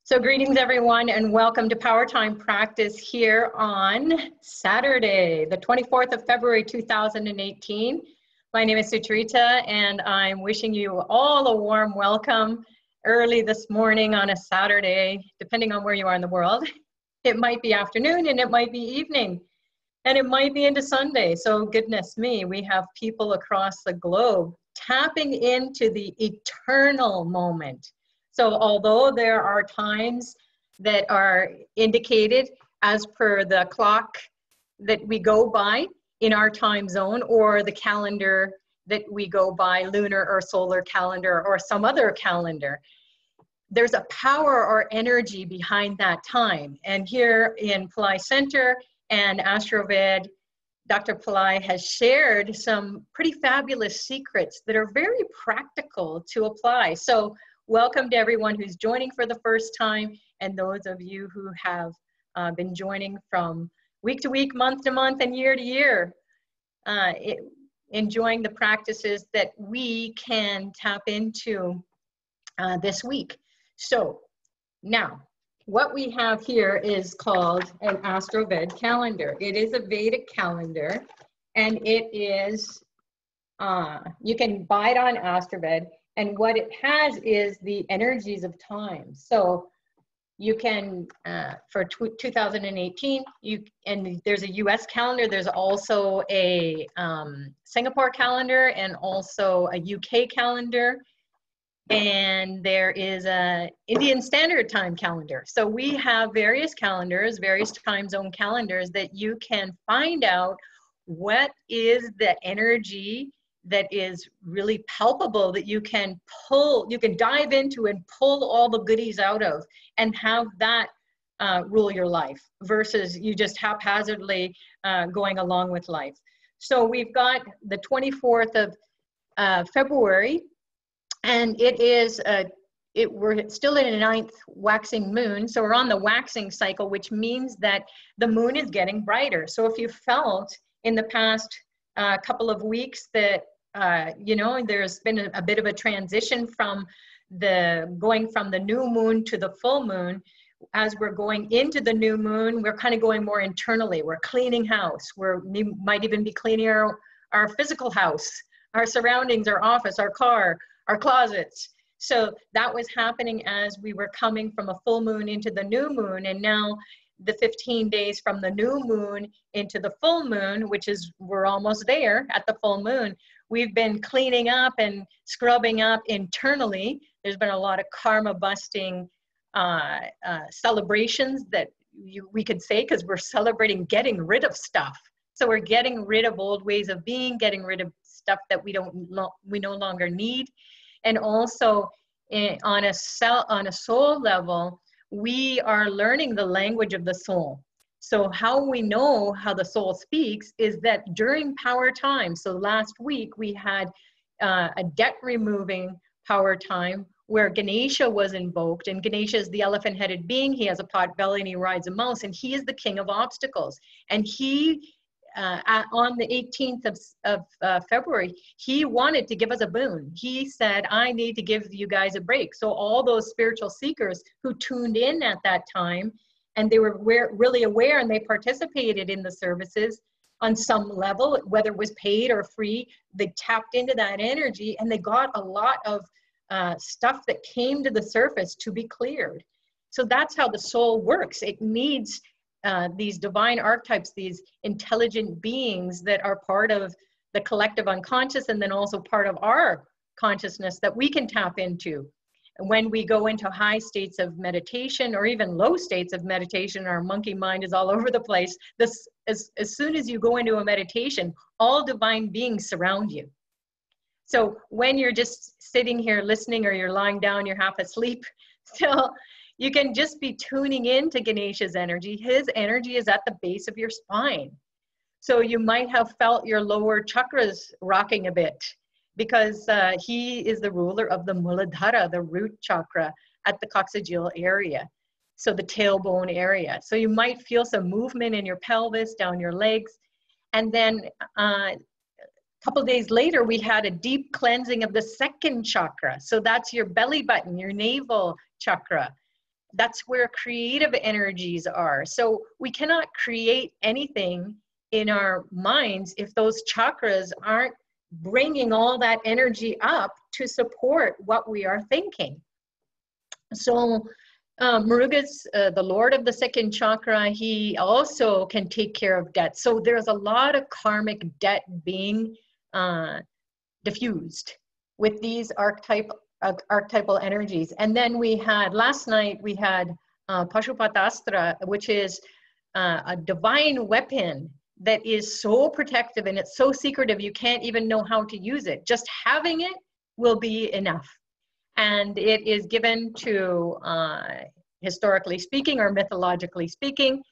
So greetings everyone and welcome to Powertime practice here on Saturday, the 24th of February 2018. My name is Sucharita and I'm wishing you all a warm welcome early this morning on a Saturday, depending on where you are in the world. It might be afternoon and it might be evening and it might be into Sunday. So goodness me, we have people across the globe tapping into the eternal moment. So although there are times that are indicated as per the clock that we go by in our time zone or the calendar that we go by, lunar or solar calendar or some other calendar, there's a power or energy behind that time. And here in Pillai Center and Astroved, Dr. Pillai has shared some pretty fabulous secrets that are very practical to apply. So welcome to everyone who's joining for the first time and those of you who have been joining from week to week, month to month, and year to year, enjoying the practices that we can tap into this week. So now, what we have here is called an Astroved calendar. It is a Vedic calendar, and it is, you can buy it on Astroved. And what it has is the energies of time. So you can, for 2018, and there's a US calendar, there's also a Singapore calendar and also a UK calendar. And there is a Indian Standard Time calendar. So we have various calendars, various time zone calendars that you can find out what is the energy that is really palpable that you can pull, you can dive into and pull all the goodies out of and have that rule your life versus you just haphazardly going along with life. So we've got the 24th of February, and it is, we're still in a 9th waxing moon. So we're on the waxing cycle, which means that the moon is getting brighter. So if you felt in the past couple of weeks that you know, there's been a bit of a transition from going from the new moon to the full moon. As we're going into the new moon, we're kind of going more internally. We're cleaning house. We might even be cleaning our physical house, our surroundings, our office, our car, our closets. So that was happening as we were coming from a full moon into the new moon. And now the 15 days from the new moon into the full moon, which is, we're almost there at the full moon. We've been cleaning up and scrubbing up internally. There's been a lot of karma busting celebrations that we could say, because we're celebrating getting rid of stuff. So we're getting rid of old ways of being, getting rid of stuff that we no longer need. And also on a soul level, we are learning the language of the soul. So how we know how the soul speaks is that during power time, so last week we had a debt removing power time where Ganesha was invoked, and Ganesha is the elephant-headed being. He has a pot belly and he rides a mouse, and he is the king of obstacles. And he, on the 18th of February, he wanted to give us a boon. He said, I need to give you guys a break. So all those spiritual seekers who tuned in at that time, and they were really aware and they participated in the services on some level, whether it was paid or free, they tapped into that energy and they got a lot of stuff that came to the surface to be cleared. So that's how the soul works. It needs these divine archetypes, these intelligent beings that are part of the collective unconscious and then also part of our consciousness that we can tap into. When we go into high states of meditation or even low states of meditation, our monkey mind is all over the place. As soon as you go into a meditation, all divine beings surround you. So when you're just sitting here listening or you're lying down, you're half asleep, still, you can just be tuning into Ganesha's energy. His energy is at the base of your spine. So you might have felt your lower chakras rocking a bit, because he is the ruler of the Muladhara, the root chakra at the coccygeal area, so the tailbone area. So you might feel some movement in your pelvis, down your legs. And then a couple of days later, we had a deep cleansing of the second chakra. So that's your belly button, your navel chakra. That's where creative energies are. So we cannot create anything in our minds if those chakras aren't bringing all that energy up to support what we are thinking. So Muruga's the Lord of the second chakra. He also can take care of debt. So there's a lot of karmic debt being diffused with these archetypal energies. And then we had, last night, we had Pashupatastra, which is a divine weapon that is so protective and it's so secretive you can't even know how to use it. Just having it will be enough. And it is given to, historically speaking or mythologically speaking,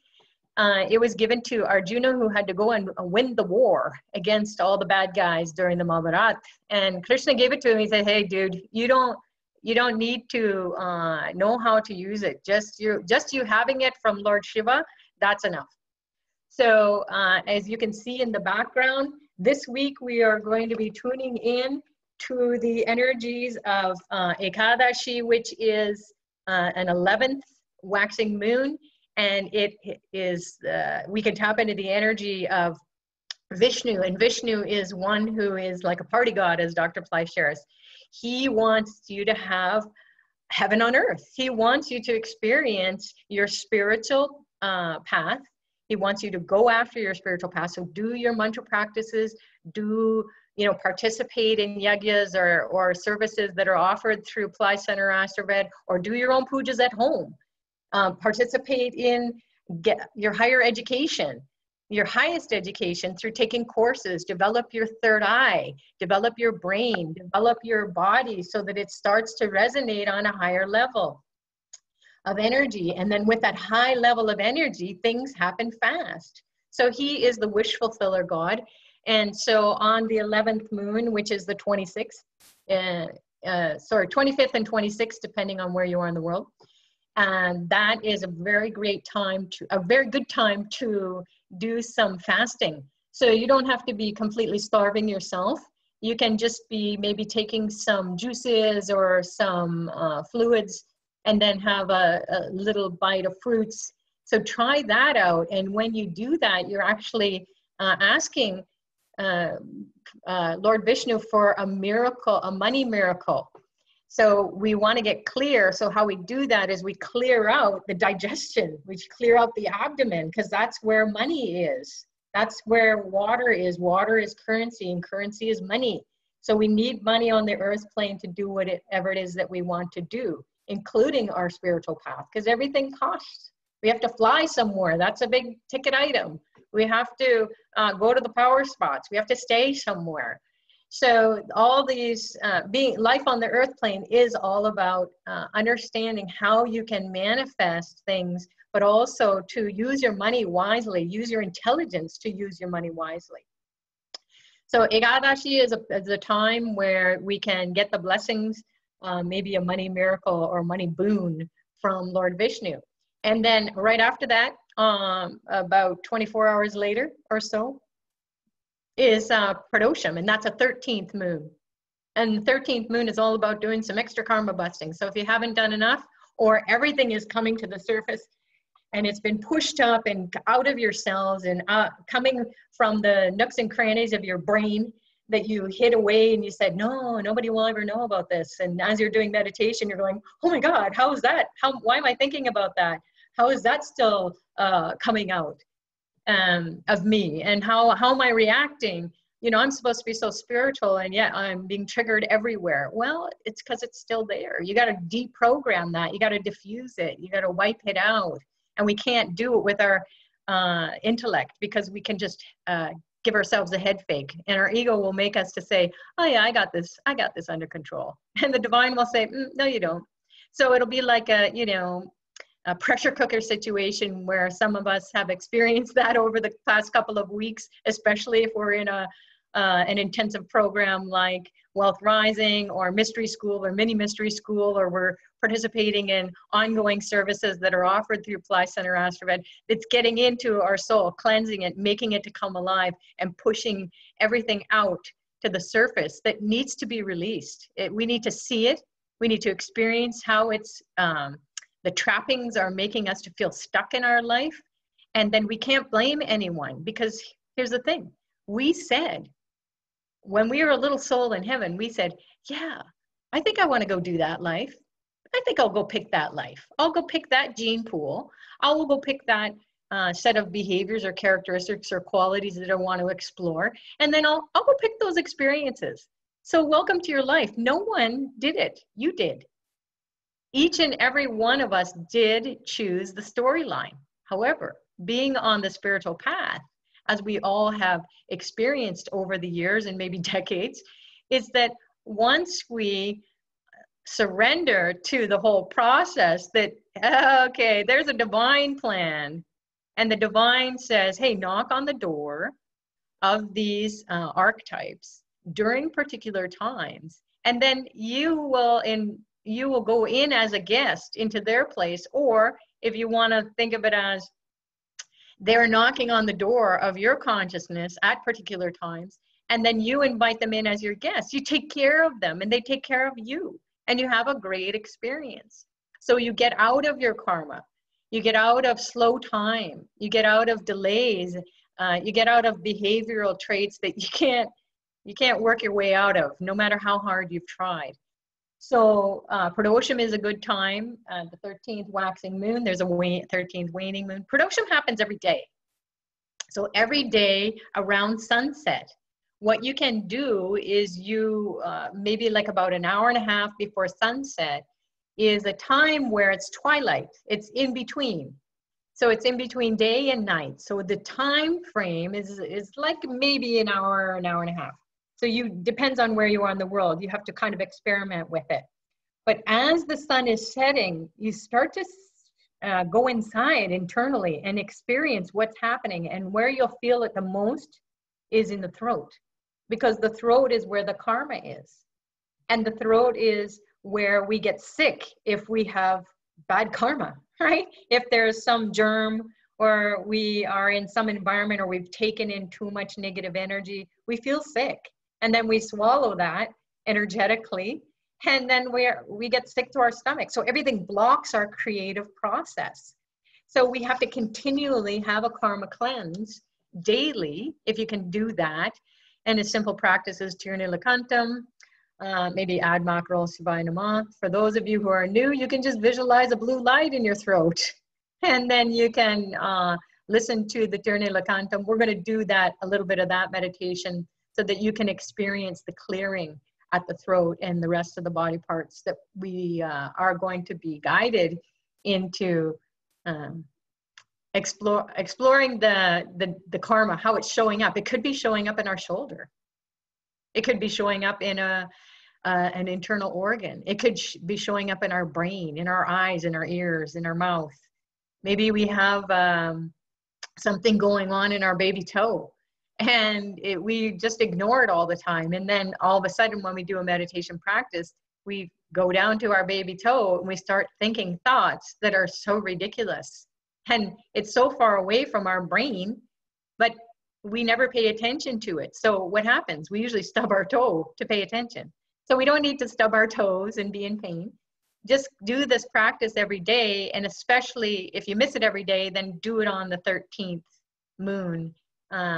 it was given to Arjuna, who had to go and win the war against all the bad guys during the Mahabharata. And Krishna gave it to him. He said, hey, dude, you don't need to know how to use it. Just you having it from Lord Shiva, that's enough. So as you can see in the background, this week we are going to be tuning in to the energies of Ekadashi, which is an 11th waxing moon. And it is, we can tap into the energy of Vishnu. And Vishnu is one who is like a party god, as Dr. Pillai shares. He wants you to have heaven on earth. He wants you to experience your spiritual path. He wants you to go after your spiritual path. So do your mantra practices, participate in yajnas or services that are offered through Pillai Center Ashirvad, or do your own pujas at home. Participate in your higher education, your highest education through taking courses, develop your third eye, develop your brain, develop your body so that it starts to resonate on a higher level of energy. And then with that high level of energy, things happen fast. So he is the wish fulfiller god. And so on the 11th moon, which is the 26th, 25th and 26th, depending on where you are in the world. And that is a very good time to do some fasting. So you don't have to be completely starving yourself. You can just be maybe taking some juices or some fluids and then have a little bite of fruits. So try that out. And when you do that, you're actually asking Lord Vishnu for a miracle, a money miracle. So we want to get clear. So how we do that is we clear out the digestion, we clear out the abdomen, because that's where money is. That's where water is. Water is currency, and currency is money. So we need money on the earth plane to do whatever it is that we want to do, including our spiritual path, because everything costs. We have to fly somewhere. That's a big ticket item. We have to go to the power spots. We have to stay somewhere. So all these, life on the earth plane is all about understanding how you can manifest things, but also to use your money wisely, use your intelligence to use your money wisely. So Ekadashi is a time where we can get the blessings, maybe a money miracle or money boon from Lord Vishnu. And then right after that, about 24 hours later or so, is Pradosham, and that's a 13th moon. And the 13th moon is all about doing some extra karma busting. So if you haven't done enough, or everything is coming to the surface and it's been pushed up and out of your cells and coming from the nooks and crannies of your brain that you hid away and you said, no, nobody will ever know about this. And as you're doing meditation, you're going, oh my God, how is that? Why am I thinking about that? How is that still coming out of me? And how am I reacting? You know, I'm supposed to be so spiritual and yet I'm being triggered everywhere. Well, it's because it's still there. You got to deprogram that. You got to diffuse it. You got to wipe it out. And we can't do it with our intellect, because we can just give ourselves a head fake, and our ego will make us to say, oh yeah, I got this under control. And the divine will say, no, you don't. So it'll be like a pressure cooker situation where some of us have experienced that over the past couple of weeks, especially if we're in an intensive program like Wealth Rising or Mystery School or Mini Mystery School, or we're participating in ongoing services that are offered through Pillai Center Ashirvad. It's getting into our soul, cleansing it, making it to come alive, and pushing everything out to the surface that needs to be released. We need to see it. We need to experience how it's The trappings are making us to feel stuck in our life. And then we can't blame anyone, because here's the thing. We said, when we were a little soul in heaven, we said, yeah, I think I want to go do that life. I think I'll go pick that life. I'll go pick that gene pool. I will go pick that set of behaviors or characteristics or qualities that I want to explore. And then I'll go pick those experiences. So welcome to your life. No one did it. You did. Each and every one of us did choose the storyline. However, being on the spiritual path, as we all have experienced over the years and maybe decades, is that once we surrender to the whole process, that, okay, there's a divine plan. And the divine says, hey, knock on the door of these archetypes during particular times. And then you will go in as a guest into their place. Or if you want to think of it as they're knocking on the door of your consciousness at particular times, and then you invite them in as your guest. You take care of them and they take care of you, and you have a great experience. So you get out of your karma. You get out of slow time. You get out of delays. You get out of behavioral traits that you can't work your way out of, no matter how hard you've tried. So Pradosham is a good time. The 13th waxing moon, there's a 13th waning moon. Pradosham happens every day. So every day around sunset, what you can do is you, maybe like about an hour and a half before sunset, is a time where it's twilight. It's in between. So it's in between day and night. So the time frame is like maybe an hour and a half. So depends on where you are in the world. You have to kind of experiment with it. But as the sun is setting, you start to go inside internally and experience what's happening. And where you'll feel it the most is in the throat, because the throat is where the karma is. And the throat is where we get sick if we have bad karma, right? If there's some germ, or we are in some environment, or we've taken in too much negative energy, we feel sick. And then we swallow that energetically, and then we get sick to our stomach. So everything blocks our creative process. So we have to continually have a karma cleanse daily, if you can do that. And a simple practice is Tirni Lakantam, maybe add Makral Shivaya Namah. For those of you who are new, you can just visualize a blue light in your throat. And then you can listen to the Tirni Lakantam. We're going to do that, a little bit of that meditation, so that you can experience the clearing at the throat and the rest of the body parts that we are going to be guided into exploring the karma, how it's showing up. It could be showing up in our shoulder. It could be showing up in an internal organ. It could be showing up in our brain, in our eyes, in our ears, in our mouth. Maybe we have something going on in our baby toe, and we just ignore it all the time. And then all of a sudden, when we do a meditation practice, we go down to our baby toe and we start thinking thoughts that are so ridiculous. And it's so far away from our brain, but we never pay attention to it. So what happens? We usually stub our toe to pay attention. So we don't need to stub our toes and be in pain. Just do this practice every day. And especially if you miss it every day, then do it on the 13th moon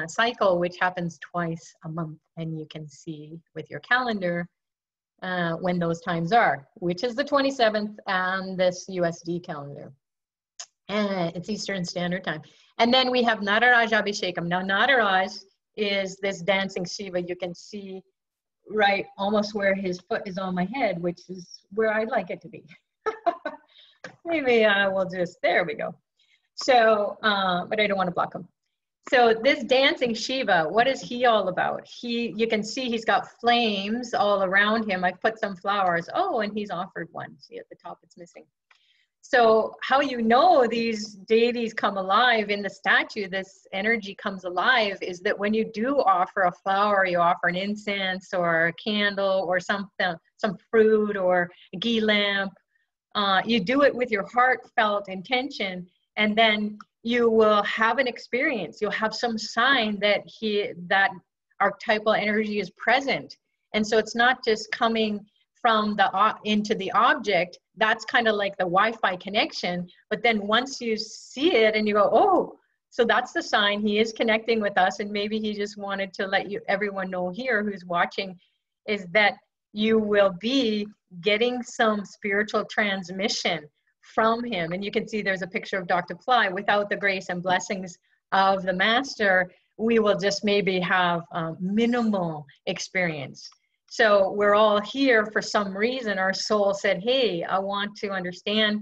cycle, which happens twice a month. And you can see with your calendar when those times are, which is the 27th and this USD calendar. And it's Eastern Standard Time. And then we have Nataraj Abhishekam. Now Nataraj is this dancing Shiva. You can see right almost where his foot is on my head, which is where I'd like it to be. Maybe I will just, there we go. So, but I don't want to block him. So this dancing Shiva, what is he all about? You can see he's got flames all around him. I've put some flowers. Oh, and he's offered one. See at the top, it's missing. So how you know these deities come alive in the statue, this energy comes alive, is that when you do offer a flower, you offer an incense or a candle or something, some fruit or a ghee lamp, you do it with your heartfelt intention, and then you will have an experience. You'll have some sign that that archetypal energy is present. And so it's not just coming from the into the object, that's kind of like the Wi-Fi connection. But then once you see it and you go, oh, so that's the sign he is connecting with us, and maybe he just wanted to let everyone know here who's watching, is that you will be getting some spiritual transmission from him. And you can see there's a picture of Dr. Pillai. Without the grace and blessings of the master, we will just maybe have minimal experience. So we're all here for some reason. Our soul said, hey, I want to understand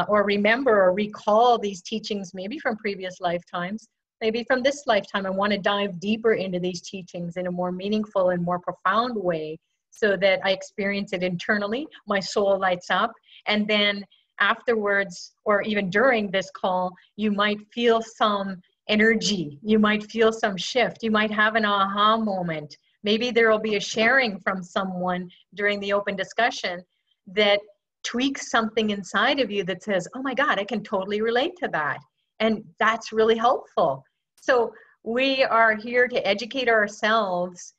or remember or recall these teachings, maybe from previous lifetimes, maybe from this lifetime. I want to dive deeper into these teachings in a more meaningful and more profound way, so that I experience it internally, my soul lights up, and then afterwards, or even during this call, you might feel some energy, you might feel some shift, you might have an aha moment. Maybe there will be a sharing from someone during the open discussion that tweaks something inside of you that says, oh my God, I can totally relate to that. And that's really helpful. So we are here to educate ourselves,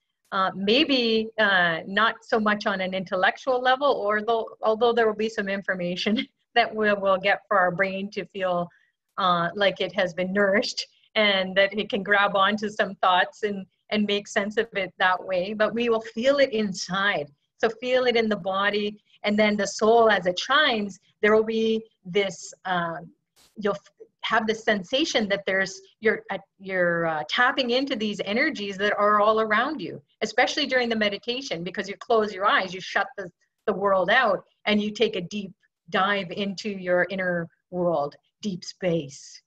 maybe not so much on an intellectual level, or although there will be some information that we'll get for our brain to feel like it has been nourished, and that it can grab onto some thoughts and make sense of it that way. But we will feel it inside. So feel it in the body, and then the soul as it shines, there will be this, you'll have the sensation that you're tapping into these energies that are all around you, especially during the meditation, because you close your eyes, you shut the world out, and you take a deep dive into your inner world, deep space.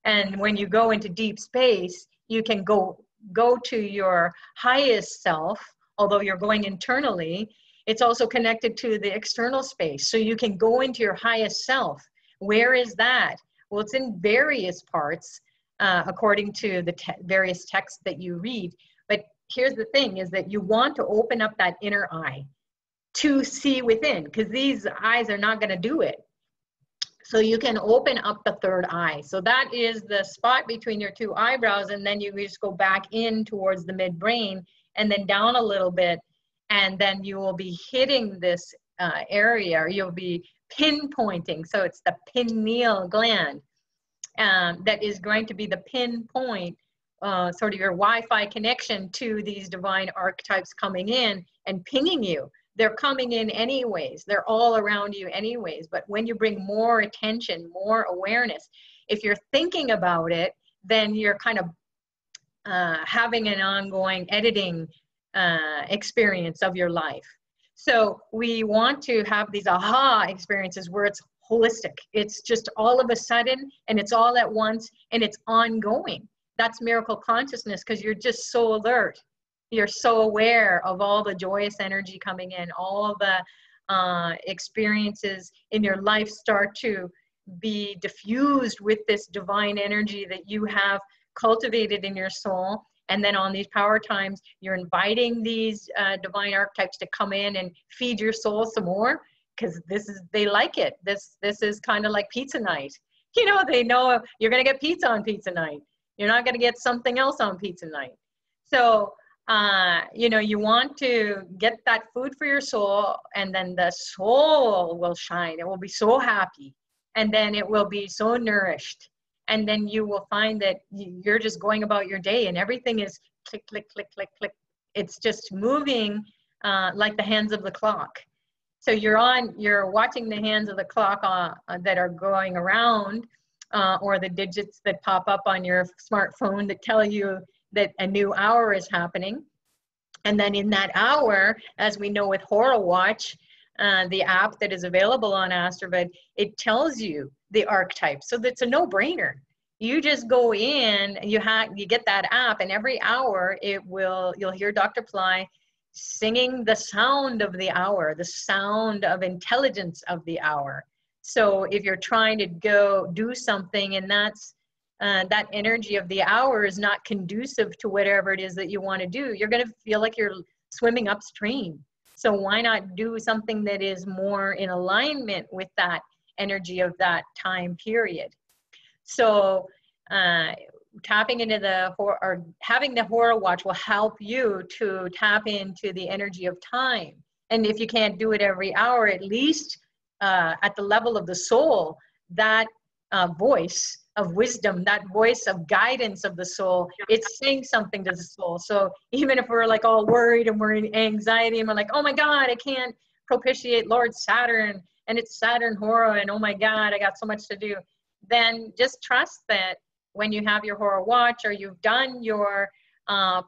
And when you go into deep space, you can go to your highest self. Although you're going internally, it's also connected to the external space. So you can go into your highest self. Where is that? Well, it's in various parts, according to the various texts that you read. But here's the thing, is that you want to open up that inner eye to see within, because these eyes are not going to do it. So you can open up the third eye. So that is the spot between your two eyebrows, and then you just go back in towards the midbrain, and then down a little bit, and then you will be hitting this area, or you'll be pinpointing. So it's the pineal gland that is going to be the pinpoint, sort of your Wi-Fi connection to these divine archetypes coming in and pinging you. They're coming in anyways. They're all around you anyways. But when you bring more attention, more awareness, if you're thinking about it, then you're kind of having an ongoing editing experience of your life. So we want to have these aha experiences where it's holistic. It's just all of a sudden, and it's all at once, and it's ongoing. That's miracle consciousness, because you're just so alert. You're so aware of all the joyous energy coming in, all the experiences in your life start to be diffused with this divine energy that you have cultivated in your soul. And then on these power times, you're inviting these divine archetypes to come in and feed your soul some more, because they like it. This is kind of like pizza night. You know, they know you're going to get pizza on pizza night. You're not going to get something else on pizza night. So, you know, you want to get that food for your soul, and then the soul will shine. It will be so happy, and then it will be so nourished. And then you will find that you're just going about your day, and everything is click, click, click, click, click. It's just moving like the hands of the clock. So you're watching the hands of the clock that are going around, or the digits that pop up on your smartphone that tell you that a new hour is happening. And then in that hour, as we know with Hora Watch, the app that is available on Astrovid, it tells you the archetype. So that's a no-brainer. You just go in, you get that app, and every hour you'll hear Dr. Pillai singing the sound of the hour, the sound of intelligence of the hour. So if you're trying to go do something, and that energy of the hour is not conducive to whatever it is that you want to do, you're going to feel like you're swimming upstream. So why not do something that is more in alignment with that energy of that time period? So tapping into or having the Hora Watch will help you to tap into the energy of time. And if you can't do it every hour, at least at the level of the soul, that voice of wisdom, that voice of guidance of the soul, it's saying something to the soul. So even if we're like all worried and we're in anxiety and we're like, oh my God, I can't propitiate Lord Saturn and it's Saturn horror and oh my God, I got so much to do, then just trust that when you have your horror watch or you've done your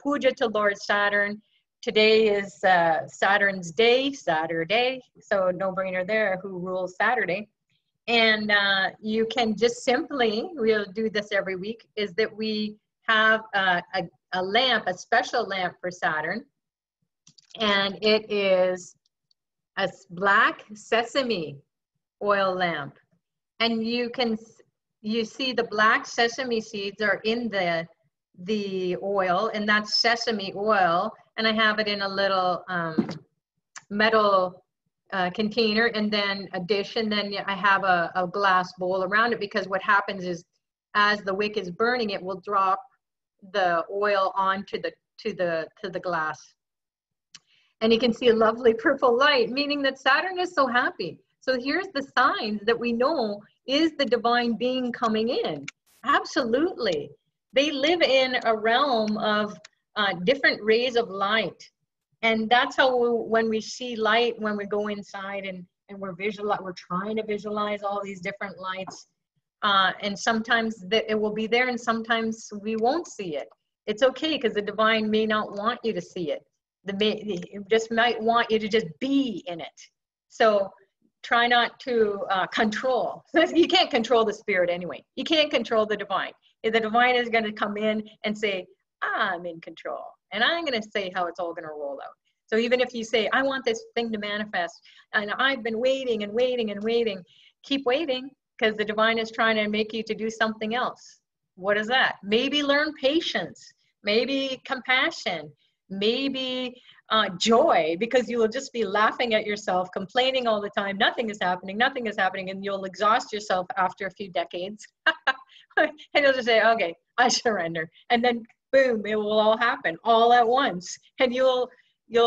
puja to Lord Saturn, today is Saturn's day, Saturday, so no brainer there, who rules Saturday. And you can just simply, we'll do this every week, is that we have a lamp, a special lamp for Saturn. And it is a black sesame oil lamp. And you see the black sesame seeds are in the oil, and that's sesame oil. And I have it in a little metal container and then a dish, and then I have a glass bowl around it, because what happens is as the wick is burning, it will drop the oil onto the glass. And you can see a lovely purple light, meaning that Saturn is so happy. So here's the signs that we know is the divine being coming in. Absolutely. They live in a realm of different rays of light. And that's how when we see light, when we go inside and we're trying to visualize all these different lights. And sometimes it will be there and sometimes we won't see it. It's okay, because the divine may not want you to see it. It just might want you to just be in it. So try not to control. You can't control the spirit anyway. You can't control the divine. The divine is going to come in and say, I'm in control. And I'm going to say how it's all going to roll out. So even if you say, I want this thing to manifest, and I've been waiting and waiting and waiting, keep waiting, because the divine is trying to make you to do something else. What is that? Maybe learn patience, maybe compassion, maybe joy, because you will just be laughing at yourself, complaining all the time, nothing is happening, and you'll exhaust yourself after a few decades. And you'll just say, okay, I surrender. And then boom, it will all happen all at once. And you'll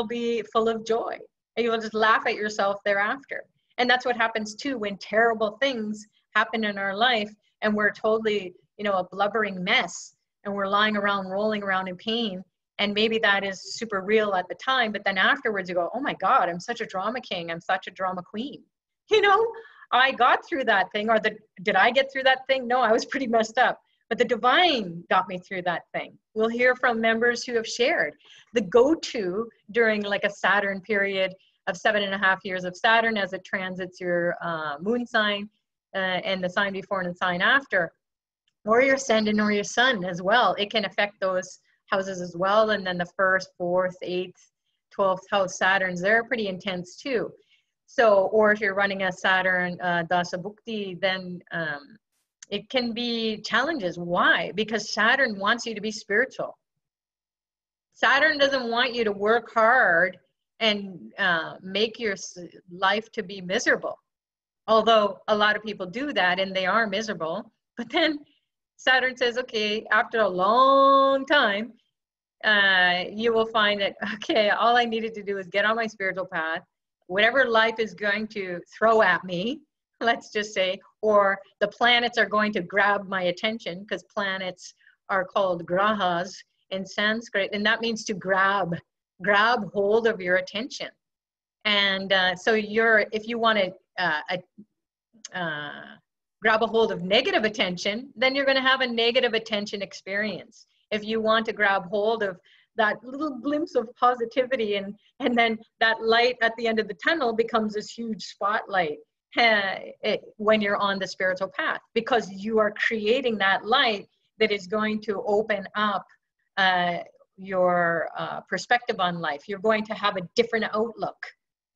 be full of joy. And you'll just laugh at yourself thereafter. And that's what happens too when terrible things happen in our life and we're totally, a blubbering mess and we're lying around, rolling around in pain. And maybe that is super real at the time, but then afterwards you go, oh my God, I'm such a drama king. I'm such a drama queen. I got through that thing, or did I get through that thing? No, I was pretty messed up. But the divine got me through that thing. We'll hear from members who have shared. The go-to during like a Saturn period of 7.5 years of Saturn as it transits your moon sign and the sign before and the sign after, or your ascendant or your sun as well. It can affect those houses as well. And then the 1st, 4th, 8th, 12th house Saturns, they're pretty intense too. So, or if you're running a Saturn Dasa Bhukti, then it can be challenges. Why? Because Saturn wants you to be spiritual. Saturn doesn't want you to work hard and make your life to be miserable. Although a lot of people do that and they are miserable. But then Saturn says, okay, after a long time, you will find that, okay, all I needed to do is get on my spiritual path. Whatever life is going to throw at me, let's just say, or the planets are going to grab my attention, because planets are called grahas in Sanskrit, and that means to grab hold of your attention. And so if you want to grab a hold of negative attention, then you're going to have a negative attention experience. If you want to grab hold of that little glimpse of positivity, and then that light at the end of the tunnel becomes this huge spotlight when you're on the spiritual path, because you are creating that light that is going to open up your perspective on life. You're going to have a different outlook,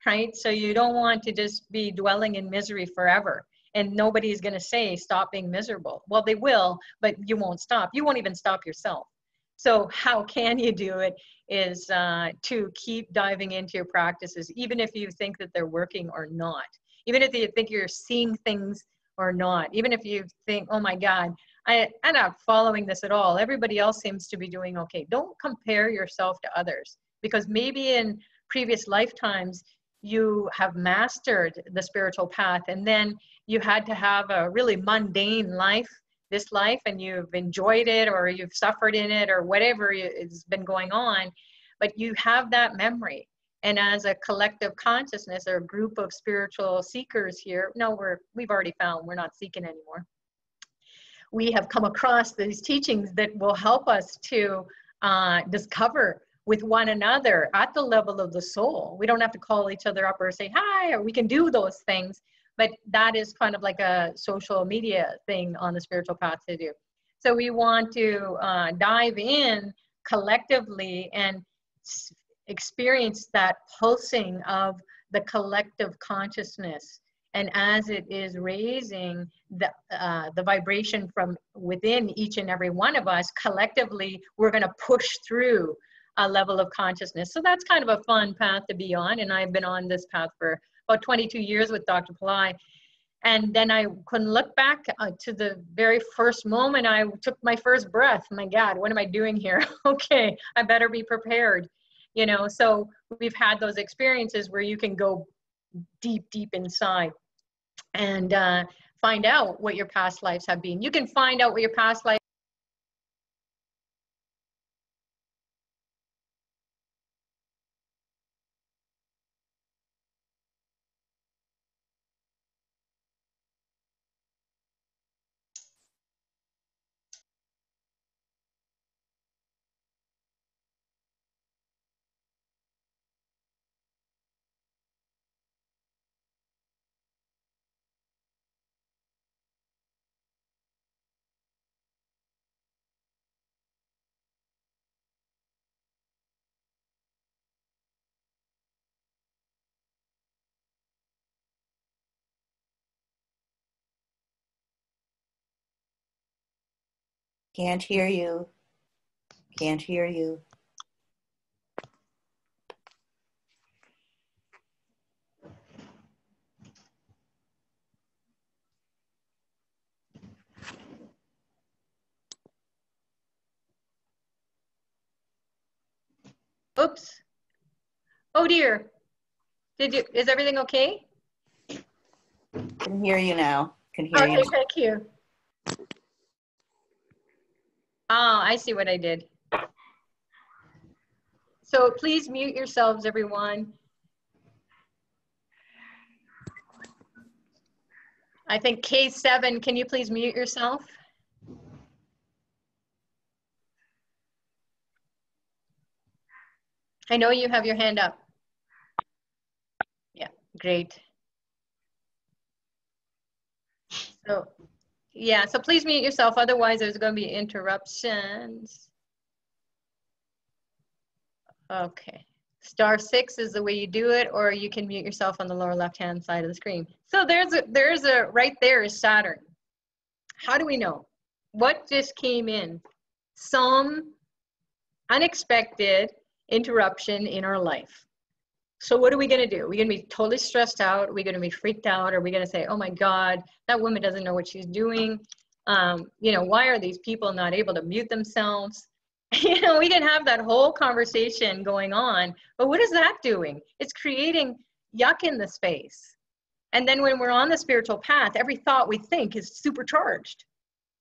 right? So you don't want to just be dwelling in misery forever. And nobody's going to say, stop being miserable. Well, they will, but you won't stop. You won't even stop yourself. So how can you do it is to keep diving into your practices, even if you think that they're working or not. Even if you think you're seeing things or not. Even if you think, oh my God, I'm not following this at all. Everybody else seems to be doing okay. Don't compare yourself to others, because maybe in previous lifetimes, you have mastered the spiritual path, and then you had to have a really mundane life, this life, and you've enjoyed it, or you've suffered in it, or whatever has been going on, but you have that memory. And as a collective consciousness or a group of spiritual seekers here, no, we've already found we're not seeking anymore. We have come across these teachings that will help us to discover with one another at the level of the soul. We don't have to call each other up or say hi, or we can do those things, but that is kind of like a social media thing on the spiritual path to do. So we want to dive in collectively and experience that pulsing of the collective consciousness. And as it is raising the vibration from within each and every one of us, collectively, we're going to push through a level of consciousness. So that's kind of a fun path to be on. And I've been on this path for about 22 years with Dr. Pillai. And then I couldn't look back to the very first moment I took my first breath. My God, what am I doing here? Okay, I better be prepared. You know, so we've had those experiences where you can go deep, deep inside and find out what your past lives have been. You can find out what your past life. Can't hear you. Can't hear you. Oops. Oh dear. Is everything okay? Can hear you now. Can hear you. Okay, thank you. Oh, I see what I did. So please mute yourselves, everyone. I think K7, can you please mute yourself? I know you have your hand up. Yeah, great. So, yeah, so please mute yourself, otherwise there's going to be interruptions. Okay. *6 is the way you do it, or you can mute yourself on the lower left-hand side of the screen. So there's a right there is Saturn. How do we know? What just came in? Some unexpected interruption in our life. So what are we going to do? Are we going to be totally stressed out? Are we going to be freaked out? Are we going to say, oh my God, that woman doesn't know what she's doing? You know, why are these people not able to mute themselves? You know, we can have that whole conversation going on, but what is that doing? It's creating yuck in the space. And then when we're on the spiritual path, every thought we think is supercharged.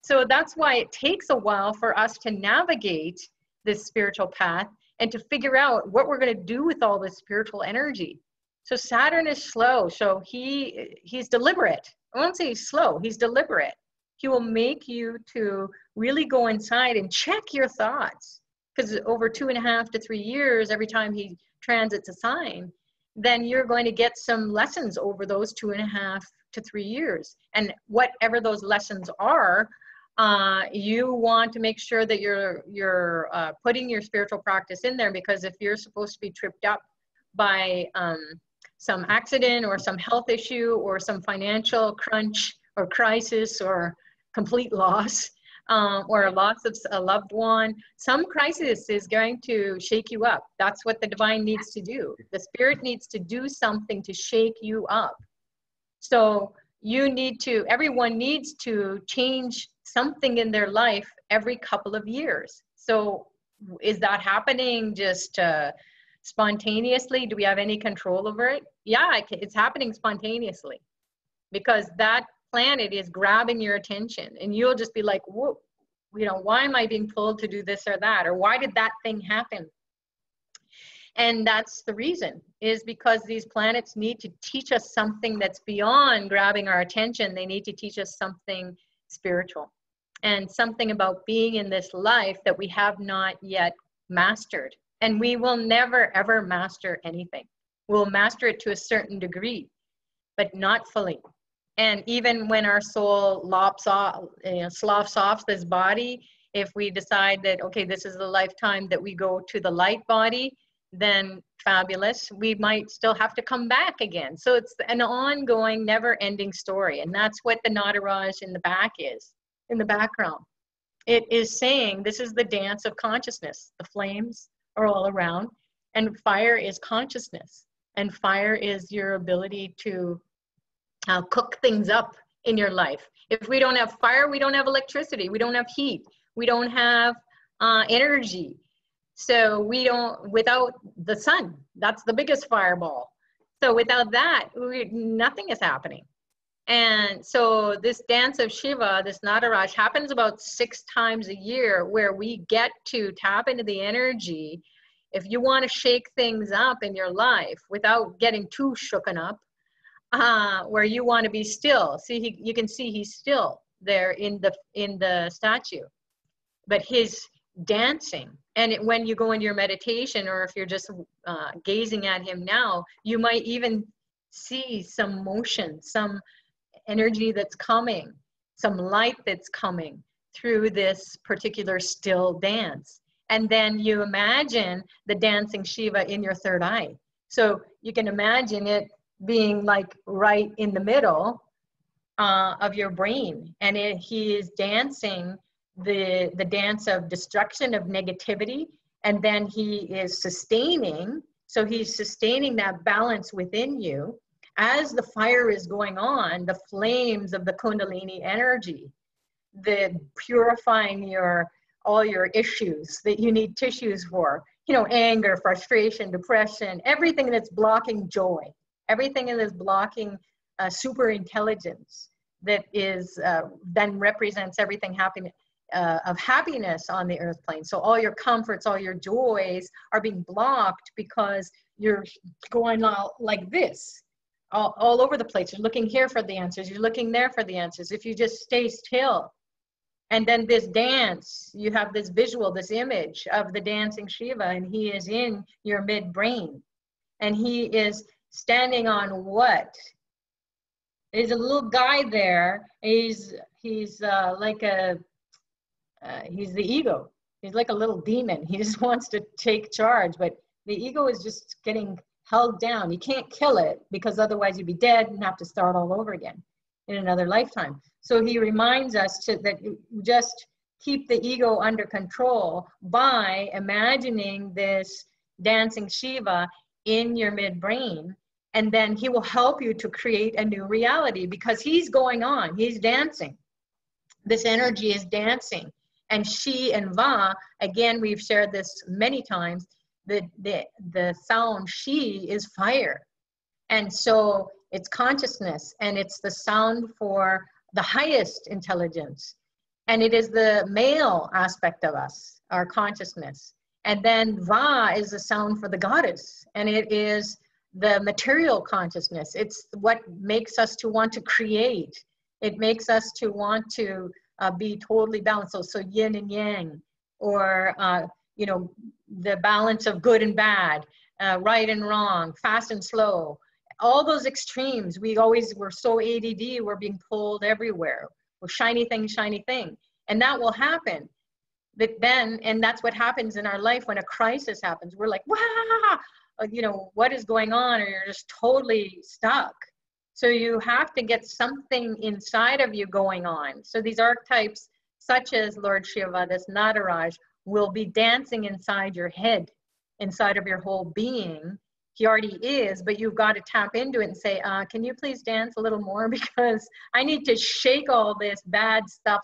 So that's why it takes a while for us to navigate this spiritual path and to figure out what we're going to do with all this spiritual energy. So Saturn is slow. So he's deliberate. I won't say he's slow. He's deliberate. He will make you to really go inside and check your thoughts. Because over 2.5 to 3 years, every time he transits a sign, then you're going to get some lessons over those 2.5 to 3 years. And whatever those lessons are, you want to make sure that you're putting your spiritual practice in there, because if you're supposed to be tripped up by some accident or some health issue or some financial crunch or crisis or complete loss or a loss of a loved one, some crisis is going to shake you up. That's what the divine needs to do. The spirit needs to do something to shake you up. So you need to, everyone needs to change something in their life every couple of years. So is that happening just spontaneously? Do we have any control over it? yeah, it's happening spontaneously because that planet is grabbing your attention, and you'll just be like, whoa, you know, why am I being pulled to do this or that? Or why did that thing happen? And that's the reason, is because these planets need to teach us something that's beyond grabbing our attention. They need to teach us something spiritual and something about being in this life that we have not yet mastered. And we will never, ever master anything. We'll master it to a certain degree, but not fully. And even when our soul sloughs off this body, if we decide that, okay, this is the lifetime that we go to the light body, then fabulous. We might still have to come back again. So it's an ongoing, never-ending story. And that's what the Nataraj in the back is, in the background. It is saying this is the dance of consciousness. The flames are all around, and fire is consciousness. And fire is your ability to cook things up in your life. If we don't have fire, we don't have electricity, we don't have heat, we don't have energy. So we don't, without the sun, that's the biggest fireball. So without that, nothing is happening. And so this dance of Shiva, this Nataraj, happens about 6 times a year, where we get to tap into the energy. If you want to shake things up in your life without getting too shooken up, where you want to be still. See, you can see he's still there in the statue, but his dancing. And when you go into your meditation, or if you're just gazing at him now, you might even see some motion, some energy that's coming, some light that's coming through this particular still dance. And then you imagine the dancing Shiva in your third eye. So you can imagine it being like right in the middle of your brain. And he is dancing the dance of destruction, of negativity. And then he is sustaining. So he's sustaining that balance within you. As the fire is going on, the flames of the Kundalini energy, the purifying all your issues that you need tissues for, you know, anger, frustration, depression, everything that's blocking joy, everything that is blocking super intelligence, that is then represents everything happening of happiness on the earth plane. So all your comforts, all your joys are being blocked because you're going all like this, all over the place. You're looking here for the answers. You're looking there for the answers. If you just stay still. And then this dance, you have this visual, this image of the dancing Shiva, and he is in your midbrain. And he is standing on what? There's a little guy there. He's like he's the ego. He's like a little demon. He just wants to take charge, but the ego is just getting held down. You can't kill it, because otherwise you'd be dead and have to start all over again in another lifetime. So he reminds us that you just keep the ego under control by imagining this dancing Shiva in your midbrain, and then he will help you to create a new reality, because he's going on, he's dancing. This energy is dancing. And Shi and Va, again, we've shared this many times, the sound Shi is fire. And so it's consciousness, and it's the sound for the highest intelligence. And it is the male aspect of us, our consciousness. And then Va is the sound for the goddess, and it is the material consciousness. It's what makes us to want to create. It makes us to want to be totally balanced. So yin and yang, or you know, the balance of good and bad, right and wrong, fast and slow. All those extremes, we're so ADD, we're being pulled everywhere. We're shiny thing. And that will happen. But then, and that's what happens in our life when a crisis happens. We're like, wow, you know, what is going on? Or you're just totally stuck. So you have to get something inside of you going on. So these archetypes, such as Lord Shiva, this Nataraj, will be dancing inside your head, inside of your whole being. He already is, but you've got to tap into it and say, can you please dance a little more? Because I need to shake all this bad stuff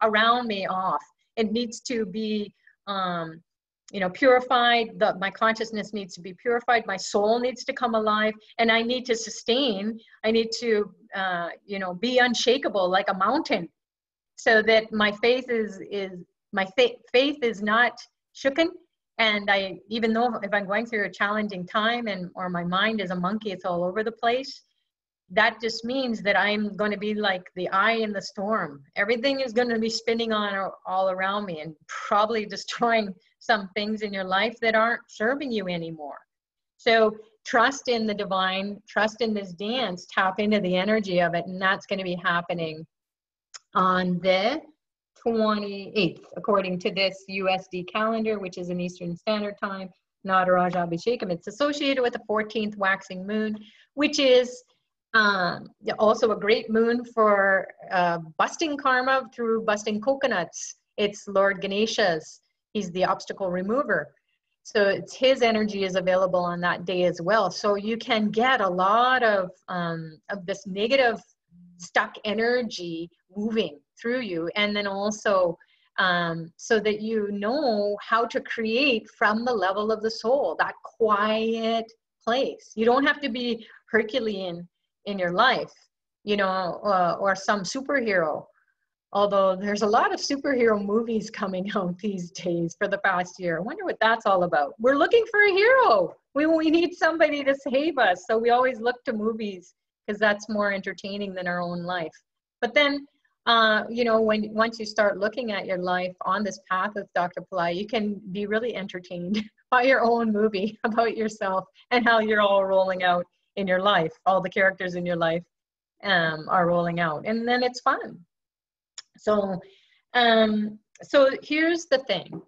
around me off. It needs to be purified. My consciousness needs to be purified. My soul needs to come alive, and I need to sustain. I need to, be unshakable like a mountain, so that my faith is not shooken. And even though if I'm going through a challenging time or my mind is a monkey, it's all over the place, that just means that I'm going to be like the eye in the storm. Everything is going to be spinning on all around me and probably destroying some things in your life that aren't serving you anymore. So trust in the divine, trust in this dance, tap into the energy of it. And that's going to be happening on the 28th, according to this USD calendar, which is in Eastern Standard Time, Nataraj Abhishekam. It's associated with the 14th waxing moon, which is also a great moon for busting karma through busting coconuts. It's Lord Ganesha's. He's the obstacle remover. So it's his energy is available on that day as well. So you can get a lot of this negative stuck energy moving through you. And then also so that you know how to create from the level of the soul, that quiet place. You don't have to be Herculean in your life, or some superhero. Although there's a lot of superhero movies coming out these days for the past year. I wonder what that's all about. We're looking for a hero. We need somebody to save us. So we always look to movies because that's more entertaining than our own life. But then, once you start looking at your life on this path with Dr. Pillai, you can be really entertained by your own movie about yourself and how you're all rolling out in your life. All the characters in your life are rolling out, and then it's fun. So here's the thing.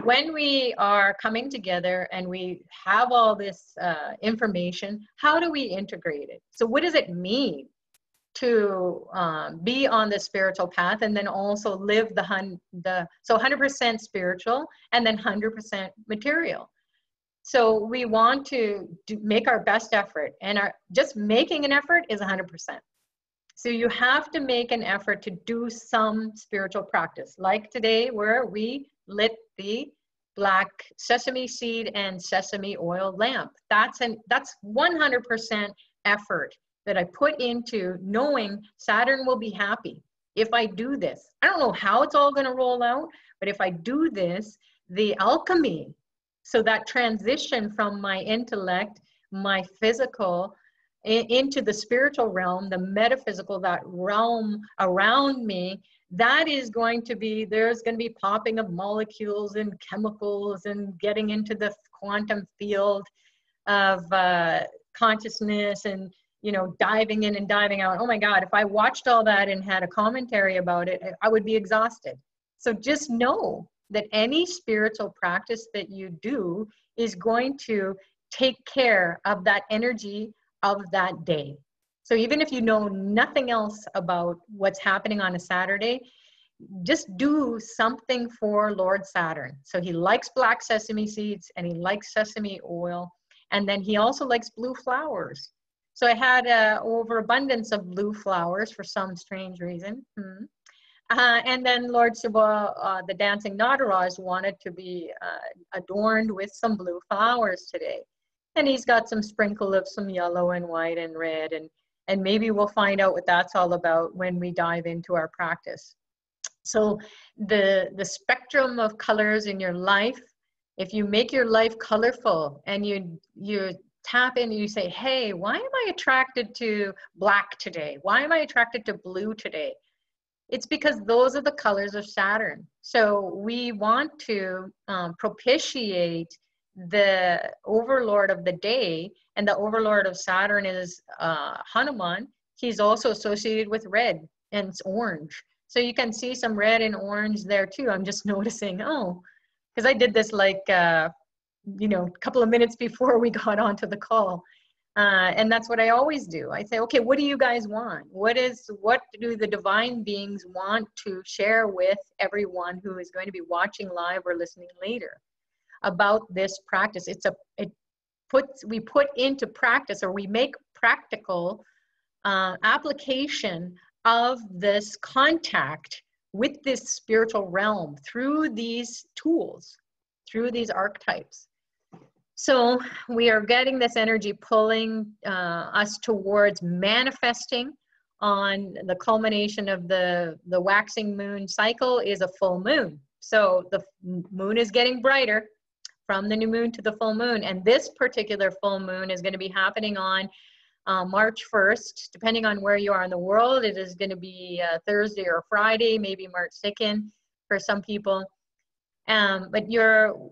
When we are coming together and we have all this information, how do we integrate it? So what does it mean to be on the spiritual path and then also live so 100% spiritual and then 100% material? So we want to make our best effort, and just making an effort is 100%. So you have to make an effort to do some spiritual practice. Like today, where we lit the black sesame seed and sesame oil lamp. That's 100% effort that I put into knowing Saturn will be happy if I do this. I don't know how it's all going to roll out, but if I do this, the alchemy, so that transition from my intellect, my physical, into the spiritual realm, the metaphysical, that realm around me, that is going to be, there's going to be popping of molecules and chemicals and getting into the quantum field of consciousness and, diving in and diving out. Oh my God, if I watched all that and had a commentary about it, I would be exhausted. So just know that any spiritual practice that you do is going to take care of that energy of that day. So even if you know nothing else about what's happening on a Saturday, just do something for Lord Saturn. So he likes black sesame seeds and he likes sesame oil. And then he also likes blue flowers. So I had overabundance of blue flowers for some strange reason. And then Lord Shiva, the dancing Nataraj, wanted to be adorned with some blue flowers today. And he's got some sprinkle of some yellow and white and red. And maybe we'll find out what that's all about when we dive into our practice. So the spectrum of colors in your life, if you make your life colorful and you tap in and you say, hey, why am I attracted to black today? Why am I attracted to blue today? It's because those are the colors of Saturn. So we want to propitiate the overlord of the day, and the overlord of Saturn is Hanuman. He's also associated with red and it's orange. So you can see some red and orange there too. I'm just noticing, because I did this like, a couple of minutes before we got onto the call. And that's what I always do. I say, okay, what do you guys want? What do the divine beings want to share with everyone who is going to be watching live or listening later about this practice? We put into practice, or we make practical application of this contact with this spiritual realm through these tools. through these archetypes. So we are getting this energy pulling us towards manifesting on the culmination of the waxing moon cycle is a full moon. So the moon is getting brighter from the new moon to the full moon. And this particular full moon is going to be happening on March 1st, depending on where you are in the world. It is going to be Thursday or Friday, maybe March 2nd for some people. But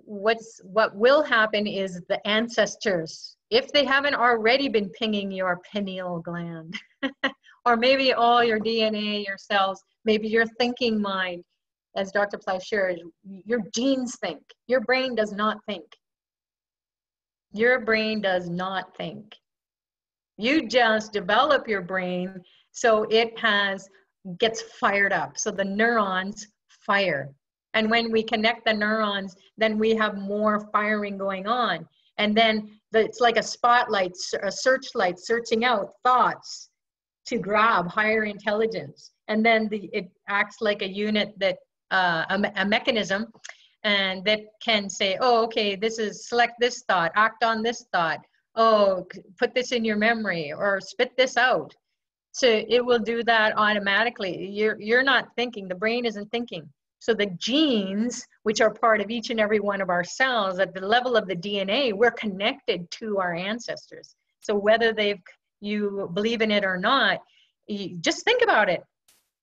what will happen is the ancestors, if they haven't already been pinging your pineal gland, or maybe all your DNA, your cells, maybe your thinking mind, as Dr. Pillai shared, your genes think. Your brain does not think. Your brain does not think. You just develop your brain so it gets fired up. So the neurons fire. And when we connect the neurons, then we have more firing going on. And then it's like a spotlight, a searchlight searching out thoughts to grab higher intelligence. And then it acts like a unit that, a mechanism, and that can say, oh, okay, select this thought, act on this thought. Oh, put this in your memory or spit this out. So it will do that automatically. You're not thinking, the brain isn't thinking. So the genes, which are part of each and every one of our cells, at the level of the DNA, we're connected to our ancestors. So whether you believe in it or not, just think about it.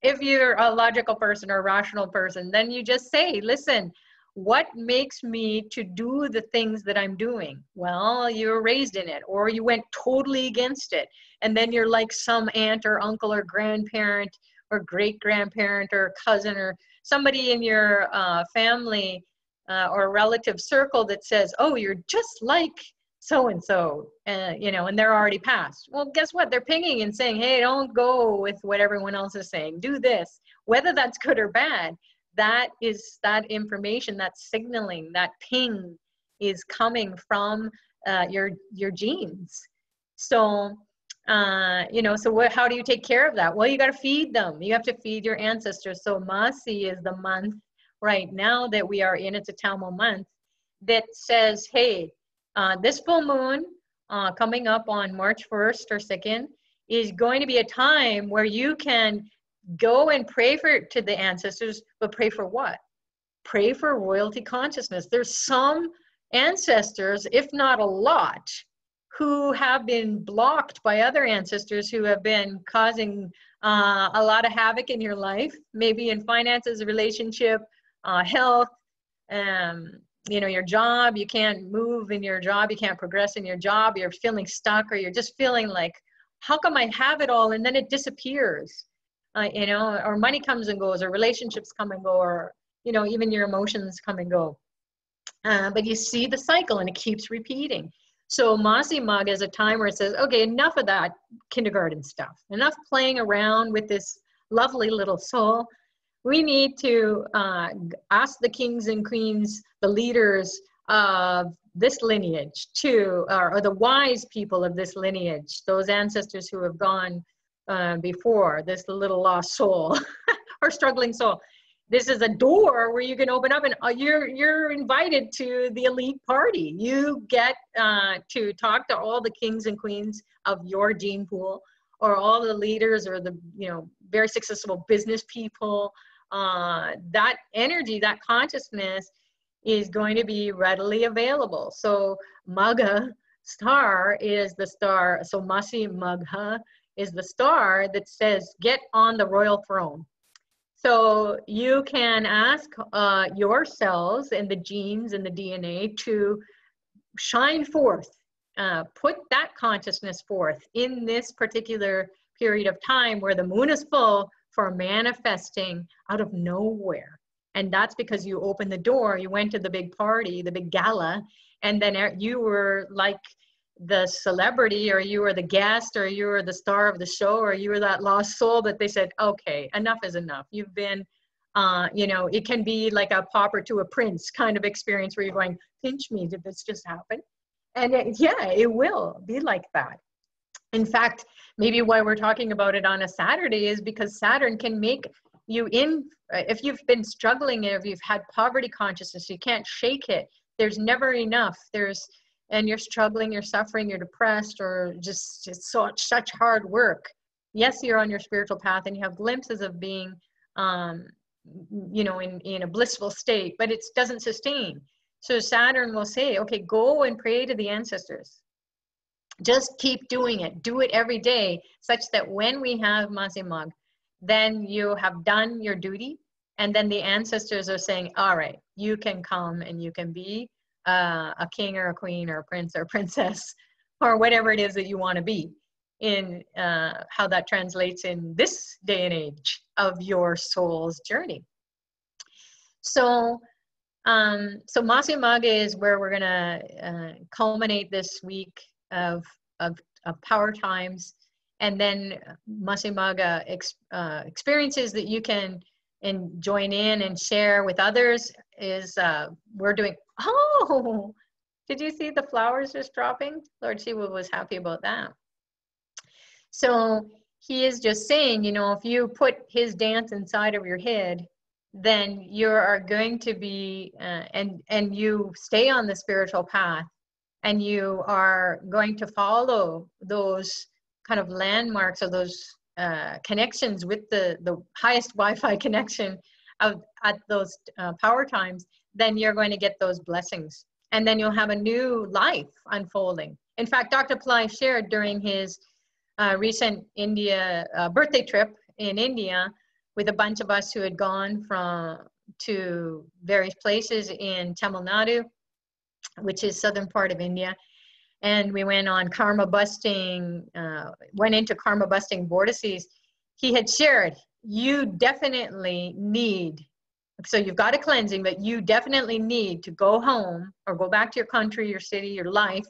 If you're a logical person or a rational person, then you just say, listen, what makes me to do the things that I'm doing? Well, you were raised in it, or you went totally against it. And then you're like some aunt or uncle or grandparent or great-grandparent or cousin or somebody in your family or relative circle that says, oh, you're just like so-and-so, and they're already passed. Well, guess what? They're pinging and saying, hey, don't go with what everyone else is saying. Do this. Whether that's good or bad, that information, that signaling, that ping is coming from your genes. So, how do you take care of that? Well, you got to feed them. You have to feed your ancestors. So Masi is the month right now that we are in. It's a Tamil month that says, hey, this full moon coming up on March 1st or 2nd is going to be a time where you can go and pray to the ancestors, but pray for what? Pray for royalty consciousness. There's some ancestors, if not a lot, who have been blocked by other ancestors who have been causing a lot of havoc in your life, maybe in finances, relationship, health, your job. You can't move in your job, you can't progress in your job, you're feeling stuck, or you're just feeling like, how come I have it all and then it disappears? Or money comes and goes, or relationships come and go, or even your emotions come and go. But you see the cycle and it keeps repeating. So Masi Magh is a time where it says, okay, enough of that kindergarten stuff, enough playing around with this lovely little soul. We need to ask the kings and queens, the leaders of this lineage, or the wise people of this lineage, those ancestors who have gone before, this little lost soul or struggling soul. This is a door where you can open up, and you're invited to the elite party. You get to talk to all the kings and queens of your gene pool, or all the leaders, or the very successful business people. That energy, that consciousness is going to be readily available. So Magha star is the star. So Masi Magha is the star that says, get on the royal throne. So you can ask your cells and the genes and the DNA to shine forth, put that consciousness forth in this particular period of time where the moon is full, for manifesting out of nowhere. And that's because you opened the door, you went to the big party, the big gala, and then you were like the celebrity, or you were the guest, or you were the star of the show, or you were that lost soul that they said, okay, enough is enough. You've been, it can be like a pauper to a prince kind of experience where you're going, pinch me, did this just happen? And it will be like that. In fact, maybe why we're talking about it on a Saturday is because Saturn can make you if you've been struggling, if you've had poverty consciousness, you can't shake it, There's never enough. And you're struggling, you're suffering, you're depressed, or just such hard work. Yes, you're on your spiritual path and you have glimpses of being, you know, in a blissful state, but it doesn't sustain. So Saturn will say, okay, go and pray to the ancestors. Just keep doing it. Do it every day, such that when we have Masi Mag, then you have done your duty. And then the ancestors are saying, all right, you can come and you can be a king or a queen or a prince or a princess or whatever it is that you want to be, in how that translates in this day and age of your soul's journey. So Masi Mag is where we're going to culminate this week of power times, and then Masi Mag experiences that you can join in and share with others is we're doing. Oh, did you see the flowers just dropping? Lord Shiva was happy about that. So he is just saying, you know, if you put his dance inside of your head, then you are going to be, and you stay on the spiritual path, and you are going to follow those kind of landmarks or those connections with the highest Wi-Fi connection at those power times, then you're going to get those blessings. And then you'll have a new life unfolding. In fact, Dr. Pillai shared during his recent India birthday trip in India with a bunch of us who had gone to various places in Tamil Nadu, which is southern part of India. And we went on karma busting, went into karma busting vortices. He had shared, you definitely need, so you've got a cleansing, but you definitely need to go home or go back to your country, your city, your life,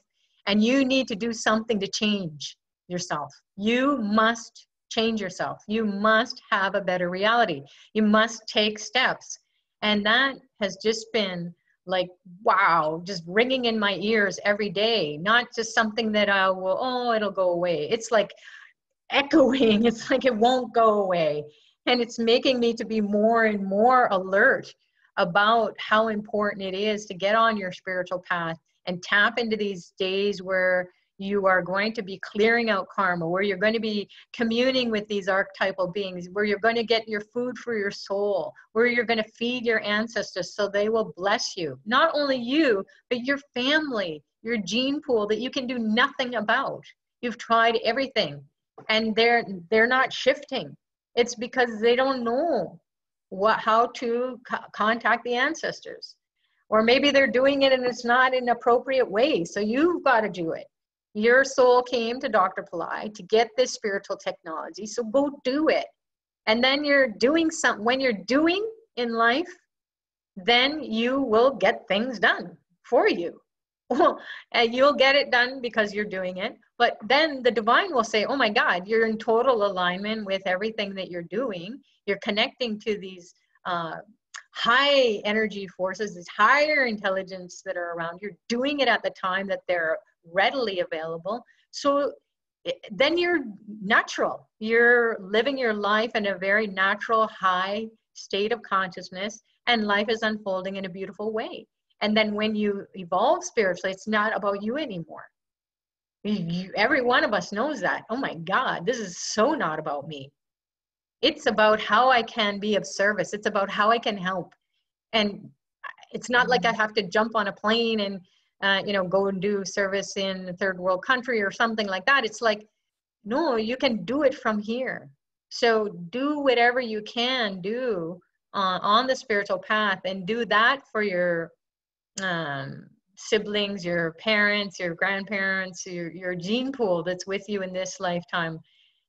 and you need to do something to change yourself. You must change yourself. You must have a better reality. You must take steps. And that has just been like, wow, just ringing in my ears every day. Not just something that I will, oh, it'll go away. It's like echoing. It's like it won't go away. And it's making me to be more and more alert about how important it is to get on your spiritual path and tap into these days where you are going to be clearing out karma, where you're going to be communing with these archetypal beings, where you're going to get your food for your soul, where you're going to feed your ancestors so they will bless you. Not only you, but your family, your gene pool that you can do nothing about. You've tried everything and they're not shifting. It's because they don't know how to contact the ancestors. Or maybe they're doing it and it's not in an appropriate way. So you've got to do it. Your soul came to Dr. Pillai to get this spiritual technology. So go do it. And then you're doing something. When you're doing in life, then you will get things done for you. And you'll get it done because you're doing it. But then the divine will say, oh my God, you're in total alignment with everything that you're doing. You're connecting to these high energy forces, this higher intelligence that are around. You're doing it at the time that they're readily available. So then you're natural. You're living your life in a very natural, high state of consciousness, and life is unfolding in a beautiful way. And then when you evolve spiritually, it's not about you anymore. Every one of us knows that. Oh my God, this is so not about me. It's about how I can be of service. It's about how I can help. And it's not like I have to jump on a plane and go and do service in a third world country or something like that. It's like, no, you can do it from here. So do whatever you can do on the spiritual path, and do that for your siblings, your parents, your grandparents, your gene pool that's with you in this lifetime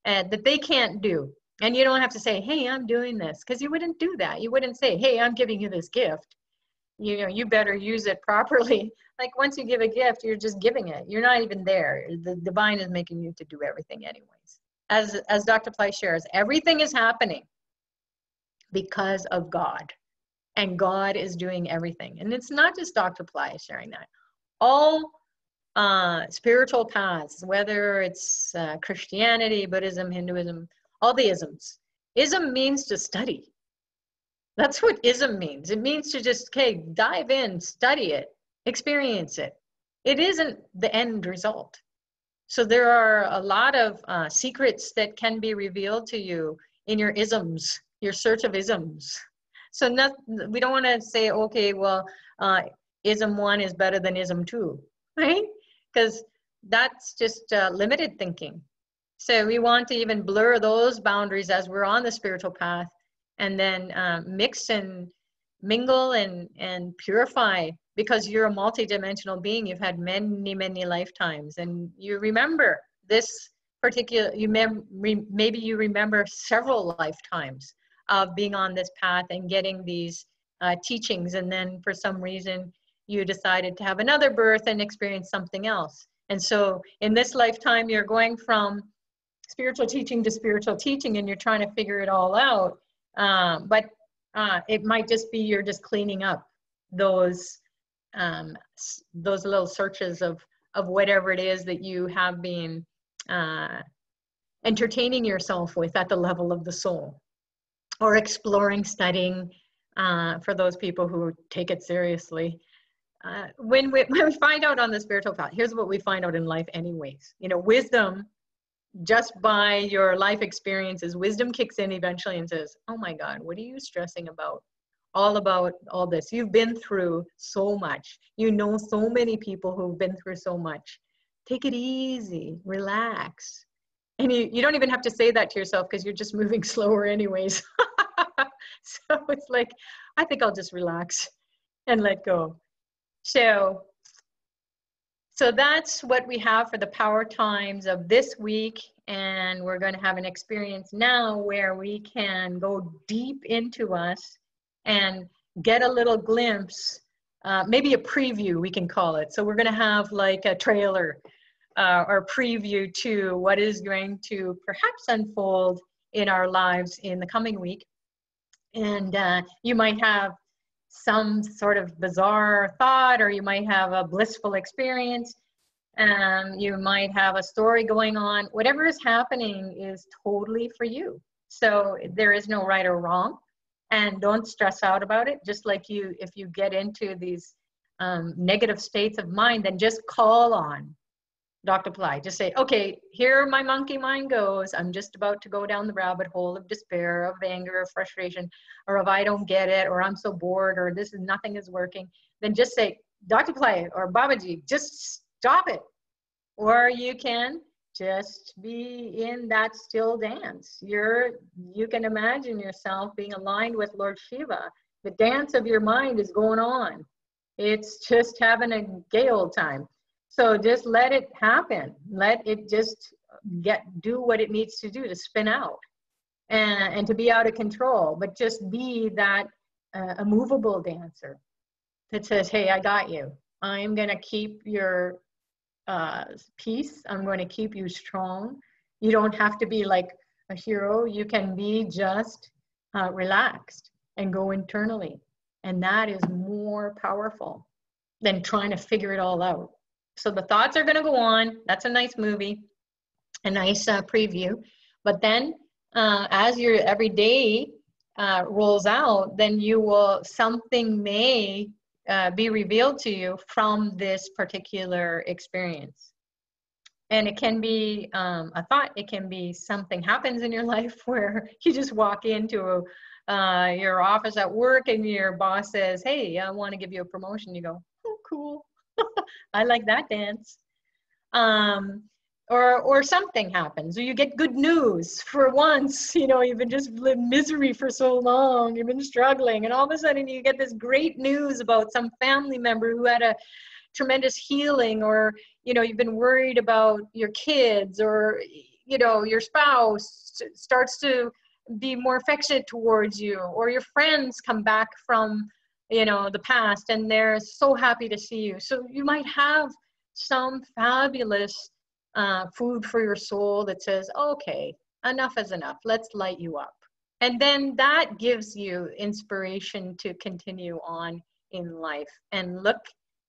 that they can't do. And you don't have to say, hey, I'm doing this, because you wouldn't do that. You wouldn't say, hey, I'm giving you this gift. You better use it properly. Like once you give a gift, you're just giving it. You're not even there. The divine is making you to do everything anyways. As Dr. Pillai shares, everything is happening because of God. And God is doing everything. And it's not just Dr. Pillai sharing that. All spiritual paths, whether it's Christianity, Buddhism, Hinduism, all the isms. Ism means to study. That's what ism means. It means to just, okay, dive in, study it. experience it. It isn't the end result. So there are a lot of secrets that can be revealed to you in your isms, your search of isms. So we don't want to say, okay, well, ism 1 is better than ism 2, right? Because that's just limited thinking. So we want to even blur those boundaries as we're on the spiritual path, and then mix and mingle and purify, because you're a multidimensional being. You've had many, many lifetimes, and you remember this particular, maybe you remember several lifetimes of being on this path and getting these teachings, and then for some reason you decided to have another birth and experience something else. And so in this lifetime, you're going from spiritual teaching to spiritual teaching, and you're trying to figure it all out. But it might just be you're just cleaning up those little searches of whatever it is that you have been entertaining yourself with at the level of the soul, or exploring, studying, for those people who take it seriously. When we find out on the spiritual path, here's what we find out in life anyways. You know, wisdom, just by your life experiences, wisdom kicks in eventually and says, oh my God, what are you stressing about? About all this. You've been through so much. You know so many people who've been through so much. Take it easy, relax. And you don't even have to say that to yourself, because you're just moving slower anyways. So it's like, I think I'll just relax and let go. So that's what we have for the power times of this week. And we're going to have an experience now where we can go deep into us and get a little glimpse, maybe a preview, we can call it. So we're going to have like a trailer or preview to what is going to perhaps unfold in our lives in the coming week. And you might have some sort of bizarre thought, or you might have a blissful experience. You might have a story going on. Whatever is happening is totally for you. So there is no right or wrong. And don't stress out about it. Just like if you get into these negative states of mind, then just call on Dr. Pillai. Just say, okay, here my monkey mind goes. I'm just about to go down the rabbit hole of despair, of anger, of frustration, or if I don't get it, or I'm so bored, or nothing is working. Then just say, Dr. Pillai or Babaji, just stop it. Or you can just be in that still dance. You can imagine yourself being aligned with Lord Shiva. The dance of your mind is going on. It's just having a gay old time. So just let it happen. Let it just do what it needs to do to spin out and to be out of control. But just be that immovable dancer that says, hey, I got you. I'm going to keep your peace. I'm going to keep you strong. You don't have to be like a hero. You can be just relaxed and go internally. And that is more powerful than trying to figure it all out. So the thoughts are going to go on. That's a nice movie, a nice preview. But then as your everyday rolls out, then something may be revealed to you from this particular experience. And it can be a thought. It can be something happens in your life where you just walk into your office at work and your boss says, hey, I want to give you a promotion. You go, oh, cool. I like that dance. Or something happens, or you get good news for once. You know, you've been just lived misery for so long, you've been struggling, and all of a sudden you get this great news about some family member who had a tremendous healing, or, you know, you've been worried about your kids, or, you know, your spouse starts to be more affectionate towards you, or your friends come back from, you know, the past and they're so happy to see you. So you might have some fabulous food for your soul that says, okay, enough is enough. Let's light you up. And then that gives you inspiration to continue on in life and look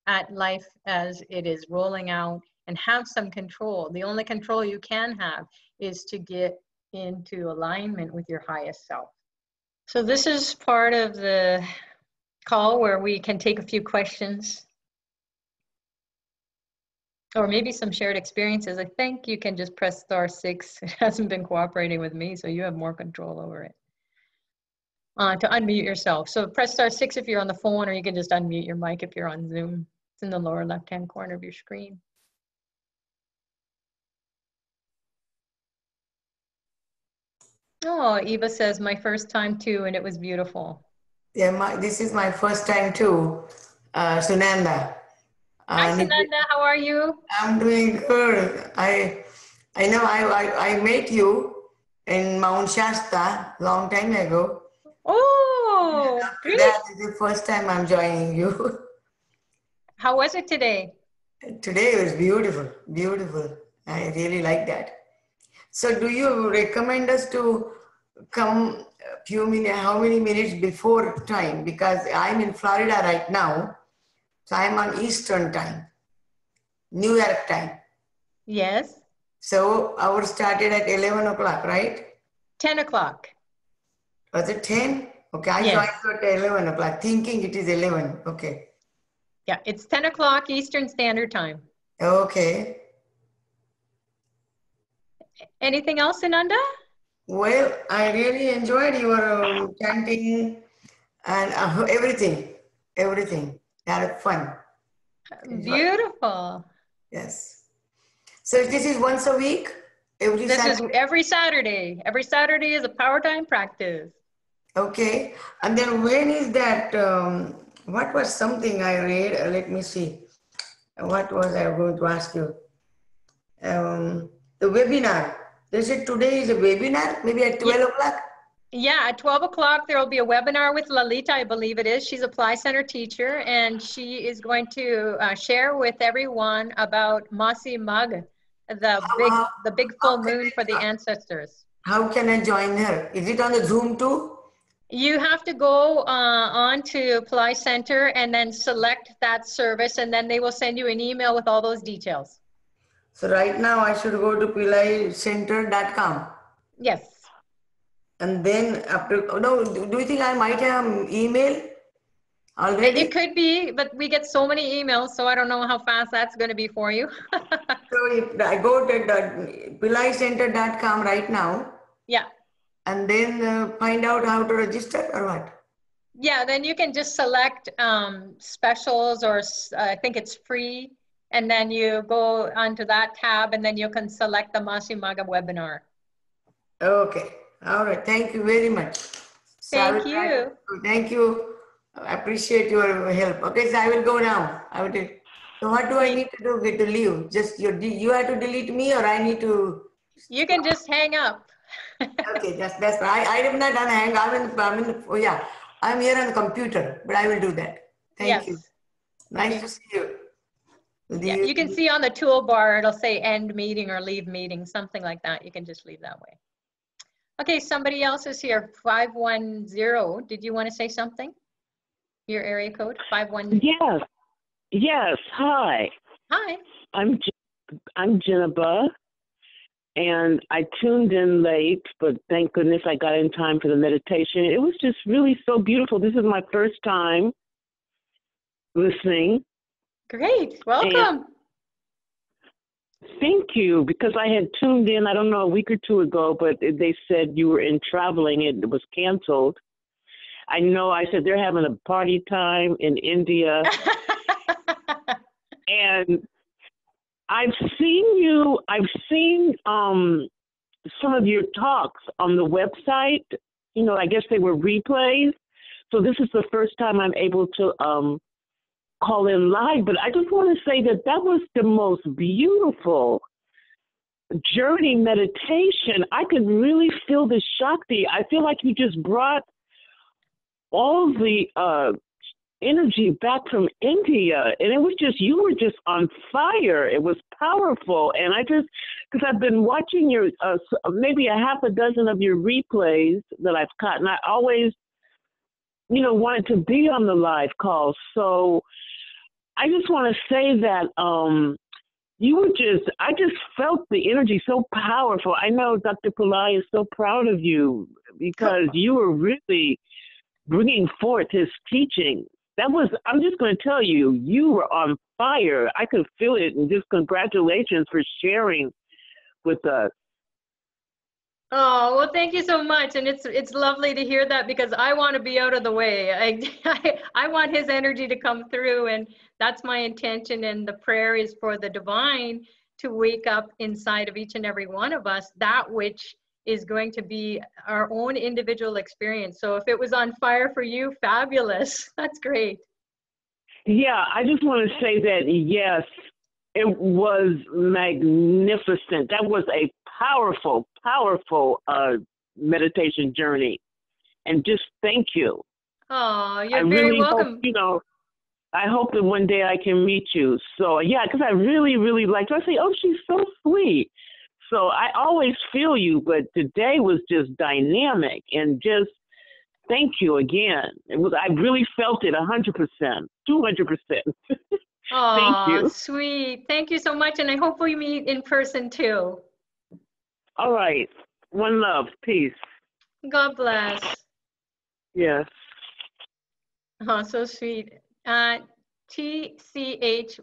at life as it is rolling out and have some control. The only control you can have is to get into alignment with your highest self. So this is part of the call where we can take a few questions Or maybe some shared experiences. I think you can just press *6. It hasn't been cooperating with me, so you have more control over it. To unmute yourself. So press *6 if you're on the phone, or you can just unmute your mic if you're on Zoom. It's in the lower left-hand corner of your screen. Oh, Eva says, my first time too, and it was beautiful. Yeah, this is my first time too, Sunanda. Hi, Sunanda, how are you? I'm doing good. I know I met you in Mount Shasta long time ago. Oh, really? That is the first time I'm joining you. How was it today? Today was beautiful, beautiful. I really like that. So do you recommend us to come a few minutes, how many minutes before time? Because I'm in Florida right now. So I'm on Eastern time, New York time. Yes. So ours started at 11 o'clock, right? 10 o'clock. Was it 10? Okay, I Yes. joined at 11 o'clock, thinking it is 11. Okay. Yeah, it's 10 o'clock Eastern Standard Time. Okay. Anything else, Ananda? Well, I really enjoyed your chanting and everything. Everything. Had fun. Beautiful. Yes. So this is once a week? This is every Saturday. Every Saturday is a power time practice. Okay. And then when is that? What was something I read? Let me see. What was I going to ask you? The webinar. They said today is a webinar, maybe at 12 o'clock? Yeah, at 12 o'clock, there will be a webinar with Lalita, I believe it is. She's a Pillai Center teacher, and she is going to share with everyone about Masi, Magham, the big full moon for the ancestors. How can I join her? Is it on the Zoom too? You have to go on to Pillai Center and then select that service, and then they will send you an email with all those details. So right now I should go to pillaicenter.com. Yes. And then after, no, do you think I might have email already? It could be, but we get so many emails, so I don't know how fast that's going to be for you. So if I go to pillaicenter.com right now. Yeah. And then find out how to register or what? Yeah, then you can just select specials, or I think it's free. And then you go onto that tab, and then you can select the Masi Magham webinar. Okay. All right. Thank you very much. So Thank you. Thank you. I appreciate your help. Okay, so I will go now. I will do. So what do I need to do to leave? Just you have to delete me, or I need to? You can just hang up. Okay, that's I am not on hang. Oh yeah, I'm here on the computer, but I will do that. Thank you. Nice to see you. Yeah, you can see on the toolbar, it'll say end meeting or leave meeting, something like that. You can just leave that way. Okay, somebody else is here, 510. Did you want to say something? Your area code, 510? Yes, hi. Hi. I'm Jennifer, and I tuned in late, but thank goodness I got in time for the meditation. It was just really so beautiful. This is my first time listening. Great, welcome. And thank you, because I had tuned in, I don't know, a week or two ago, but they said you were in traveling. It was canceled. I know, I said they're having a party time in India. And I've seen some of your talks on the website. You know, I guess they were replays. So this is the first time I'm able to call in live. But I just want to say that was the most beautiful journey meditation. I could really feel the Shakti. I feel like you just brought all the energy back from India, and it was just, you were just on fire. It was powerful. And I just, because I've been watching your maybe a half a dozen of your replays that I've caught, and I always, you know, wanted to be on the live calls. So I just want to say that you were just, I just felt the energy so powerful. I know Dr. Pillai is so proud of you, because you were really bringing forth his teaching. I'm just going to tell you, you were on fire. I could feel it. And just congratulations for sharing with us. Oh, well, thank you so much. And it's lovely to hear that, because I want to be out of the way. I want his energy to come through, and that's my intention. And the prayer is for the divine to wake up inside of each and every one of us, that which is going to be our own individual experience. So if it was on fire for you, fabulous. That's great. Yeah, I just want to say that, yes, it was magnificent. That was a powerful, powerful meditation journey. And just thank you. Oh, you're very welcome. Hope, I hope that one day I can meet you. So, yeah, because I really, really liked her. I say, oh, she's so sweet. So I always feel you, but today was just dynamic, and just thank you again. I really felt it 100%, 200%. Oh, Thank you. sweet. Thank you so much. And I hope we meet in person too. All right. One love. Peace. God bless. Yes. Oh, so sweet. T-C-H-I-Y-A.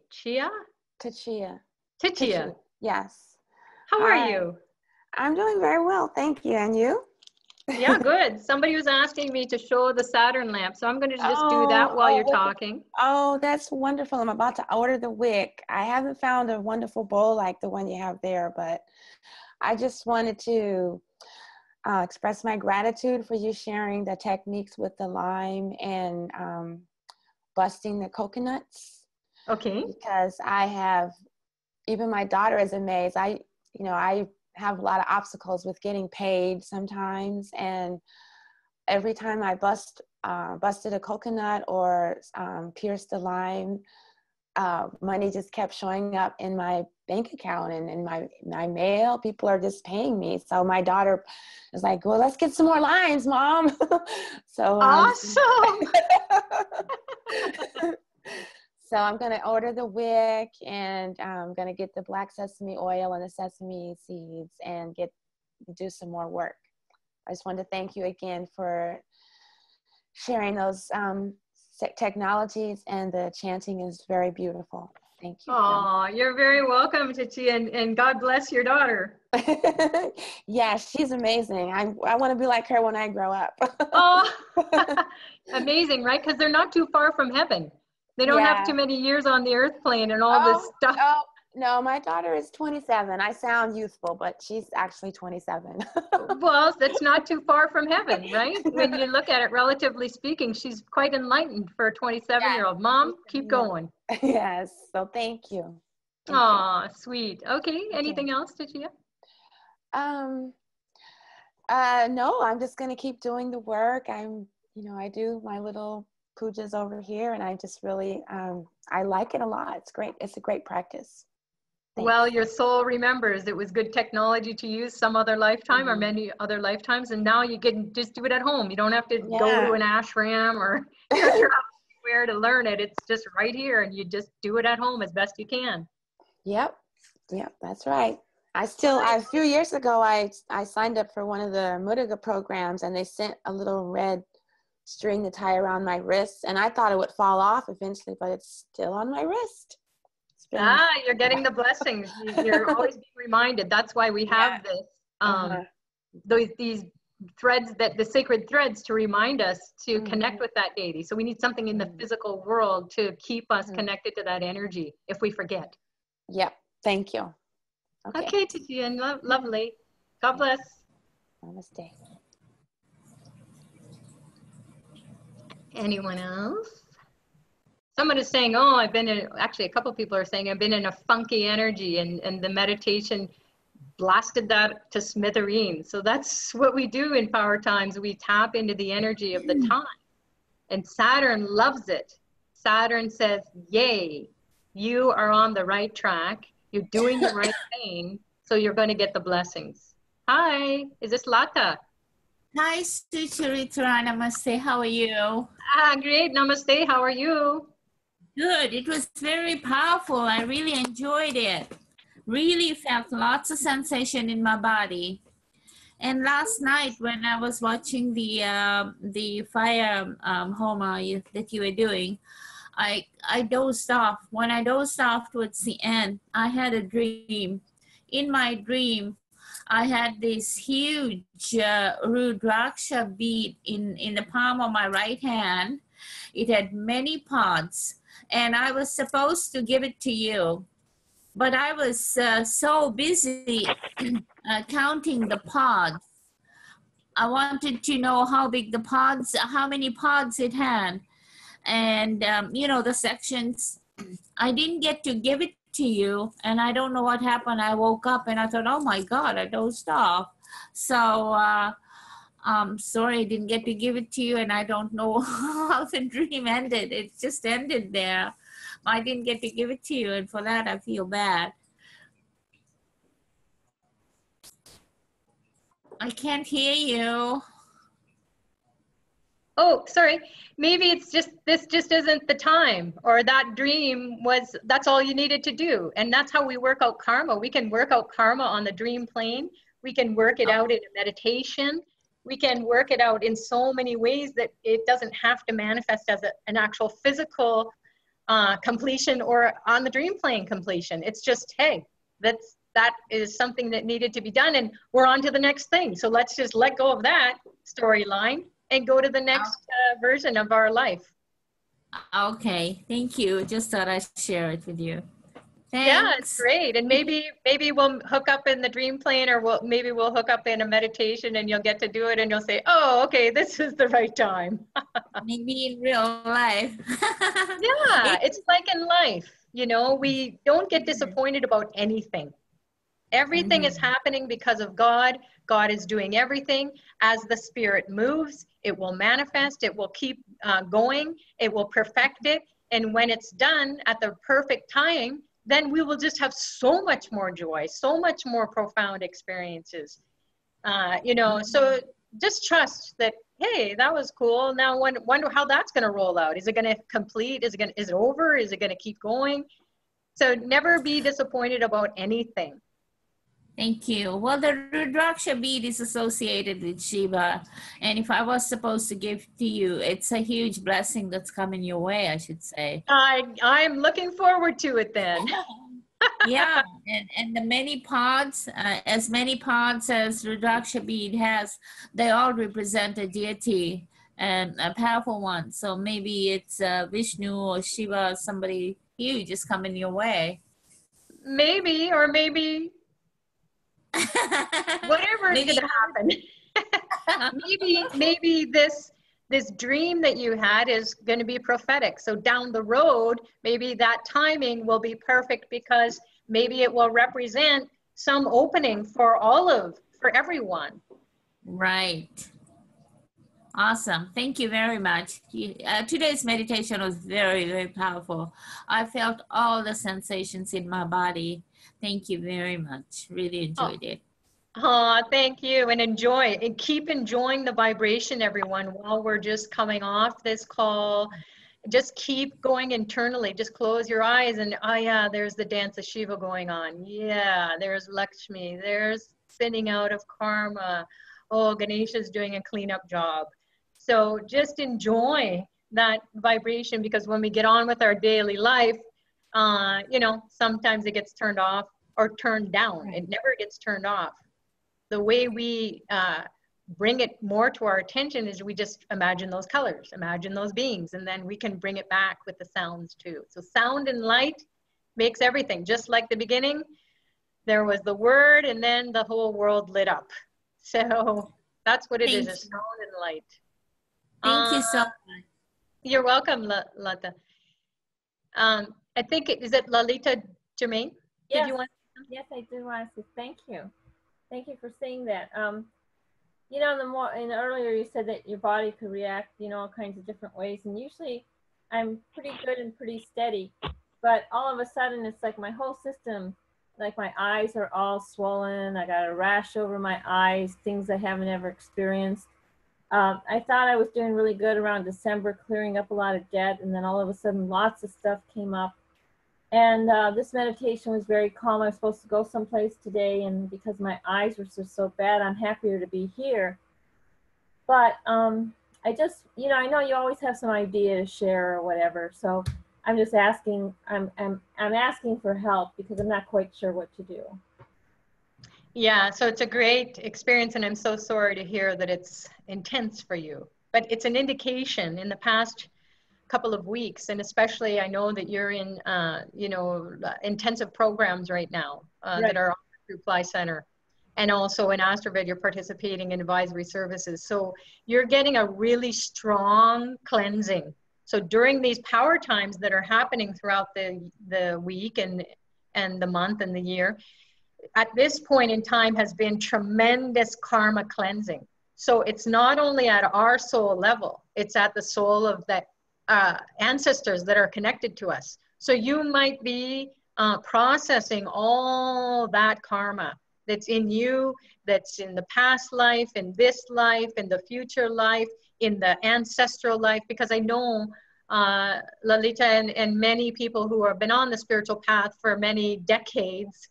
Chia? Tachia. Tichia. Yes. How are Hi. you? I'm doing very well, thank you. And you? Yeah, good. Somebody was asking me to show the Saturn lamp, so I'm going to just do that while you're talking. Oh, that's wonderful. I'm about to order the wick. I haven't found a wonderful bowl like the one you have there, but I just wanted to express my gratitude for you sharing the techniques with the lime and busting the coconuts. Okay. Because even my daughter is amazed. I have a lot of obstacles with getting paid sometimes, and every time I busted a coconut or pierced the lime, money just kept showing up in my bank account and in my mail. People are just paying me. So my daughter is like, well, let's get some more limes, Mom. So awesome. So I'm going to order the wick, and I'm going to get the black sesame oil and the sesame seeds and do some more work. I just wanted to thank you again for sharing those technologies, and the chanting is very beautiful. Thank you. Oh, you're very welcome, Chichi, and God bless your daughter. Yeah, she's amazing. I want to be like her when I grow up. Oh, amazing, right? Because they're not too far from heaven. They don't have too many years on the earth plane and all this stuff. Oh, no, my daughter is 27. I sound youthful, but she's actually 27. Well, that's not too far from heaven, right? When you look at it, relatively speaking, she's quite enlightened for a 27-year-old. Mom, keep going. Yes, so thank you. Aw, sweet. Okay, anything else, Tichia? No, I'm just going to keep doing the work. I do my little pujas over here, and I just really, I like it a lot. It's great. It's a great practice. Thanks. Well, your soul remembers it was good technology to use some other lifetime or many other lifetimes, and now you can just do it at home. You don't have to go to an ashram or where to learn it. It's just right here, and you just do it at home as best you can. Yep, that's right. A few years ago, I signed up for one of the Muruga programs, and they sent a little red string to tie around my wrist, and I thought it would fall off eventually, but it's still on my wrist. You're getting the blessings. You're always being reminded. That's why we have this these threads, the sacred threads, to remind us to connect with that deity. So we need something in the physical world to keep us connected to that energy if we forget. Yep. Thank you. Okay, Tijian, lovely. God bless. Namaste. Anyone else? Someone is saying, oh, actually a couple people are saying, I've been in a funky energy, and the meditation blasted that to smithereens. So that's what we do in Power Times. We tap into the energy of the time. And Saturn loves it. Saturn says, yay, you are on the right track. You're doing the right thing. So you're going to get the blessings. Hi, is this Lata? Hi, Sucharitra. Namaste. How are you? Great. Namaste. How are you? Good. It was very powerful. I really enjoyed it. Really felt lots of sensation in my body. And last night when I was watching the fire Homa that you were doing, I dozed off. When I dozed off towards the end, I had a dream. In my dream, I had this huge Rudraksha bead in the palm of my right hand. It had many pods, and I was supposed to give it to you. But I was so busy counting the pods. I wanted to know how big the pods, how many pods it had. And, you know, the sections. I didn't get to give it to you, and I don't know what happened. I woke up and I thought, oh my God, I dozed off. So, sorry, I didn't get to give it to you, and I don't know how the dream ended. It just ended there. I didn't get to give it to you, and for that I feel bad. I can't hear you. Oh, sorry. Maybe it's just, this just isn't the time, or that dream was, that's all you needed to do. And that's how we work out karma. We can work out karma on the dream plane. We can work it out in a meditation. We can work it out in so many ways that it doesn't have to manifest as an actual physical completion or on the dream plane completion. It's just, hey, that is something that needed to be done, and we're on to the next thing. So let's just let go of that storyline and go to the next version of our life. Okay, thank you. Just thought I'd share it with you. Thanks. Yeah, it's great. And maybe we'll hook up in the dream plane, or maybe we'll hook up in a meditation, and you'll get to do it and you'll say, oh, okay, this is the right time. Maybe in real life. Yeah, it's like in life, you know, we don't get disappointed about anything. Everything is happening because of God. God is doing everything. As the spirit moves, it will manifest, it will keep going, it will perfect it. And when it's done at the perfect time, then we will just have so much more joy, so much more profound experiences. You know, so just trust that, hey, that was cool. Now wonder how that's going to roll out. Is it going to complete? Is it over? Is it going to keep going? So never be disappointed about anything. Thank you. Well, the Rudraksha bead is associated with Shiva. And if I was supposed to give to you, it's a huge blessing that's coming your way, I should say. I'm looking forward to it then. Yeah, and the many pods, as many pods as Rudraksha bead has, they all represent a deity and a powerful one. So maybe it's Vishnu or Shiva, somebody huge is coming your way. Maybe, or maybe whatever is going to happen. maybe this dream that you had is going to be prophetic. So down the road, maybe that timing will be perfect, because maybe it will represent some opening for everyone. Right. Awesome. Thank you very much. Today's meditation was very, very powerful. I felt all the sensations in my body. Thank you very much. Really enjoyed it. Oh, thank you. And enjoy, and keep enjoying the vibration, everyone, while we're just coming off this call. Just keep going internally. Just close your eyes and, oh yeah, there's the dance of Shiva going on. Yeah, there's Lakshmi. There's spinning out of karma. Oh, Ganesha's doing a cleanup job. So just enjoy that vibration, because when we get on with our daily life, you know, sometimes it gets turned off or turned down. It never gets turned off. The way we bring it more to our attention is we just imagine those colors, imagine those beings, and then we can bring it back with the sounds too. So sound and light makes everything. Just like the beginning, there was the word, and then the whole world lit up. So that's what it is, sound and light. Thank you so much. You're welcome, Lata. I think, is it Lalita Jermaine? Yes. Did you want? Yes, I do want to say thank you. Thank you for saying that. You know, earlier you said that your body could react, you know, all kinds of different ways. And usually I'm pretty good and pretty steady. But all of a sudden it's like my whole system, like my eyes are all swollen. I got a rash over my eyes, things I haven't ever experienced. I thought I was doing really good around December, clearing up a lot of debt. And then all of a sudden lots of stuff came up. And this meditation was very calm. I was supposed to go someplace today, and because my eyes were so bad, I'm happier to be here. But I just, I know you always have some idea to share or whatever. So I'm just asking, I'm asking for help because I'm not quite sure what to do. Yeah, so it's a great experience, and I'm so sorry to hear that it's intense for you. But it's an indication in the past couple of weeks, and especially I know that you're in, intensive programs right now that are offered through Pillai Center. And also in Astrovid, you're participating in advisory services. So you're getting a really strong cleansing. So during these power times that are happening throughout the week and the month and the year, at this point in time has been tremendous karma cleansing. So it's not only at our soul level, it's at the soul of the ancestors that are connected to us. So you might be processing all that karma that's in you, that's in the past life, in this life, in the future life, in the ancestral life, because I know Lalita and many people who have been on the spiritual path for many decades,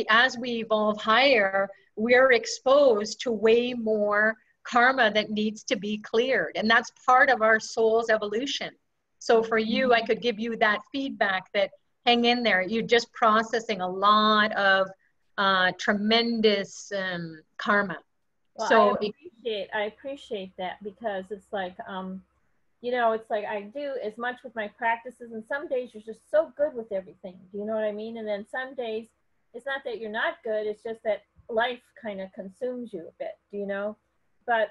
as we evolve higher, we're exposed to way more karma that needs to be cleared. And that's part of our soul's evolution. So for you, I could give you that feedback that hang in there. You're just processing a lot of tremendous karma. Well, So I appreciate that, because it's like, it's like I do as much with my practices, and some days you're just so good with everything. Do you know what I mean? And then some days it's not that you're not good, it's just that life kind of consumes you a bit, do you know? But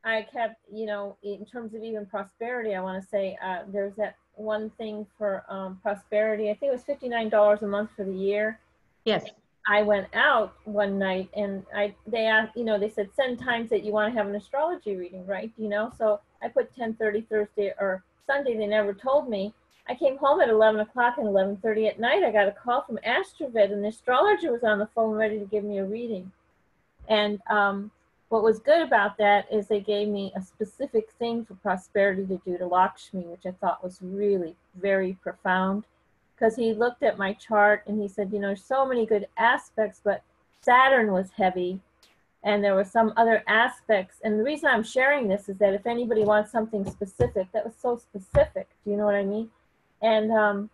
I kept, in terms of even prosperity, I want to say there's that one thing for prosperity. I think it was $59 a month for the year. Yes. I went out one night and they asked, they said, send times that you want to have an astrology reading, right? So I put 10:30 Thursday or Sunday. They never told me. I came home at 11 o'clock, and 11:30 at night, I got a call from Astrovid, and the astrologer was on the phone ready to give me a reading. And what was good about that is they gave me a specific thing for prosperity to do to Lakshmi, which I thought was really very profound, because he looked at my chart and he said, so many good aspects, but Saturn was heavy and there were some other aspects. And the reason I'm sharing this is that if anybody wants something specific, that was so specific. Do you know what I mean? And,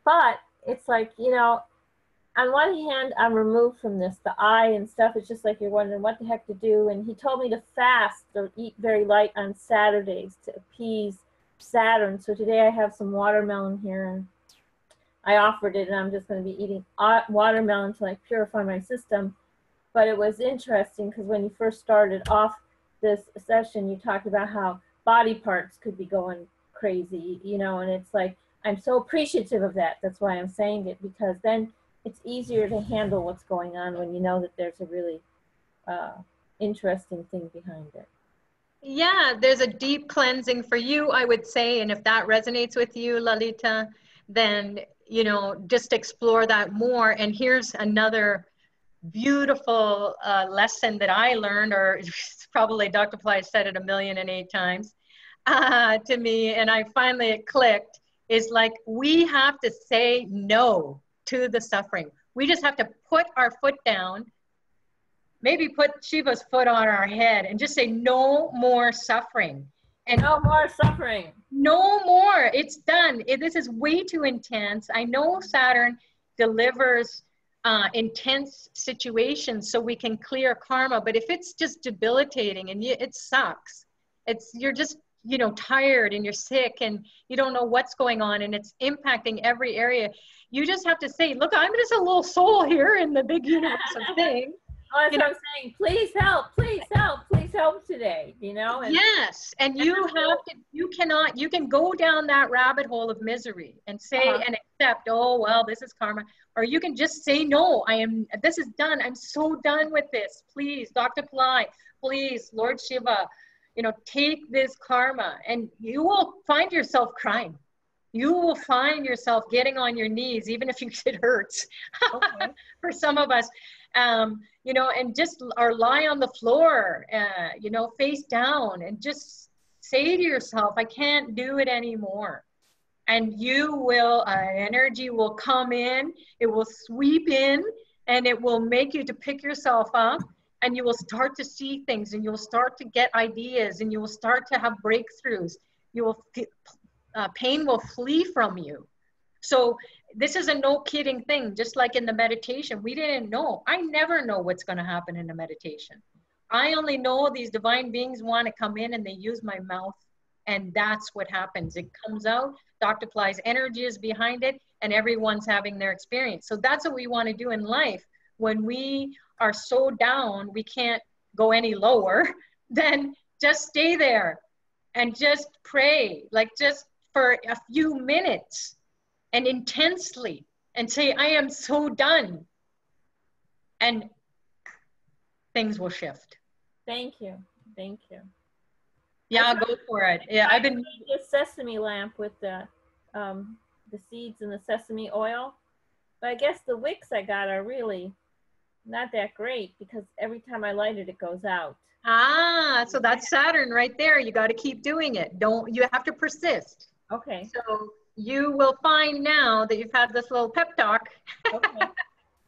but it's like, on one hand, I'm removed from this, the eye and stuff. It's just like you're wondering what the heck to do. And he told me to fast or eat very light on Saturdays to appease Saturn. So today I have some watermelon here, and I offered it, and I'm just going to be eating watermelon until I purify my system. But it was interesting because when you first started off this session, you talked about how body parts could be going crazy, and it's like, I'm so appreciative of that. That's why I'm saying it, because then it's easier to handle what's going on when you know that there's a really interesting thing behind it. yeah, there's a deep cleansing for you, I would say. And if that resonates with you, Lalita, then, just explore that more. And here's another beautiful lesson that I learned, or probably Dr. Pillai said it 1,008 times to me, and it clicked, is like, we have to say no to the suffering. We just have to put our foot down, maybe put Shiva's foot on our head, and just say no more suffering. And no more suffering. No more. It's done. This is way too intense. I know Saturn delivers intense situations so we can clear karma, but if it's just debilitating and it sucks, you're just tired and you're sick and you don't know what's going on and it's impacting every area, you just have to say, look, I'm just a little soul here in the big universe of things. Oh, that's what I'm saying. Please help, please help, please help today, And yes, and you can go down that rabbit hole of misery and say and accept, oh, well, this is karma. Or you can just say, no, this is done. I'm so done with this. Please, Dr. Pillai, please, Lord Shiva, take this karma. And you will find yourself crying. You will find yourself getting on your knees, even if it hurts for some of us, and just or lie on the floor, face down, and just say to yourself, I can't do it anymore. and you will, energy will come in, it will sweep in, and it will make you to pick yourself up, and you will start to see things, and you'll start to get ideas, and you will start to have breakthroughs. You will, pain will flee from you. So this is a no kidding thing, just like in the meditation. We didn't know. I never know what's going to happen in a meditation. I only know these divine beings want to come in and they use my mouth, and that's what happens. It comes out, Dr. Pillai's energy is behind it, and everyone's having their experience. So that's what we want to do in life. When we are so down, we can't go any lower, then just stay there and just pray, like just for a few minutes and intensely, and say, I am so done. And things will shift. Thank you. Thank you. Yeah, go for it. Yeah, I've been a sesame lamp with the seeds and the sesame oil, but I guess the wicks I got are really not that great because every time I light it, it goes out. Ah, so that's Saturn right there. You got to keep doing it. You have to persist. Okay. So you will find now that you've had this little pep talk. Okay.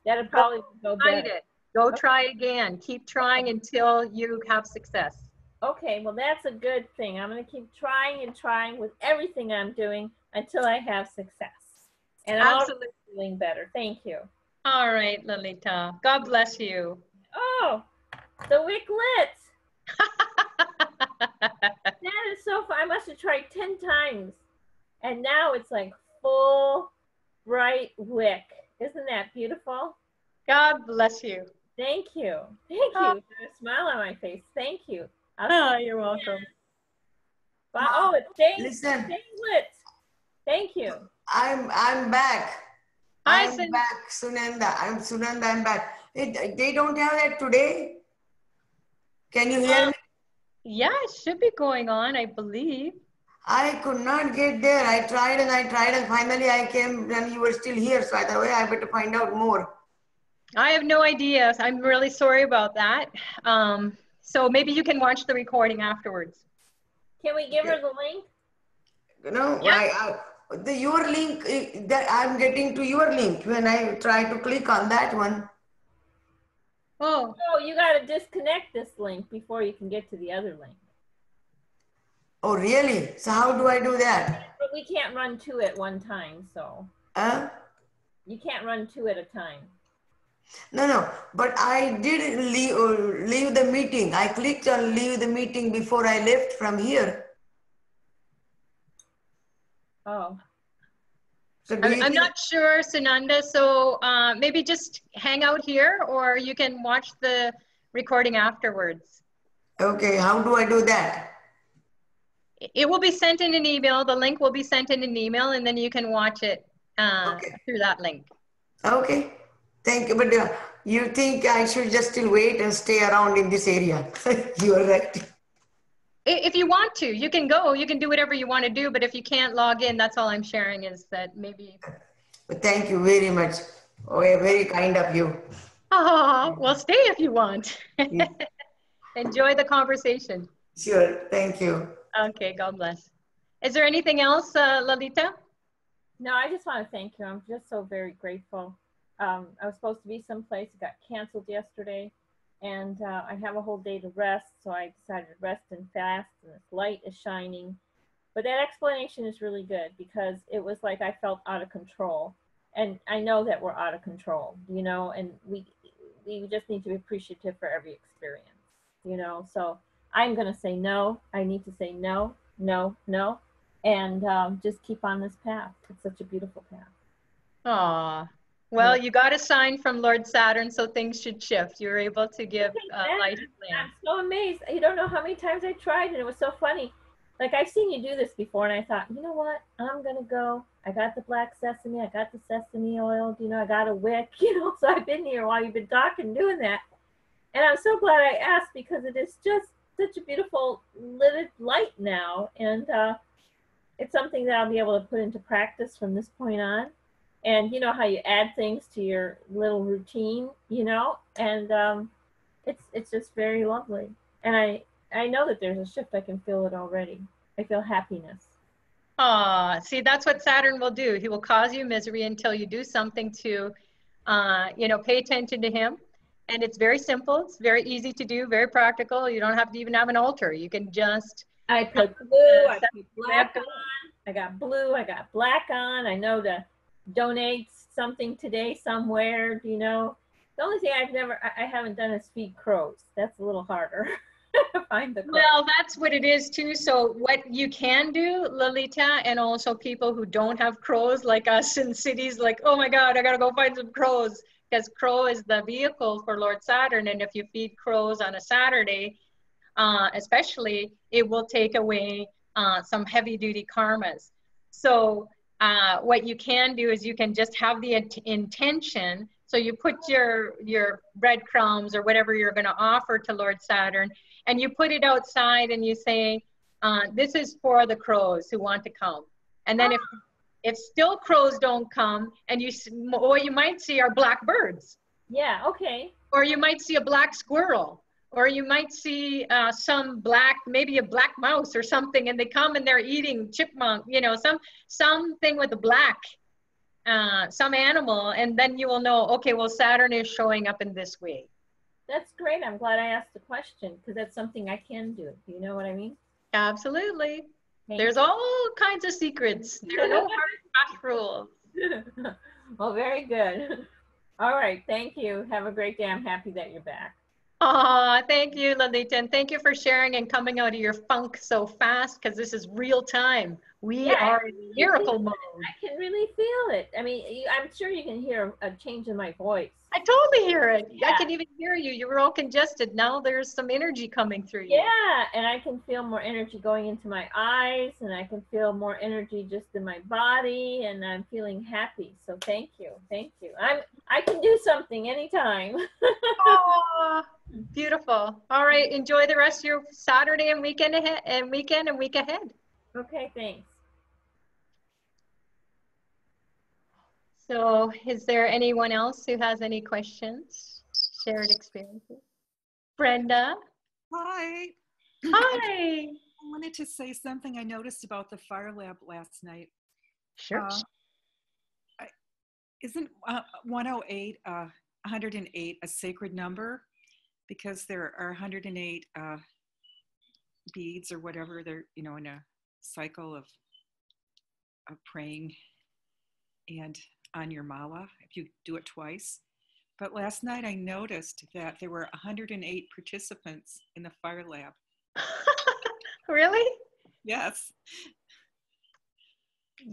That'll probably go better. It. Go try again. Keep trying until you have success. Okay, well, that's a good thing. I'm going to keep trying and trying with everything I'm doing until I have success. And I'm already feeling better. Thank you. All right, Lalita. God bless you. Oh, the wick lit. That is so fun. I must have tried 10 times. And now it's like full, bright wick. Isn't that beautiful? God bless you. Thank you. Thank you. There's a smile on my face. Thank you. You're welcome. Bye. Oh, it's staying Listen. lit. Thank you. I'm back. Hi, I'm back, Sunanda. I'm back. They don't have that today? Can you hear me? Yeah, it should be going on, I believe. I could not get there. I tried and finally I came and you were still here. So I thought, well, I better find out more. I have no idea. I'm really sorry about that. So maybe you can watch the recording afterwards. Can we give her the link? No, yeah. Your link, that I'm getting to your link when I try to click on that one. Oh, you got to disconnect this link before you can get to the other link. Oh, really? So how do I do that? But we can't run two at one time, so. You can't run two at a time. No, but I did leave the meeting. I clicked on leave the meeting before I left from here. Oh. So I'm not sure, Sunanda. So maybe just hang out here, or you can watch the recording afterwards. Okay, how do I do that? It will be sent in an email. The link will be sent in an email, and then you can watch it through that link. Okay, thank you. But you think I should just still wait and stay around in this area? You are right. If you want to, you can go. You can do whatever you want to do. But if you can't log in, that's all I'm sharing is that maybe. But thank you very much. Oh, very kind of you. Oh, well, stay if you want. Enjoy the conversation. Sure, thank you. Okay, God bless. Is there anything else, Lalita? No, I just want to thank you. I'm just so very grateful. I was supposed to be someplace. It got canceled yesterday. And I have a whole day to rest. So I decided to rest and fast. And this light is shining. But that explanation is really good because it was like I felt out of control. And I know that we're out of control, you know, and we just need to be appreciative for every experience, you know. So I'm going to say no. I need to say no, no, no. And just keep on this path. It's such a beautiful path. Aw. Well, you got a sign from Lord Saturn, so things should shift. You were able to give light and land. I'm so amazed. You don't know how many times I tried, and it was so funny. Like, I've seen you do this before, and I thought, you know what? I'm going to go. I got the black sesame. I got the sesame oil. You know, I got a wick. You know, so I've been here while you've been talking, doing that. And I'm so glad I asked because it is just such a beautiful lit light now. And it's something that I'll be able to put into practice from this point on. And you know how you add things to your little routine, you know, and it's just very lovely. And I know that there's a shift. I can feel it already. I feel happiness. See, that's what Saturn will do. He will cause you misery until you do something to, pay attention to him. And it's very simple. It's very easy to do, very practical. You don't have to even have an altar. You can just. I put blue, I set put black on. I got blue, I got black on. I know to donate something today somewhere, you know. The only thing I haven't done is feed crows. That's a little harder to find the crows. Well, that's what it is too. So what you can do, Lalita, and also people who don't have crows like us in cities, like, oh my God, I gotta go find some crows, because crow is the vehicle for Lord Saturn. And if you feed crows on a Saturday, especially, it will take away some heavy duty karmas. So what you can do is you can just have the intention. So you put your breadcrumbs or whatever you're going to offer to Lord Saturn, and you put it outside and you say, this is for the crows who want to come. And then if still crows don't come, and what you might see are black birds. Yeah, okay. Or you might see a black squirrel. Or you might see maybe a black mouse or something, and they come and they're eating chipmunk, something with a black, some animal, and then you will know, okay, well, Saturn is showing up in this way. That's great. I'm glad I asked the question, because that's something I can do. You know what I mean? Absolutely. Thank There's you. all kinds of secrets. There are no hard fast rules. Well, very good. All right. Thank you. Have a great day. I'm happy that you're back. Oh, thank you, Lalita, and thank you for sharing and coming out of your funk so fast, because this is real time. We are in miracle mode. I can really feel it. I mean, I'm sure you can hear a change in my voice. I totally hear it. Yeah. I can even hear you. You were all congested. Now there's some energy coming through you. Yeah, and I can feel more energy going into my eyes, and I can feel more energy just in my body, and I'm feeling happy. So thank you. Thank you. I can do something anytime. Oh, beautiful. All right. Enjoy the rest of your Saturday and week ahead. Okay, thanks. So is there anyone else who has any questions, shared experiences? Brenda? Hi. Hi. I wanted to say something I noticed about the fire lab last night. Sure. Isn't 108 a sacred number? Because there are 108 beads or whatever, they're, in a cycle of praying and on your mala, if you do it twice. But last night I noticed that there were 108 participants in the fire lab. Really? Yes.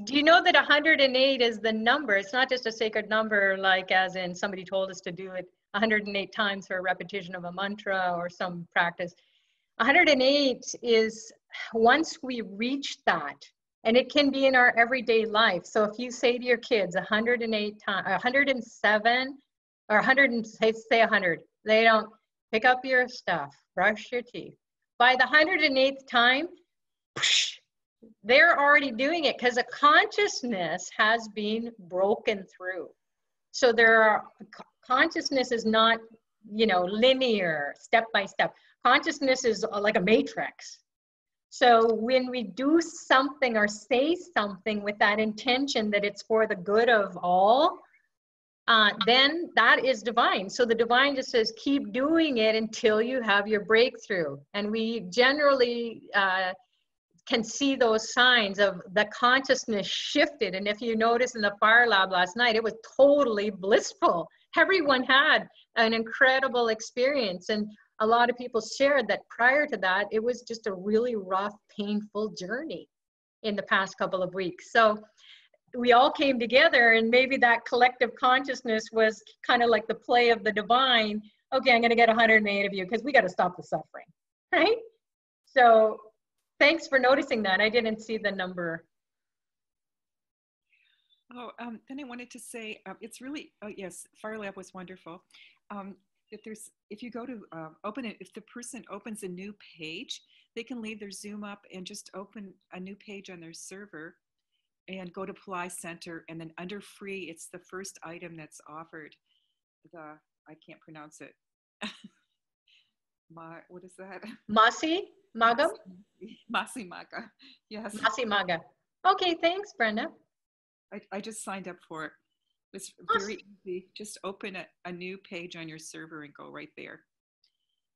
Do you know that 108 is the number? It's not just a sacred number, like as in somebody told us to do it 108 times for a repetition of a mantra or some practice. 108 is once we reach that, and it can be in our everyday life. So if you say to your kids 108 times, 107, or 100, say 100, they don't pick up your stuff, brush your teeth. By the 108th time, they're already doing it, because a consciousness has been broken through. So consciousness is not, linear, step by step. Consciousness is like a matrix. So when we do something or say something with that intention that it's for the good of all, then that is divine. So the divine just says, keep doing it until you have your breakthrough. And we generally can see those signs of the consciousness shifted. And if you notice in the fire lab last night, it was totally blissful. Everyone had an incredible experience. And a lot of people shared that prior to that, it was just a really rough, painful journey in the past couple of weeks. So we all came together, and maybe that collective consciousness was kind of like the play of the divine. Okay, I'm going to get 108 of you because we got to stop the suffering, right? So thanks for noticing that. I didn't see the number. Oh, then I wanted to say, it's really, oh yes, Fire Lab was wonderful. If you go to open it, if the person opens a new page, they can leave their Zoom up and just open a new page on their server and go to Pillai Center, and then under free, it's the first item that's offered. I can't pronounce it. What is that? Masi? Magham? Masi Maga. Yes. Masi Maga. Okay, thanks, Brenda. I just signed up for it. It's very easy. Just open a new page on your server and go right there.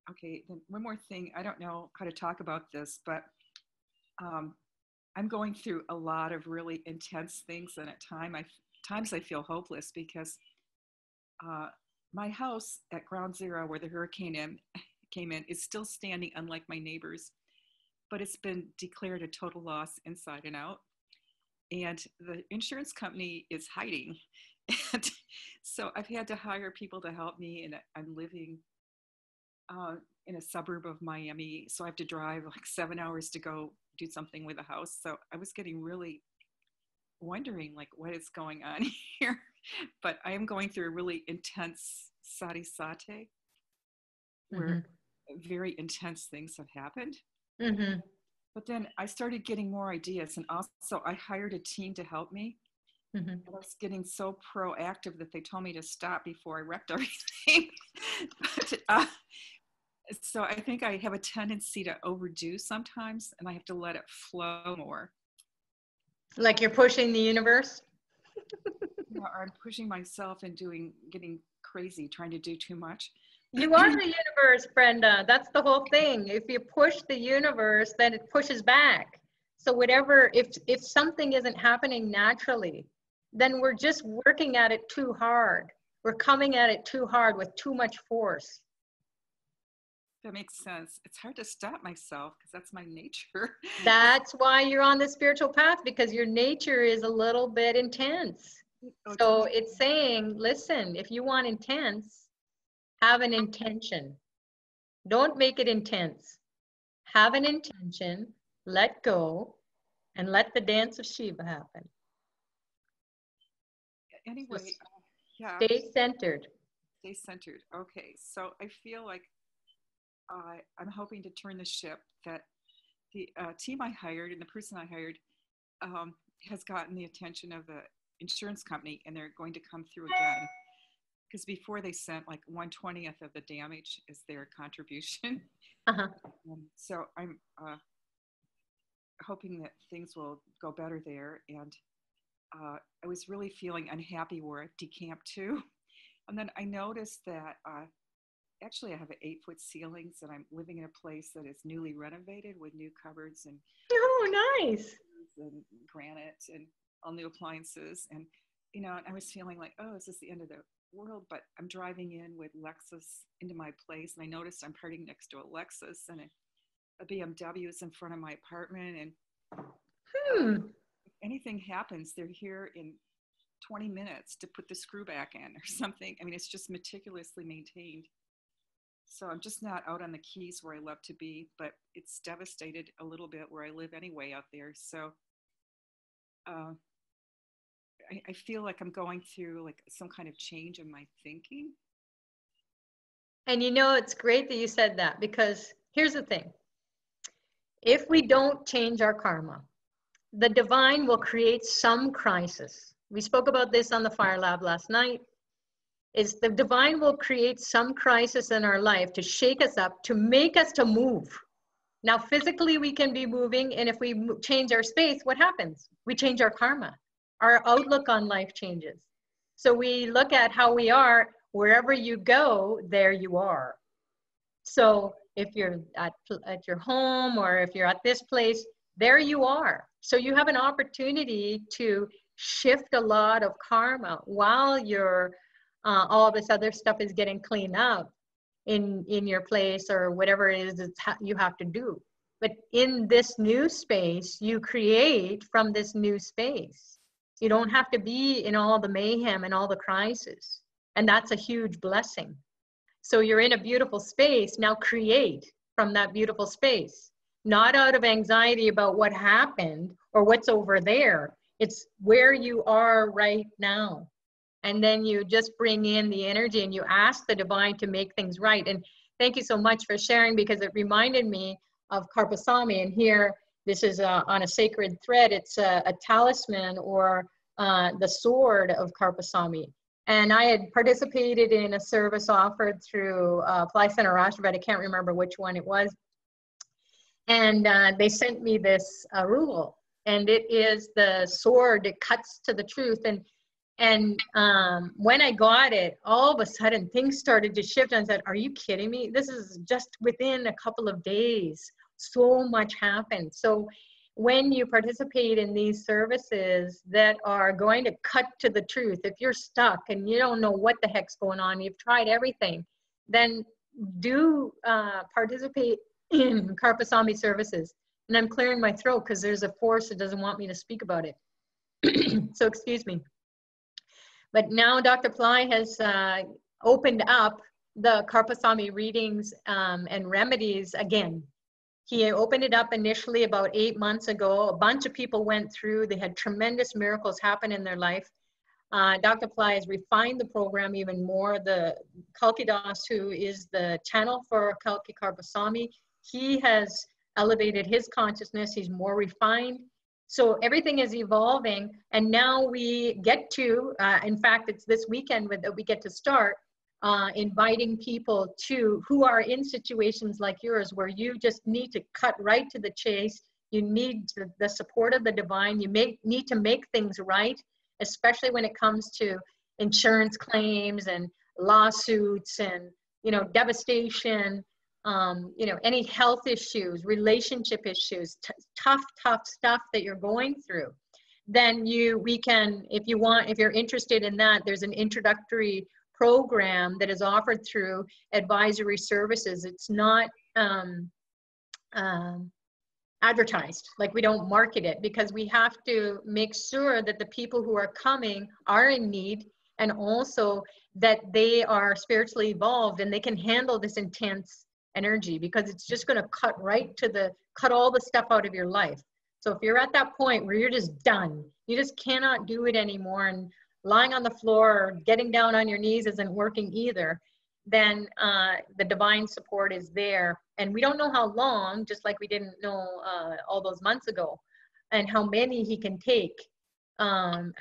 Okay, then one more thing. I don't know how to talk about this, but I'm going through a lot of really intense things, and at times I feel hopeless because my house at ground zero where the hurricane came in is still standing, unlike my neighbors, but it's been declared a total loss inside and out. And the insurance company is hiding. And so I've had to hire people to help me, and I'm living in a suburb of Miami. So I have to drive like 7 hours to go do something with the house. So I was getting really wondering like what is going on here. But I am going through a really intense sati where very intense things have happened. Mm-hmm. But then I started getting more ideas, and also I hired a team to help me. Mm-hmm. I was getting so proactive that they told me to stop before I wrecked everything. But, so I think I have a tendency to overdo sometimes, and I have to let it flow more. Like you're pushing the universe? Or I'm pushing myself and getting crazy, trying to do too much. You are the universe, Brenda. That's the whole thing. If you push the universe, then it pushes back. So whatever, if something isn't happening naturally, then we're just working at it too hard. We're coming at it too hard with too much force. That makes sense. It's hard to stop myself because that's my nature. That's why you're on the spiritual path, because your nature is a little bit intense. So it's saying, listen, if you want intense, have an intention. Don't make it intense. Have an intention, let go, and let the dance of Shiva happen. Anyway, yeah. Stay centered. Stay centered. Okay, so I feel like I'm hoping to turn the ship, that the team I hired and the person I hired has gotten the attention of the insurance company, and they're going to come through again. Because before they sent like 1/20th of the damage as their contribution. So I'm hoping that things will go better there. And I was really feeling unhappy where I decamped to. And then I noticed that actually I have 8-foot ceilings, and I'm living in a place that is newly renovated with new cupboards and nice, and granite and all new appliances. And you know, I was feeling like, oh, is this the end of the world? But I'm driving in with Lexus into my place, and I noticed I'm parking next to a Lexus, and a BMW is in front of my apartment. And if anything happens, they're here in 20 minutes to put the screw back in or something. I mean, it's just meticulously maintained. So I'm just not out on the Keys where I love to be, but it's devastated a little bit where I live anyway out there. So I feel like I'm going through like some kind of change in my thinking. And you know, it's great that you said that, because here's the thing. If we don't change our karma, the divine will create some crisis. We spoke about this on the Fire Lab last night. Is the divine will create some crisis in our life to shake us up, to make us to move. Now, physically we can be moving, and if we change our space, what happens? We change our karma. Our outlook on life changes. So we look at how we are, wherever you go, there you are. So if you're at your home, or if you're at this place, there you are. So you have an opportunity to shift a lot of karma while you're all this other stuff is getting cleaned up in your place, or whatever it is you have to do. But in this new space, you create from this new space. You don't have to be in all the mayhem and all the crisis. And that's a huge blessing. So you're in a beautiful space, now create from that beautiful space. Not out of anxiety about what happened or what's over there. It's where you are right now. And then you just bring in the energy and you ask the divine to make things right. And thank you so much for sharing, because it reminded me of Karpasamy. And here, this is on a sacred thread. It's a talisman, or the sword of Karpasamy. And I had participated in a service offered through Pillai Center Academy. I can't remember which one it was. And they sent me this rule. and it is the sword. It cuts to the truth. And when I got it, all of a sudden things started to shift. And I said, are you kidding me? This is just within a couple of days. So much happened. So when you participate in these services that are going to cut to the truth, if you're stuck and you don't know what the heck's going on, you've tried everything, then do participate in Karpasamy services. And I'm clearing my throat because there's a force that doesn't want me to speak about it. So excuse me. But now Dr. Pillai has opened up the Karpasamy readings and remedies again. He opened it up initially about 8 months ago. A bunch of people went through. They had tremendous miracles happen in their life. Dr. Pillai has refined the program even more. The Kalki Das, who is the channel for Kalki Karpasamy, he has elevated his consciousness. He's more refined. So everything is evolving, and now we get to, in fact, it's this weekend that we get to start inviting people to who are in situations like yours, where you just need to cut right to the chase. You need the support of the divine. You need to make things right, especially when it comes to insurance claims and lawsuits and, you know, devastation. You know, any health issues, relationship issues, tough stuff that you're going through, then we can, if you're interested in that, there's an introductory program that is offered through advisory services. It's not advertised, like we don't market it, because we have to make sure that the people who are coming are in need, and also that they are spiritually evolved and they can handle this intense energy, because it's just going to cut all the stuff out of your life. So if you're at that point where you're just done, you just cannot do it anymore, and lying on the floor or getting down on your knees isn't working either, then the divine support is there. And we don't know how long, just like we didn't know all those months ago, and how many he can take as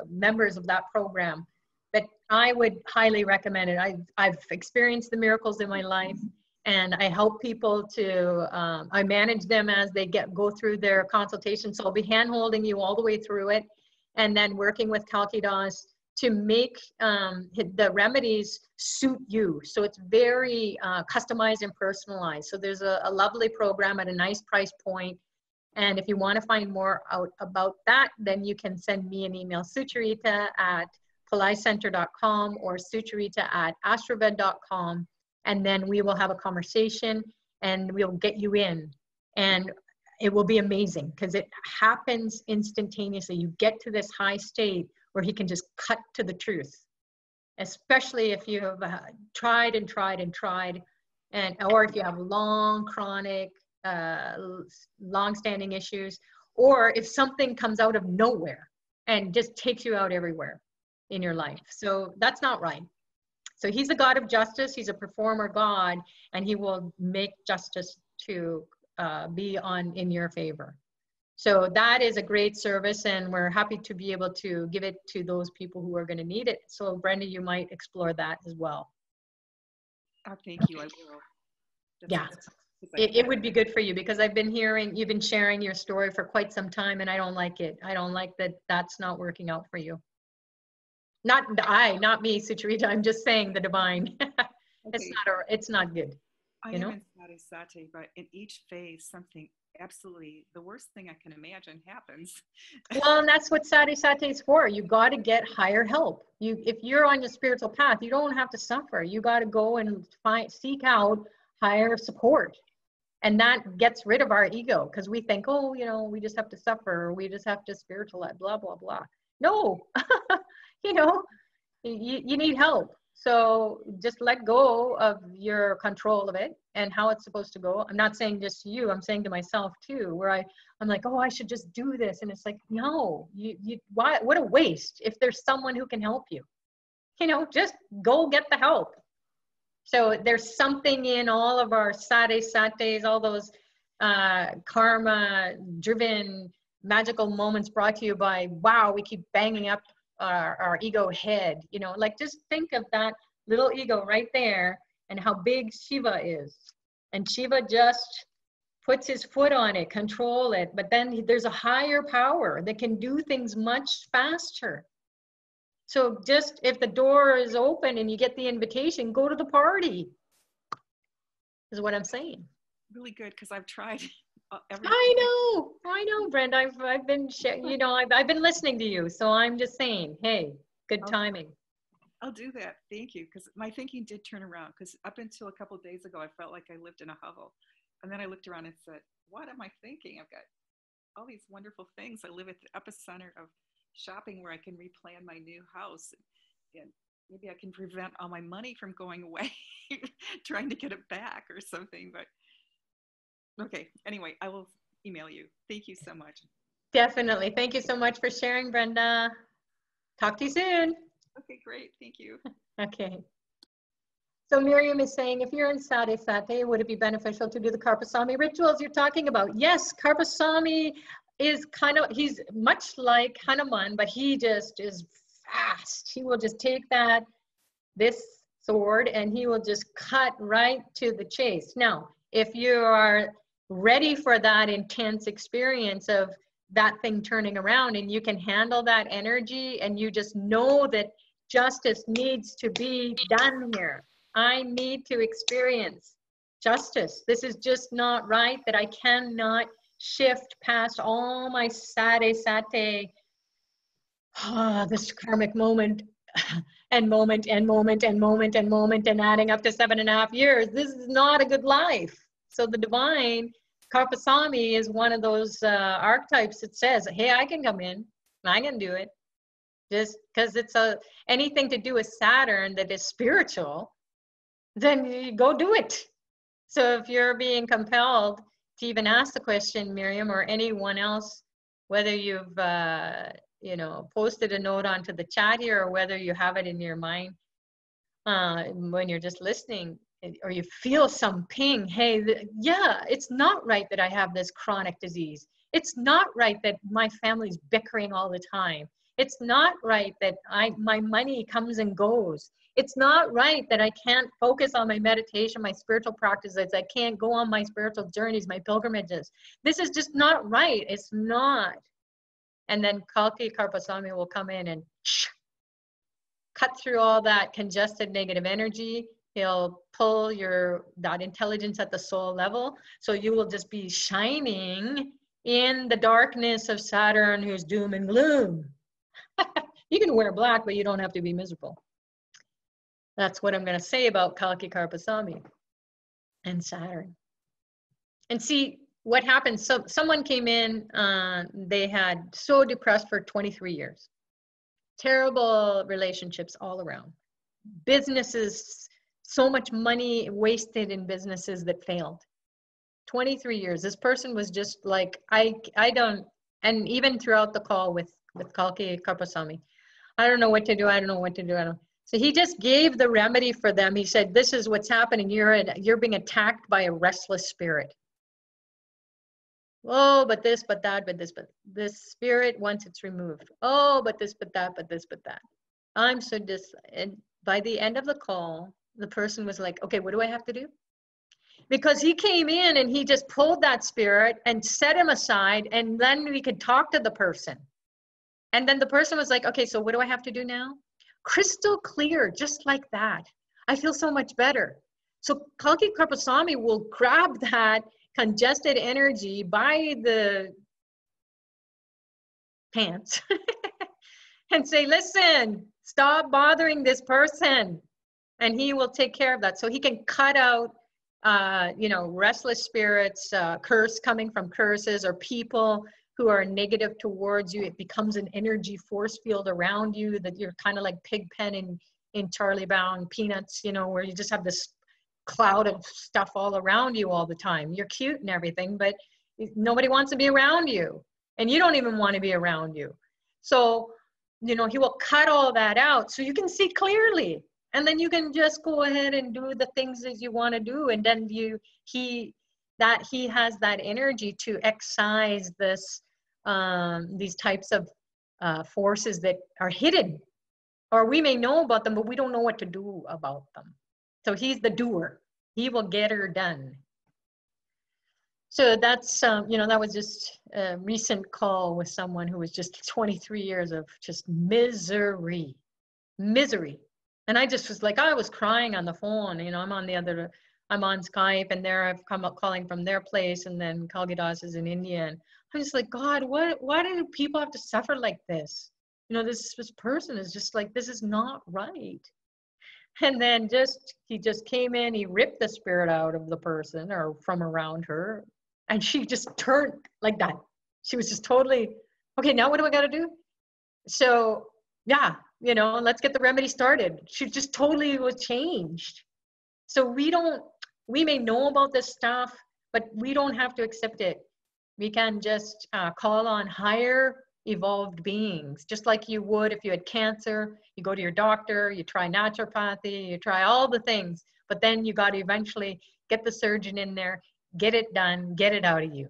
members of that program. But I would highly recommend it. I've experienced the miracles in my life, and I help people to, I manage them as they go through their consultation. So I'll be hand-holding you all the way through it, and then working with Kalki Das to make the remedies suit you. So it's very customized and personalized. So there's a lovely program at a nice price point. And if you want to find more out about that, then you can send me an email, sucharita@pillaicenter.com or sucharita@astroved.com, and then we will have a conversation and we'll get you in. And it will be amazing because it happens instantaneously. You get to this high state where he can just cut to the truth, especially if you have tried and tried and tried, or if you have long, chronic, long-standing issues, or if something comes out of nowhere and just takes you out everywhere in your life. So that's not right. So he's a God of justice. He's a performer God, and he will make justice to be in your favor. So that is a great service, and we're happy to be able to give it to those people who are going to need it. So Brenda, you might explore that as well. Oh, thank you. I will. Yeah, it would be good for you, because I've been hearing you've been sharing your story for quite some time, and I don't like it. I don't like that that's not working out for you. Not me, Sucharita. I'm just saying the divine. Okay. It's not good. I am in Sati, but in each phase, something absolutely the worst thing I can imagine happens. Well, and that's what Sati is for. You got to get higher help. If you're on your spiritual path, you don't have to suffer. You got to go and seek out higher support, and that gets rid of our ego, because we think, oh, you know, we just have to suffer, or we just have to spiritualize, blah blah blah. No, you know, you need help. So just let go of your control of it and how it's supposed to go. I'm not saying just to you, I'm saying to myself too, where I'm like, oh, I should just do this. And it's like, no, why? What a waste. If there's someone who can help you, you know, just go get the help. So there's something in all of our sates, all those karma driven magical moments brought to you by, wow, we keep banging up our ego head, you know, like just think of that little ego right there and how big Shiva is. And Shiva just puts his foot on it, control it, but then there's a higher power that can do things much faster. So just if the door is open and you get the invitation, go to the party, is what I'm saying. Really good, because I've tried everything. I know, Brenda. I've been, you know, I've been listening to you, so I'm just saying, hey, good timing. I'll do that. Thank you, because my thinking did turn around. Because up until a couple of days ago, I felt like I lived in a hovel, and then I looked around and said, "What am I thinking? I've got all these wonderful things. I live at the epicenter of shopping, where I can replan my new house, and maybe I can prevent all my money from going away, trying to get it back or something." But okay, anyway, I will email you. Thank you so much. Definitely. Thank you so much for sharing, Brenda. Talk to you soon. Okay, great. Thank you. Okay. So Miriam is saying, if you're in Sate, would it be beneficial to do the Karpasamy rituals you're talking about? Yes, Karpasamy is kind of, he's much like Hanuman, but he just is fast. He will just take this sword, and he will just cut right to the chase. Now, if you are ready for that intense experience of that thing turning around, and you can handle that energy, and you just know that justice needs to be done here. I need to experience justice. This is just not right, that I cannot shift past all my this karmic moment and moment and moment and moment and moment and adding up to 7.5 years. This is not a good life. So the divine Karpasamy is one of those archetypes that says, hey, I can come in, I can do it. Just because it's anything to do with Saturn that is spiritual, then you go do it. So if you're being compelled to even ask the question, Miriam, or anyone else, whether you've you know, posted a note onto the chat here, or whether you have it in your mind when you're just listening, or you feel some ping, hey, yeah, it's not right that I have this chronic disease. It's not right that my family's bickering all the time. It's not right that my money comes and goes. It's not right that I can't focus on my meditation, my spiritual practices. I can't go on my spiritual journeys, my pilgrimages. This is just not right. It's not. And then Kalki Karpasamy will come in and cut through all that congested negative energy. He'll pull that intelligence at the soul level. So you will just be shining in the darkness of Saturn, who's doom and gloom. You can wear black, but you don't have to be miserable. That's what I'm going to say about Kalki Karpasamy and Saturn. And see what happens. So someone came in, they had so depressed for 23 years. Terrible relationships all around. Businesses, so much money wasted in businesses that failed. 23 years. This person was just like, I don't, and even throughout the call with Kalki Karpasamy, I don't know what to do. I don't know what to do. I don't. So he just gave the remedy for them. He said, this is what's happening. You're being attacked by a restless spirit. Oh, but this, but that, but this, but this spirit, once it's removed. Oh, but this, but that, but this, but that. I'm so and by the end of the call, the person was like, okay, what do I have to do? Because he came in and he just pulled that spirit and set him aside, and then we could talk to the person. And then the person was like, okay, so what do I have to do now? Crystal clear, just like that. I feel so much better. So Kalki Karpasamy will grab that congested energy by the pants and say, listen, stop bothering this person. And he will take care of that. So he can cut out, you know, restless spirits, curse coming from curses, or people who are negative towards you. It becomes an energy force field around you that you're kind of like Pigpen in Charlie Brown Peanuts, you know, where you just have this cloud of stuff all around you all the time. You're cute and everything, but nobody wants to be around you, and you don't even want to be around you. So, you know, he will cut all that out so you can see clearly, and then you can just go ahead and do the things that you want to do. And then he has that energy to excise these types of forces that are hidden, or we may know about them, but we don't know what to do about them. So he's the doer. He will get her done. So that's, you know, that was just a recent call with someone who was just 23 years of just misery. And I just was like, I was crying on the phone, you know, I'm on Skype, and there I've come up calling from their place, and then Kalgidas is in India. And I'm just like, God, why do people have to suffer like this? You know, this person is just like, this is not right. And then he just came in, he ripped the spirit out of the person or from around her, and she just turned like that. She was just totally, okay, now what do I got to do? So yeah, you know, let's get the remedy started. She just totally was changed. So we may know about this stuff, but we don't have to accept it. We can just call on higher evolved beings, just like you would if you had cancer. You go to your doctor, you try naturopathy, you try all the things, but then you got to eventually get the surgeon in there, get it done, get it out of you.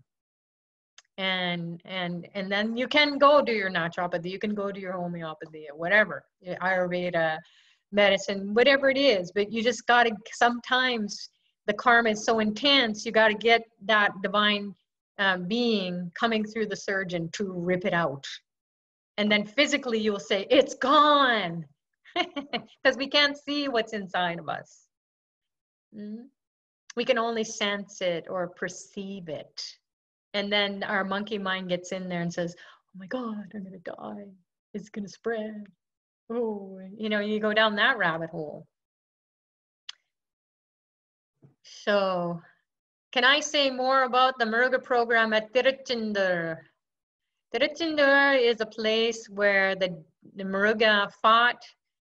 And then you can go do your naturopathy, you can go do your homeopathy or whatever, Ayurveda, medicine, whatever it is, but you just got to, sometimes the karma is so intense, you got to get that divine being coming through the surgeon to rip it out. And then physically you'll say, it's gone, because we can't see what's inside of us. We can only sense it or perceive it. And then our monkey mind gets in there and says, oh my God, I'm going to die. It's going to spread. Oh, you know, you go down that rabbit hole. So, can I say more about the Muruga program at Tiruchendur? Tiruchendur is a place where the Muruga fought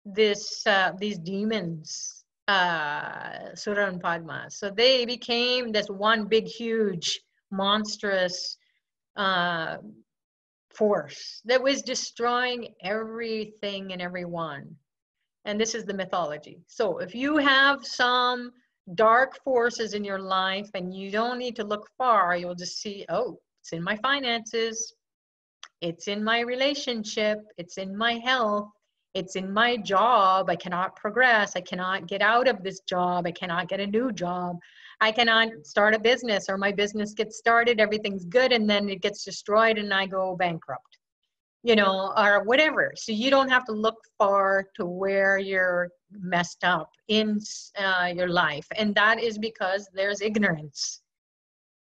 these demons, Sura and Padma. So they became this one big, huge, monstrous force that was destroying everything and everyone. And this is the mythology. So if you have some dark forces in your life, and you don't need to look far, you'll just see, oh, it's in my finances, it's in my relationship, it's in my health, it's in my job. I cannot progress, I cannot get out of this job, I cannot get a new job, I cannot start a business, or my business gets started, everything's good, and then it gets destroyed and I go bankrupt, you know, or whatever. So you don't have to look far to where you're messed up in your life. And that is because there's ignorance.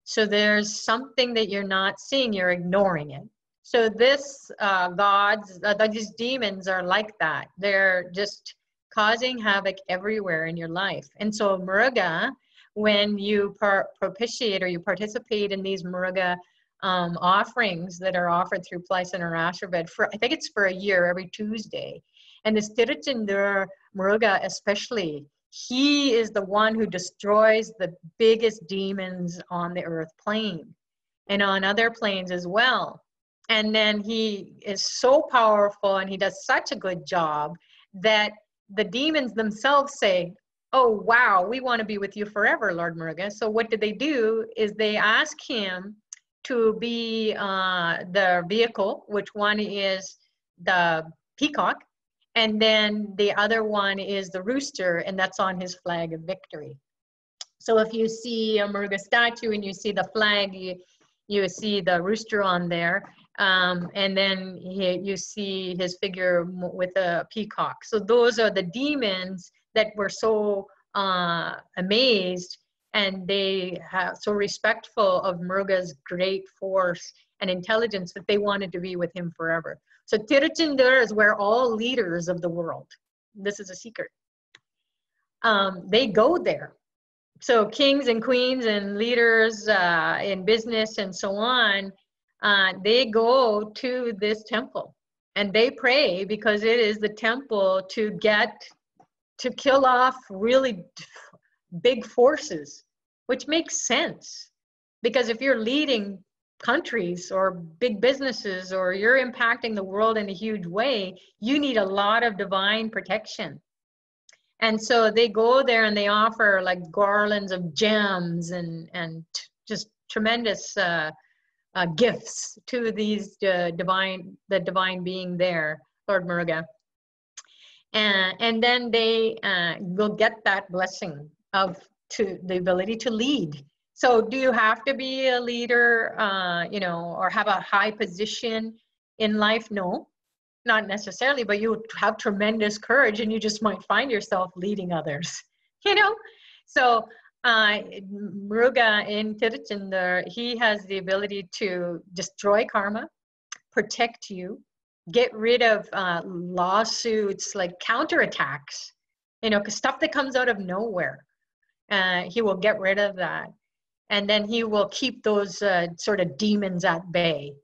So there's something that you're not seeing, you're ignoring it. So this these demons are like that. They're just causing havoc everywhere in your life. And so Muruga, when you propitiate or you participate in these Muruga offerings that are offered through Pillai Center Ashurved, I think it's for a year, every Tuesday. And this Tiruchendur Muruga especially, he is the one who destroys the biggest demons on the earth plane and on other planes as well. And then he is so powerful and he does such a good job that the demons themselves say, oh, wow, we want to be with you forever, Lord Muruga. So what do? Is they ask him to be the vehicle, which one is the peacock, and then the other one is the rooster, and that's on his flag of victory. So if you see a Muruga statue and you see the flag, you see the rooster on there, and then you see his figure with a peacock. So those are the demons that were so amazed, and they are so respectful of Muruga's great force and intelligence that they wanted to be with him forever. So Tiruchendur is where all leaders of the world, this is a secret, they go there. So kings and queens and leaders in business and so on, they go to this temple and they pray, because it is the temple to kill off really big forces, which makes sense. Because if you're leading countries or big businesses, or you're impacting the world in a huge way, you need a lot of divine protection. And so they go there and they offer like garlands of gems and just tremendous gifts to these the divine being there, Lord Muruga. And then they will get that blessing to the ability to lead. So do you have to be a leader, you know, or have a high position in life? No, not necessarily, but you have tremendous courage and you just might find yourself leading others, you know? So Muruga in Tiruchendur, he has the ability to destroy karma, protect you, get rid of lawsuits, like counterattacks, you know, because stuff that comes out of nowhere, he will get rid of that. And then he will keep those sort of demons at bay.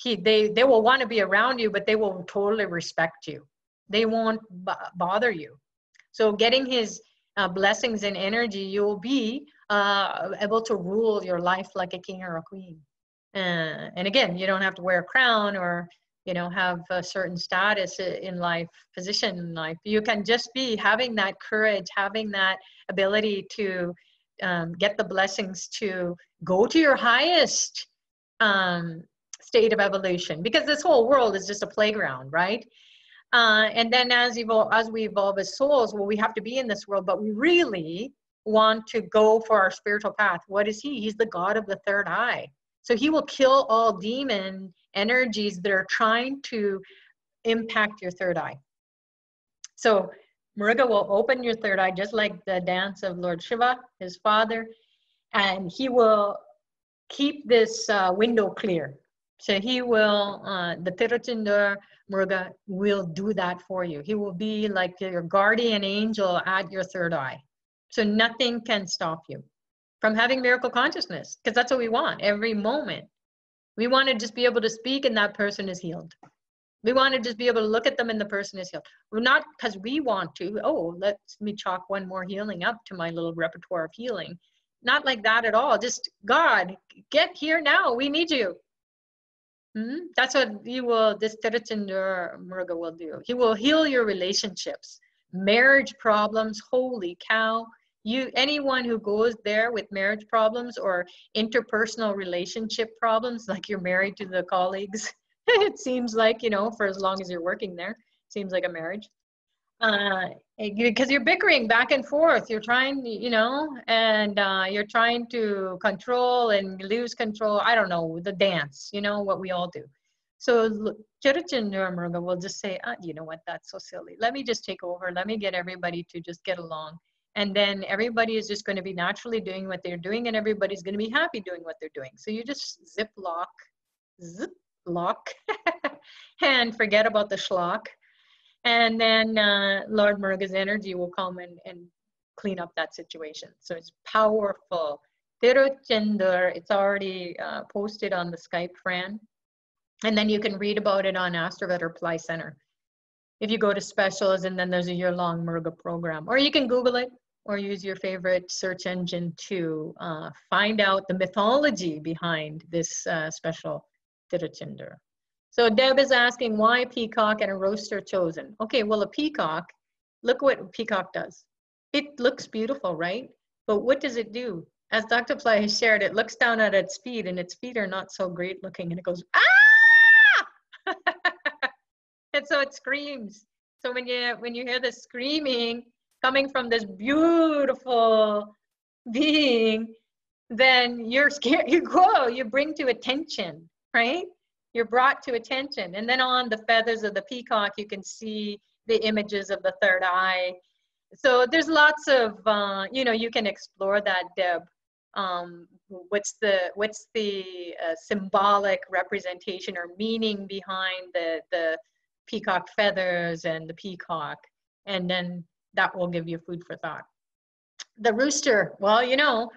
They will want to be around you, but they will totally respect you. They won't bother you. So getting his blessings and energy, you'll be able to rule your life like a king or a queen. And again, you don't have to wear a crown or, you know, have a certain status in life, position in life. You can just be having that courage, having that ability to get the blessings to go to your highest state of evolution, because this whole world is just a playground, right? And then as we evolve as souls, well, we have to be in this world, but we really want to go for our spiritual path. What is he? He's the god of the third eye. So he will kill all demon energies that are trying to impact your third eye. So Muruga will open your third eye, just like the dance of Lord Shiva, his father, and he will keep this window clear. So he will, the Tiruchendur Muruga will do that for you. He will be like your guardian angel at your third eye. So nothing can stop you from having miracle consciousness, because that's what we want every moment. We want to just be able to speak and that person is healed. We want to just be able to look at them and the person is healed. We're not because we want to, oh, let me chalk one more healing up to my little repertoire of healing. Not like that at all. Just, God, get here now. We need you. That's what this Tiruchendur Muruga will do. He will heal your relationships, marriage problems, holy cow. Anyone who goes there with marriage problems or interpersonal relationship problems, like you're married to the colleagues, it seems like, you know, for as long as you're working there, seems like a marriage. Because you're bickering back and forth, you're trying, you know, and you're trying to control and lose control. I don't know, the dance, you know, what we all do. So Tiruchendur Muruga will just say, you know what, that's so silly. Let me just take over. Let me get everybody to just get along. And then everybody is just going to be naturally doing what they're doing, and everybody's going to be happy doing what they're doing. So you just zip lock, and forget about the schlock. And then Lord Muruga's energy will come and clean up that situation. So it's powerful. Tiruchendur, it's already posted on the Skype, Fran. And then you can read about it on Astrovet or Pillai Center. If you go to specials, and then there's a year-long Muruga program. Or you can Google it, or use your favorite search engine to find out the mythology behind this special Tiruchendur. So Deb is asking, why peacock and a rooster chosen? Okay, well, a peacock, look what a peacock does. It looks beautiful, right? But what does it do? As Dr. Pillai has shared, it looks down at its feet, and its feet are not so great looking, and it goes, ah! And so it screams. So when you hear the screaming coming from this beautiful being, then you're scared, you bring to attention, right? You're brought to attention. And then on the feathers of the peacock, you can see the images of the third eye. So there's lots of, you know, you can explore that, Deb. What's the symbolic representation or meaning behind the peacock feathers and the peacock? And then that will give you food for thought. The rooster, well, you know,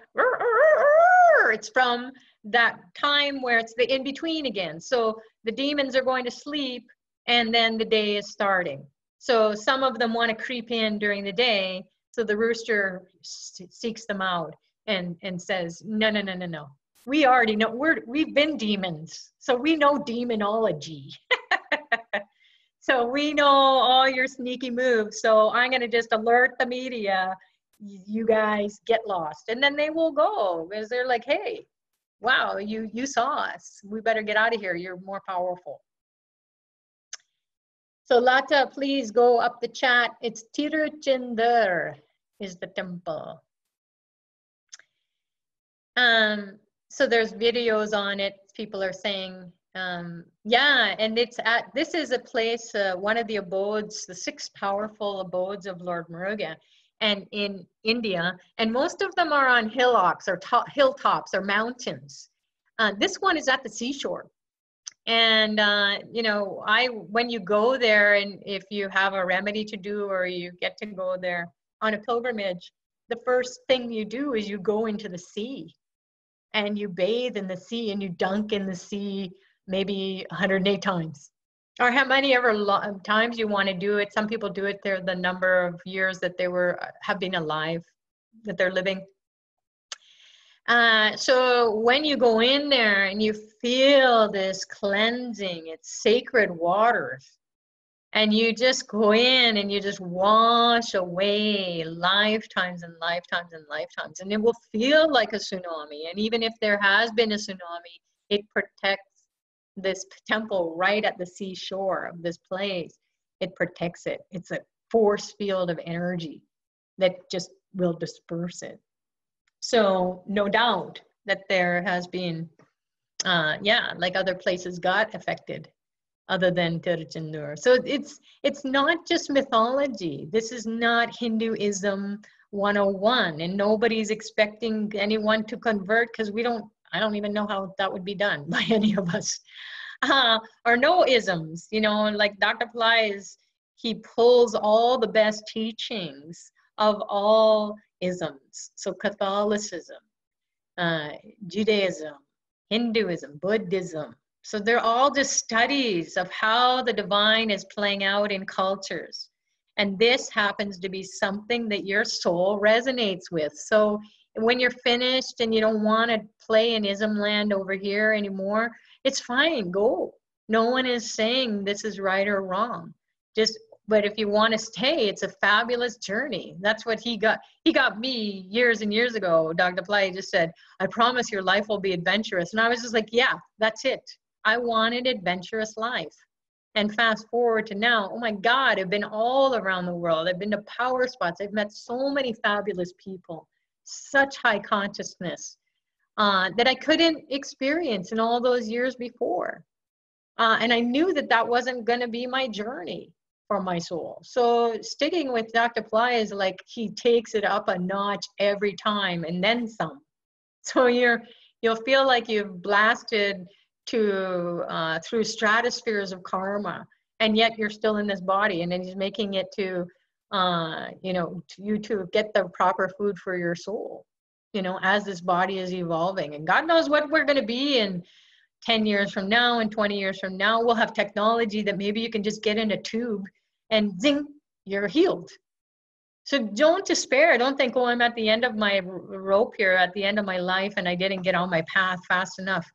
it's from that time where it's the in-between again. So the demons are going to sleep, and then the day is starting. So some of them want to creep in during the day. So the rooster seeks them out and says, no. We already know, we've been demons. So we know demonology. So we know all your sneaky moves. So I'm going to just alert the media, you guys get lost. And then they will go, because they're like, hey, wow, you saw us. We better get out of here. You're more powerful. So Lata, please go up the chat. It's Tiruchendur is the temple. So there's videos on it. People are saying, yeah, and this is a place, one of the abodes, the 6 powerful abodes of Lord Muruga, and in India, and most of them are on hillocks or hilltops or mountains. This one is at the seashore. And, you know, when you go there, and if you have a remedy to do, or you get to go there on a pilgrimage, the first thing you do is you go into the sea and you bathe in the sea and you dunk in the sea maybe 108 times. Or how many ever times you want to do it. Some people do it there the number of years that they have been alive, that they're living. So when you go in there and you feel this cleansing, it's sacred waters, and you just go in and you just wash away lifetimes and lifetimes and lifetimes, and it will feel like a tsunami. And even if there has been a tsunami, it protects this temple right at the seashore of this place. It protects it. It's a force field of energy that just will disperse it. So no doubt that there has been, yeah, like other places got affected other than Tiruchendur. So it's not just mythology. This is not Hinduism 101, and nobody's expecting anyone to convert, because I don't even know how that would be done by any of us. Or no isms, you know, like Dr. Pillai he pulls all the best teachings of all isms. So Catholicism, Judaism, Hinduism, Buddhism. So they're all just studies of how the divine is playing out in cultures. And this happens to be something that your soul resonates with. So when you're finished and you don't want to play in ism land over here anymore, it's fine, go. No one is saying this is right or wrong. But if you want to stay, it's a fabulous journey. That's what he got. He got me years and years ago. Dr. Pillai just said, I promise your life will be adventurous. And I was just like, yeah, that's it. I wanted adventurous life. And fast forward to now, oh my God, I've been all around the world. I've been to power spots. I've met so many fabulous people, such high consciousness that I couldn't experience in all those years before. And I knew that that wasn't going to be my journey for my soul. So sticking with Dr. Pillai is like he takes it up a notch every time and then some. So you'll feel like you've blasted through stratospheres of karma, and yet you're still in this body. And then he's making it to to get the proper food for your soul, you know, as this body is evolving. And God knows what we're going to be in 10 years from now and 20 years from now. We'll have technology that maybe you can just get in a tube and zing, you're healed. So don't despair. Don't think, oh, I'm at the end of my rope here, at the end of my life, and I didn't get on my path fast enough.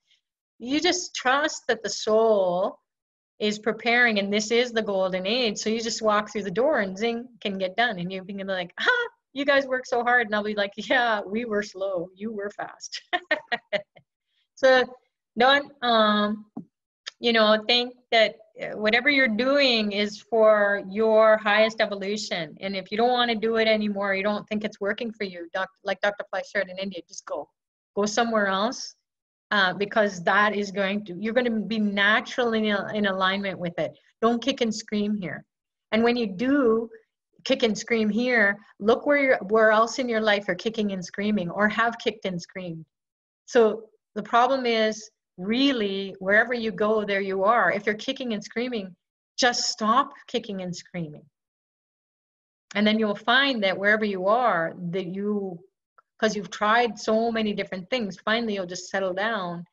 You just trust that the soul is preparing, and this is the golden age. So you just walk through the door and zing, can get done. And you can be like, you guys work so hard. And I'll be like, yeah, we were slow. You were fast. So don't, think that whatever you're doing is for your highest evolution. And if you don't want to do it anymore, you don't think it's working for you, like Dr. Pillai shared in India, just go somewhere else, because that is you're going to be naturally in alignment with it. Don't kick and scream here. And when you do kick and scream here, look where else in your life you're kicking and screaming, or have kicked and screamed. So the problem is, really, wherever you go, there you are. If you're kicking and screaming, just stop kicking and screaming. And then you'll find that wherever you are, because you've tried so many different things, finally you'll just settle down,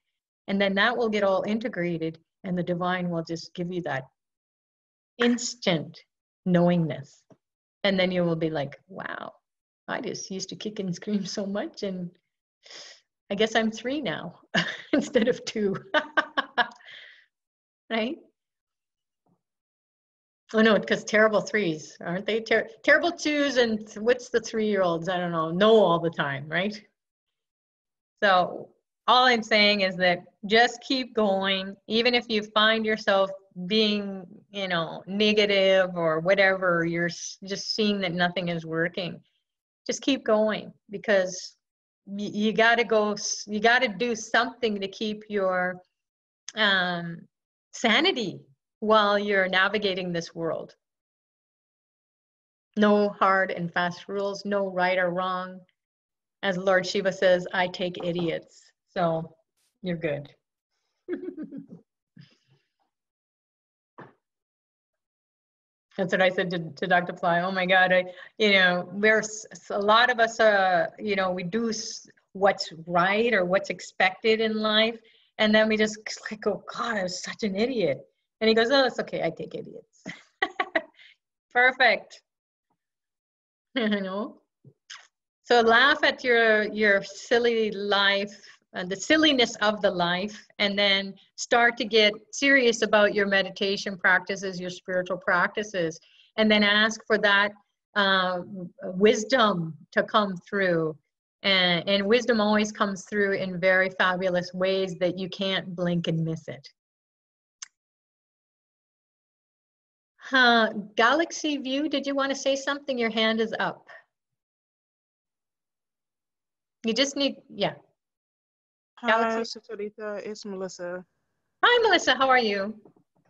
and then that will get all integrated, and the divine will just give you that instant knowingness. And then you will be like, wow, I just used to kick and scream so much, and I guess I'm 3 now instead of 2. Right? Oh no, because terrible 3s, aren't they? Terrible 2s, and what's the 3-year-olds? I don't know all the time, right? So all I'm saying is that just keep going, even if you find yourself being, negative or whatever, you're just seeing that nothing is working. Just keep going, because you got to go, you got to do something to keep your sanity while you're navigating this world. No hard and fast rules, no right or wrong. As Lord Shiva says, I take idiots. So you're good. That's what I said to Dr. Pillai. Oh my God, you know, there's a lot of us, you know, we do what's right or what's expected in life. And then we just like, oh God, I was such an idiot. And he goes, oh, it's okay, I take idiots. Perfect. You know? So laugh at your silly life, the silliness of the life, and then start to get serious about your meditation practices, your spiritual practices, and then ask for that wisdom to come through. And wisdom always comes through in very fabulous ways that you can't blink and miss it. Galaxy View, did you want to say something? Your hand is up. You just need, yeah. Hi, Saturita, it's Melissa. Hi, Melissa, how are you?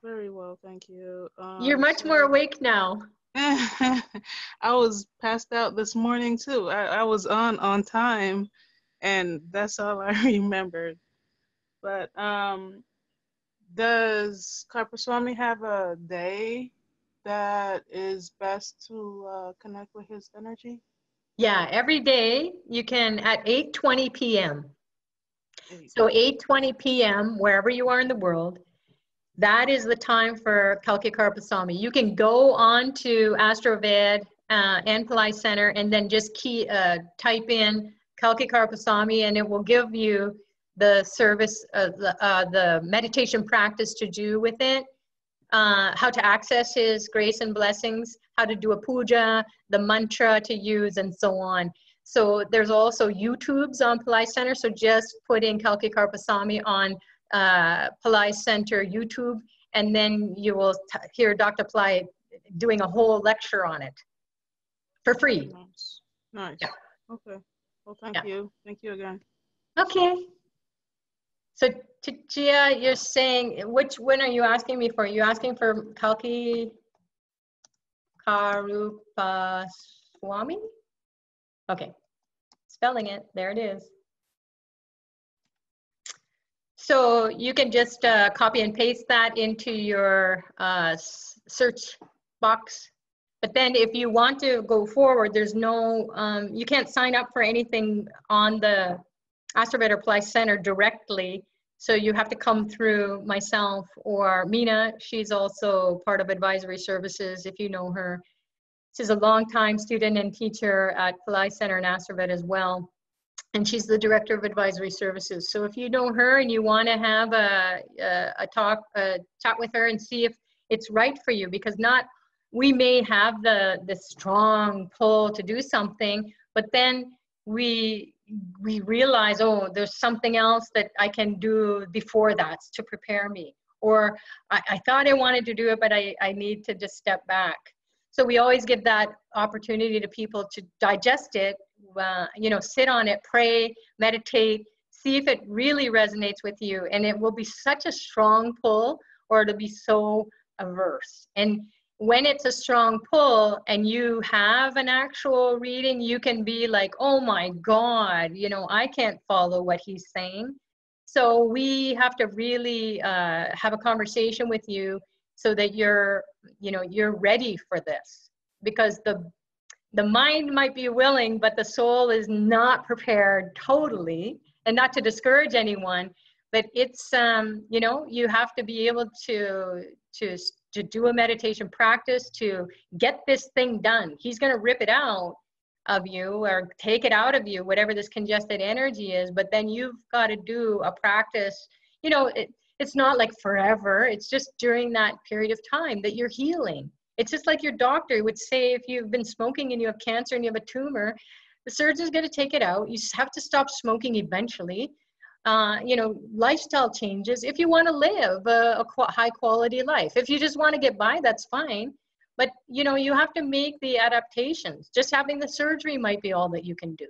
Very well, thank you. You're much more awake now. I was passed out this morning too. I was on time, and that's all I remembered. But does Karpaswamy have a day that is best to connect with his energy? Yeah, every day you can at 8:20 p.m. So 8:20 p.m. wherever you are in the world, that is the time for Kalki Karpaswamy. You can go on to AstroVed and Pillai Center and then just type in Kalki Karpaswamy and it will give you the service, the meditation practice to do with it, how to access his grace and blessings, how to do a puja, the mantra to use, and so on. So there's also YouTubes on Pillai Center. So just put in Kalki Karpaswamy on Pillai Center YouTube, and then you will hear Dr. Pillai doing a whole lecture on it for free. Nice. Nice. Yeah. Okay. Well, thank you. Thank you again. Okay. So Gia, you're saying, which one are you asking me for? Are you asking for Kalki Karupaswamy? Okay, spelling it, there it is. So you can just copy and paste that into your search box. But then if you want to go forward, there's no, you can't sign up for anything on the AstroVed or Pillai Center directly. So you have to come through myself or Mina. She's also part of advisory services, if you know her. She's a longtime student and teacher at Pillai Center and AstroVed as well. And she's the director of advisory services. So if you know her and you want to have a chat with her and see if it's right for you, because we may have the strong pull to do something, but then we realize, oh, there's something else that I can do before that to prepare me. Or I thought I wanted to do it, but I need to just step back. So we always give that opportunity to people to digest it, you know, sit on it, pray, meditate, see if it really resonates with you. And it will be such a strong pull, or it'll be so averse. And when it's a strong pull and you have an actual reading, you can be like, oh my God, you know, I can't follow what he's saying. So we have to really have a conversation with you so that you're ready for this, because the mind might be willing, but the soul is not prepared totally. And not to discourage anyone, but it's, you know, you have to be able to do a meditation practice to get this thing done. He's going to rip it out of you or take it out of you, whatever this congested energy is. But then you've got to do a practice. You know, it's not like forever. It's just during that period of time that you're healing. It's just like your doctor would say, if you've been smoking and you have cancer and you have a tumor, the surgeon's going to take it out. You have to stop smoking eventually. You know, lifestyle changes if you want to live a high quality life. If you just want to get by, that's fine. But, you know, you have to make the adaptations. Just having the surgery might be all that you can do.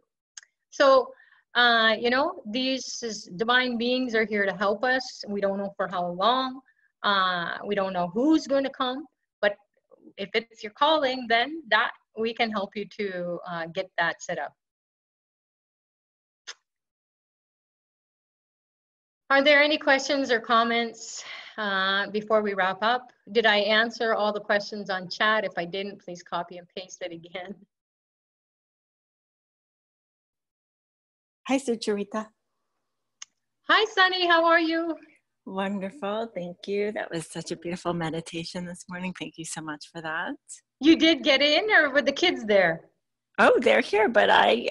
So you know, divine beings are here to help us. We don't know for how long. We don't know who's going to come, but if it's your calling, then that we can help you to get that set up. Are there any questions or comments before we wrap up? Did I answer all the questions on chat? If I didn't, please copy and paste it again. Hi, Sucharita. Hi, Sunny. How are you? Wonderful. Thank you. That was such a beautiful meditation this morning. Thank you so much for that. You did get in, or were the kids there? Oh, they're here, but I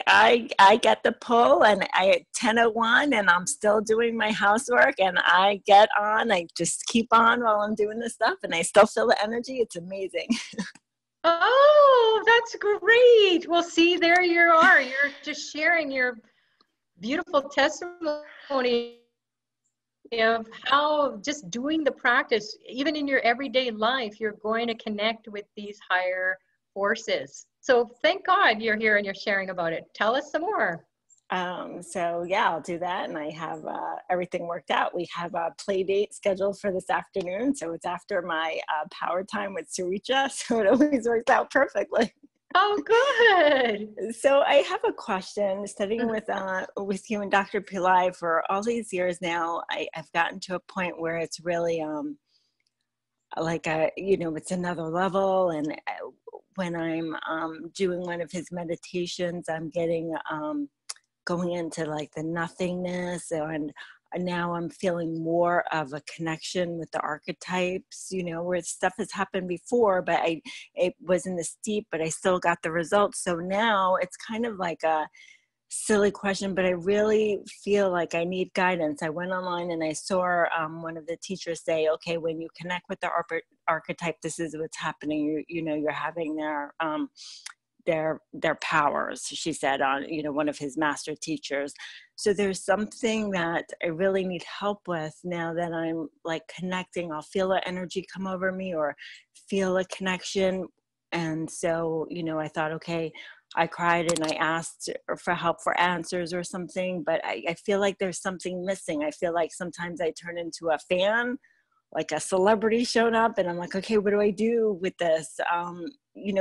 get the pull, and I 10:01, and I'm still doing my housework, and I get on. I just keep on while I'm doing this stuff, and I still feel the energy. It's amazing. Oh, that's great. Well, see, there you are. You're just sharing your beautiful testimony of how just doing the practice, even in your everyday life, you're going to connect with these higher forces. So thank God you're here and you're sharing about it. Tell us some more. So yeah, I'll do that. And I have everything worked out. We have a play date scheduled for this afternoon. So it's after my power time with Sarita. So it always works out perfectly. Oh, good. So I have a question. Studying with you and Dr. Pillai for all these years now, I've gotten to a point where it's really like it's another level. And when I'm doing one of his meditations, I'm getting going into like the nothingness, and now I'm feeling more of a connection with the archetypes, where stuff has happened before, but it wasn't this deep, but I still got the results. So now it's kind of like a silly question, but I really feel like I need guidance. I went online and I saw one of the teachers say, okay, when you connect with the archetype, this is what's happening. You're having their powers, she said, on one of his master teachers. So there's something that I really need help with now that I'm like connecting. I'll feel an energy come over me or feel a connection. And so I thought, okay, I cried and I asked for help for answers or something, but I feel like there's something missing. I feel like sometimes I turn into a fan, like a celebrity showed up, and I'm like, okay, what do I do with this?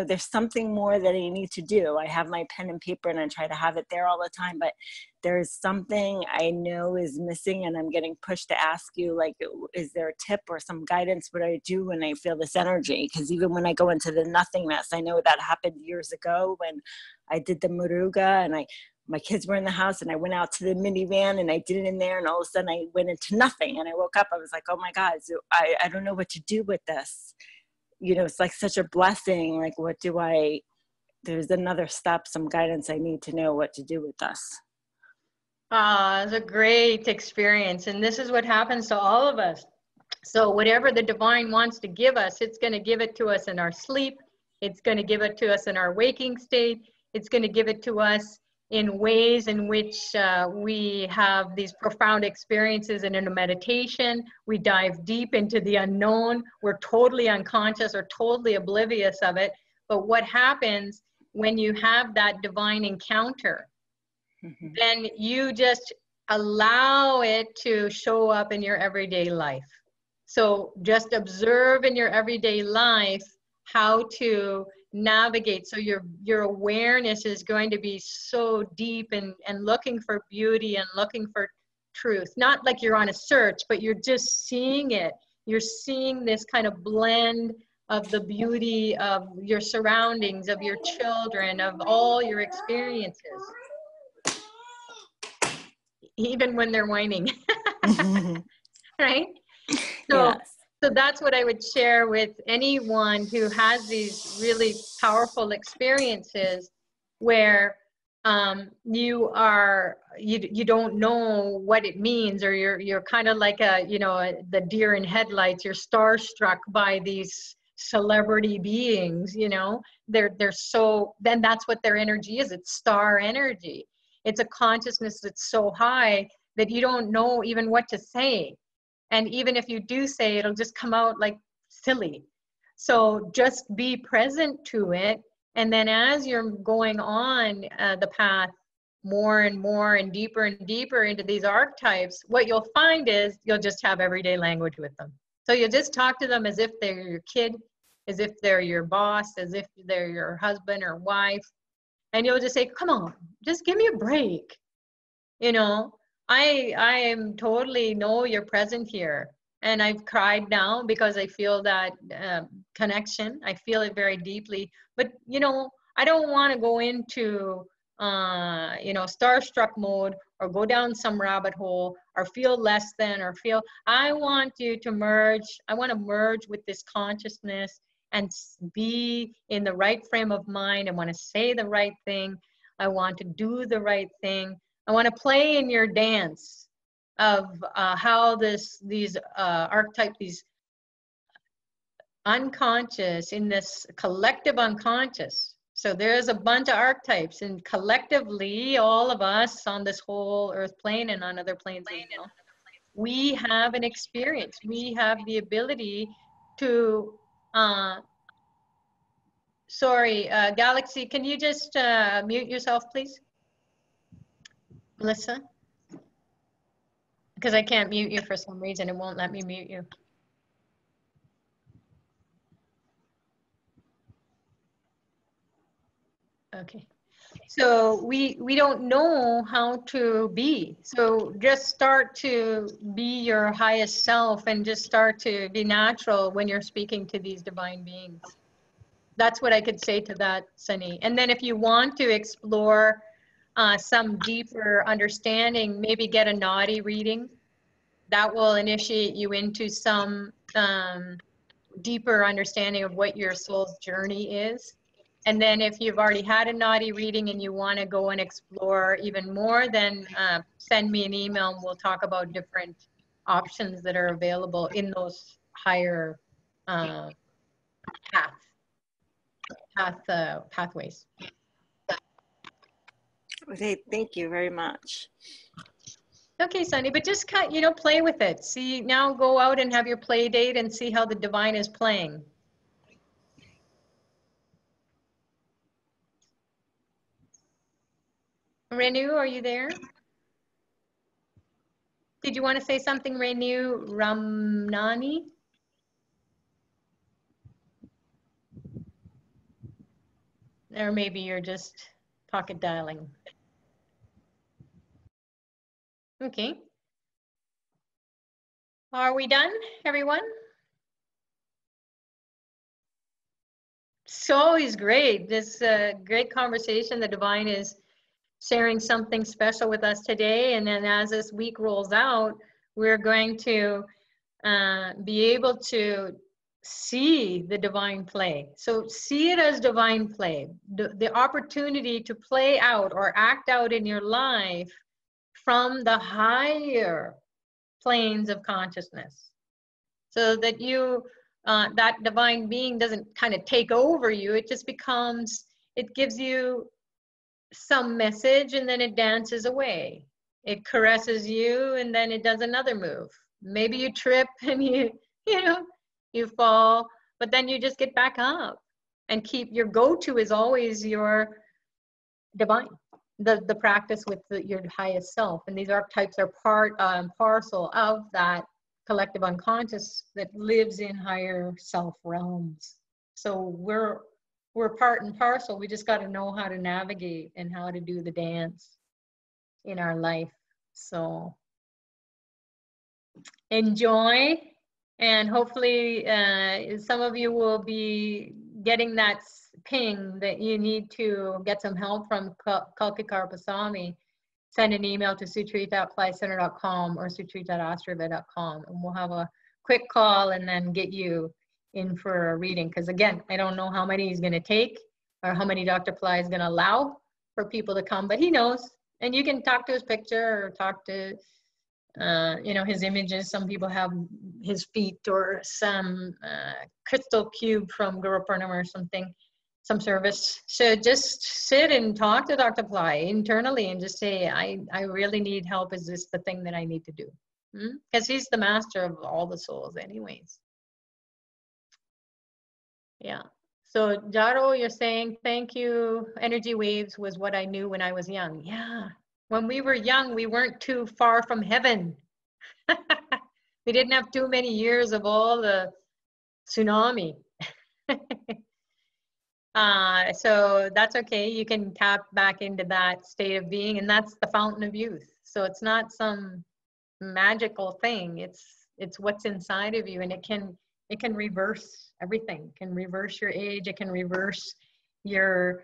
There's something more that I need to do. I have my pen and paper and I try to have it there all the time, but there's something I know is missing, and I'm getting pushed to ask you, like, is there a tip or some guidance? What do I do when I feel this energy? Because even when I go into the nothingness, I know that happened years ago when I did the Muruga, and my kids were in the house, and I went out to the minivan and I did it in there, and all of a sudden I went into nothing, and I woke up, I was like, oh my God, so I don't know what to do with this. It's like such a blessing. Like, there's another step, some guidance. I need to know what to do with this. It's a great experience. And this is what happens to all of us. So whatever the divine wants to give us, it's going to give it to us in our sleep. It's going to give it to us in our waking state. It's going to give it to us in ways in which we have these profound experiences, and in a meditation, we dive deep into the unknown. We're totally unconscious or totally oblivious of it. But what happens when you have that divine encounter, then you just allow it to show up in your everyday life. So just observe in your everyday life how to navigate. So your awareness is going to be so deep and looking for beauty and looking for truth. Not like you're on a search, but you're just seeing it. You're seeing this kind of blend of the beauty of your surroundings, of your children, of all your experiences. Even when they're whining. Right? So, yes. So that's what I would share with anyone who has these really powerful experiences where you don't know what it means, or you're kind of like the deer in headlights. You're starstruck by these celebrity beings. They're so. Then that's what their energy is. It's star energy. It's a consciousness that's so high that you don't know even what to say. And even if you do say, it'll just come out like silly. So just be present to it. And then as you're going on the path, more and more and deeper into these archetypes, what you'll find is you'll just have everyday language with them. So you'll just talk to them as if they're your kid, as if they're your boss, as if they're your husband or wife. And you'll just say, come on, just give me a break. You know, I am totally know you're present here. And I've cried now because I feel that connection. I feel it very deeply. But, you know, I don't want to go into, you know, starstruck mode or go down some rabbit hole or feel less than or feel, I want you to merge. I want to merge with this consciousness and be in the right frame of mind. I want to say the right thing. I want to do the right thing. I want to play in your dance of how these archetypes, these unconscious, in this collective unconscious. So there's a bunch of archetypes, and collectively, all of us on this whole earth plane and on other planes as well, we have an experience. We have the ability to, sorry, Galaxy, can you just mute yourself, please? Melissa? Because I can't mute you for some reason. It won't let me mute you. Okay. So we don't know how to be. So just start to be your highest self and just start to be natural when you're speaking to these divine beings. That's what I could say to that, Sunny. And then if you want to explore some deeper understanding, maybe get a naughty reading. That will initiate you into some deeper understanding of what your soul's journey is. And then if you've already had a naughty reading and you want to go and explore even more, then send me an email and we'll talk about different options that are available in those higher pathways. Okay, thank you very much. Okay, Sunny, but just you know, play with it. See, now go out and have your play date and see how the divine is playing. Renu, are you there? Did you want to say something, Renu Ramnani? Or maybe you're just pocket dialing. Okay. Are we done, everyone? It's always great. This great conversation. The divine is sharing something special with us today. And then as this week rolls out, we're going to be able to see the divine play. So see it as divine play, the opportunity to play out or act out in your life from the higher planes of consciousness, so that you, that divine being doesn't kind of take over you. It just becomes, it gives you some message and then it dances away. It caresses you and then it does another move. Maybe you trip and you know, you fall, but then you just get back up and keep, your go-to is always your divine, the practice with your highest self. And these archetypes are part and parcel of that collective unconscious that lives in higher self realms. So we're part and parcel. We just got to know how to navigate and how to do the dance in our life. So enjoy, and hopefully some of you will be getting that ping that you need to get some help from Kalkikarpasamy. Send an email to sutrit@pillaiCenter.com or sutrit@astrava.com, and we'll have a quick call and then get you in for a reading. Because again, I don't know how many he's going to take or how many Dr. Pillai is going to allow for people to come, but he knows. And you can talk to his picture or talk to you know, his images. Some people have his feet or some crystal cube from Guru Purnima or something, some service. So just sit and talk to Dr. Pillai internally and just say, I really need help. Is this the thing that I need to do? Because he's the master of all the souls anyways. Yeah. So Jaro, you're saying, thank you. Energy waves was what I knew when I was young. Yeah. When we were young, we weren't too far from heaven. We didn't have too many years of all the tsunami. So that's okay. You can tap back into that state of being, and that's the fountain of youth. So it's not some magical thing. It's what's inside of you, and it can reverse everything. It can reverse your age. It can reverse your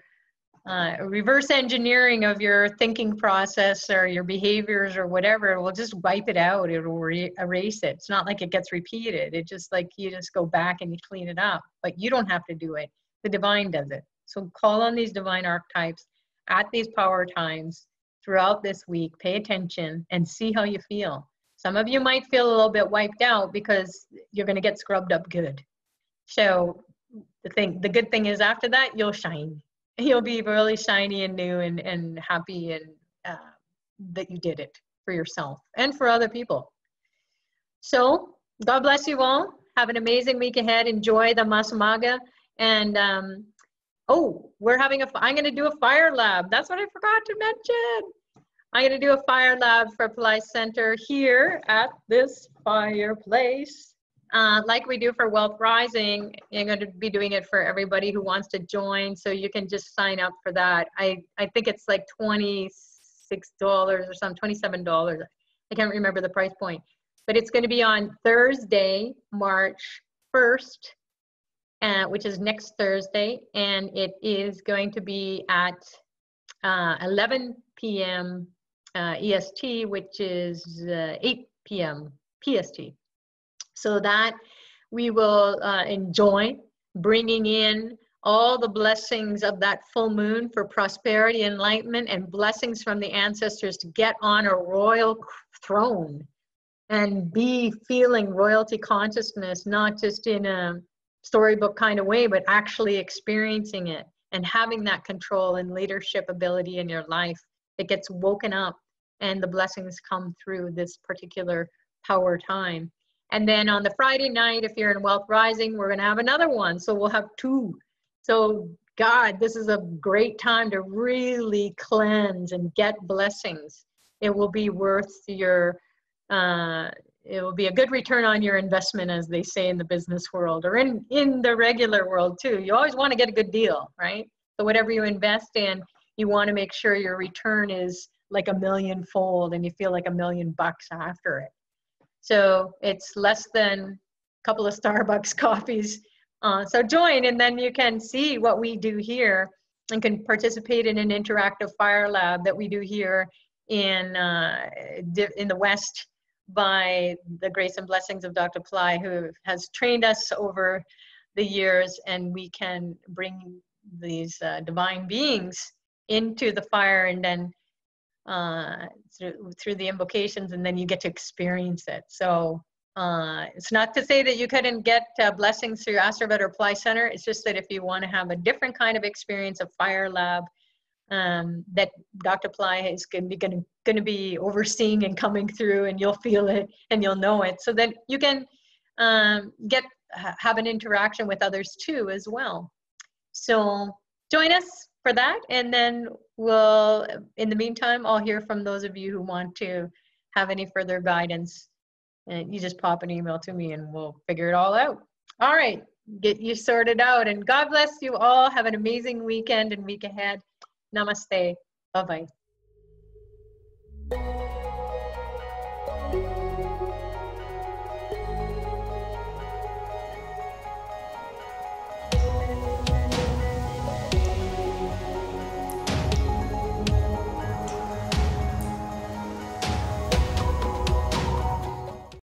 reverse engineering of your thinking process or your behaviors or whatever. It will just wipe it out. It will erase it. It's not like it gets repeated. It just like you just go back and you clean it up, but you don't have to do it. The divine does it. So call on these divine archetypes at these power times throughout this week. Pay attention and see how you feel. Some of you might feel a little bit wiped out because you're going to get scrubbed up good. So the good thing is after that, you'll shine. You'll be really shiny and new and happy and that you did it for yourself and for other people. So God bless you all. Have an amazing week ahead. Enjoy the Masamaga. And oh, I'm going to do a fire lab. That's what I forgot to mention. I'm going to do a fire lab for Pillai Center here at this fireplace. Like we do for Wealth Rising, I'm going to be doing it for everybody who wants to join. So you can just sign up for that. I think it's like $26 or something, $27. I can't remember the price point. But it's going to be on Thursday, March 1st, which is next Thursday. And it is going to be at 11 p.m. EST, which is 8 p.m. PST. So that we will enjoy bringing in all the blessings of that full moon for prosperity, enlightenment, and blessings from the ancestors to get on a royal throne and be feeling royalty consciousness, not just in a storybook kind of way, but actually experiencing it and having that control and leadership ability in your life. It gets woken up and the blessings come through this particular power time. And then on the Friday night, if you're in Wealth Rising, we're going to have another one. So we'll have two. So God, this is a great time to really cleanse and get blessings. It will be worth your, it will be a good return on your investment, as they say in the business world or in the regular world too. You always want to get a good deal, right? So whatever you invest in, you want to make sure your return is like a million-fold and you feel like $1 million after it. So it's less than a couple of Starbucks coffees. So join, and then you can see what we do here and can participate in an interactive fire lab that we do here in the West by the grace and blessings of Dr. Pillai, who has trained us over the years, and we can bring these divine beings into the fire and then through the invocations, and then you get to experience it. So it's not to say that you couldn't get blessings through Astrovet or Pillai Center. It's just that if you want to have a different kind of experience, a fire lab that Dr. Pillai is going to be overseeing and coming through, and you'll feel it and you'll know it, so that you can have an interaction with others too as well. So join us for that, and then we'll, in the meantime, I'll hear from those of you who want to have any further guidance, and you just pop an email to me and we'll figure it all out. All right, get you sorted out, and God bless you all. Have an amazing weekend and week ahead. Namaste. Bye-bye.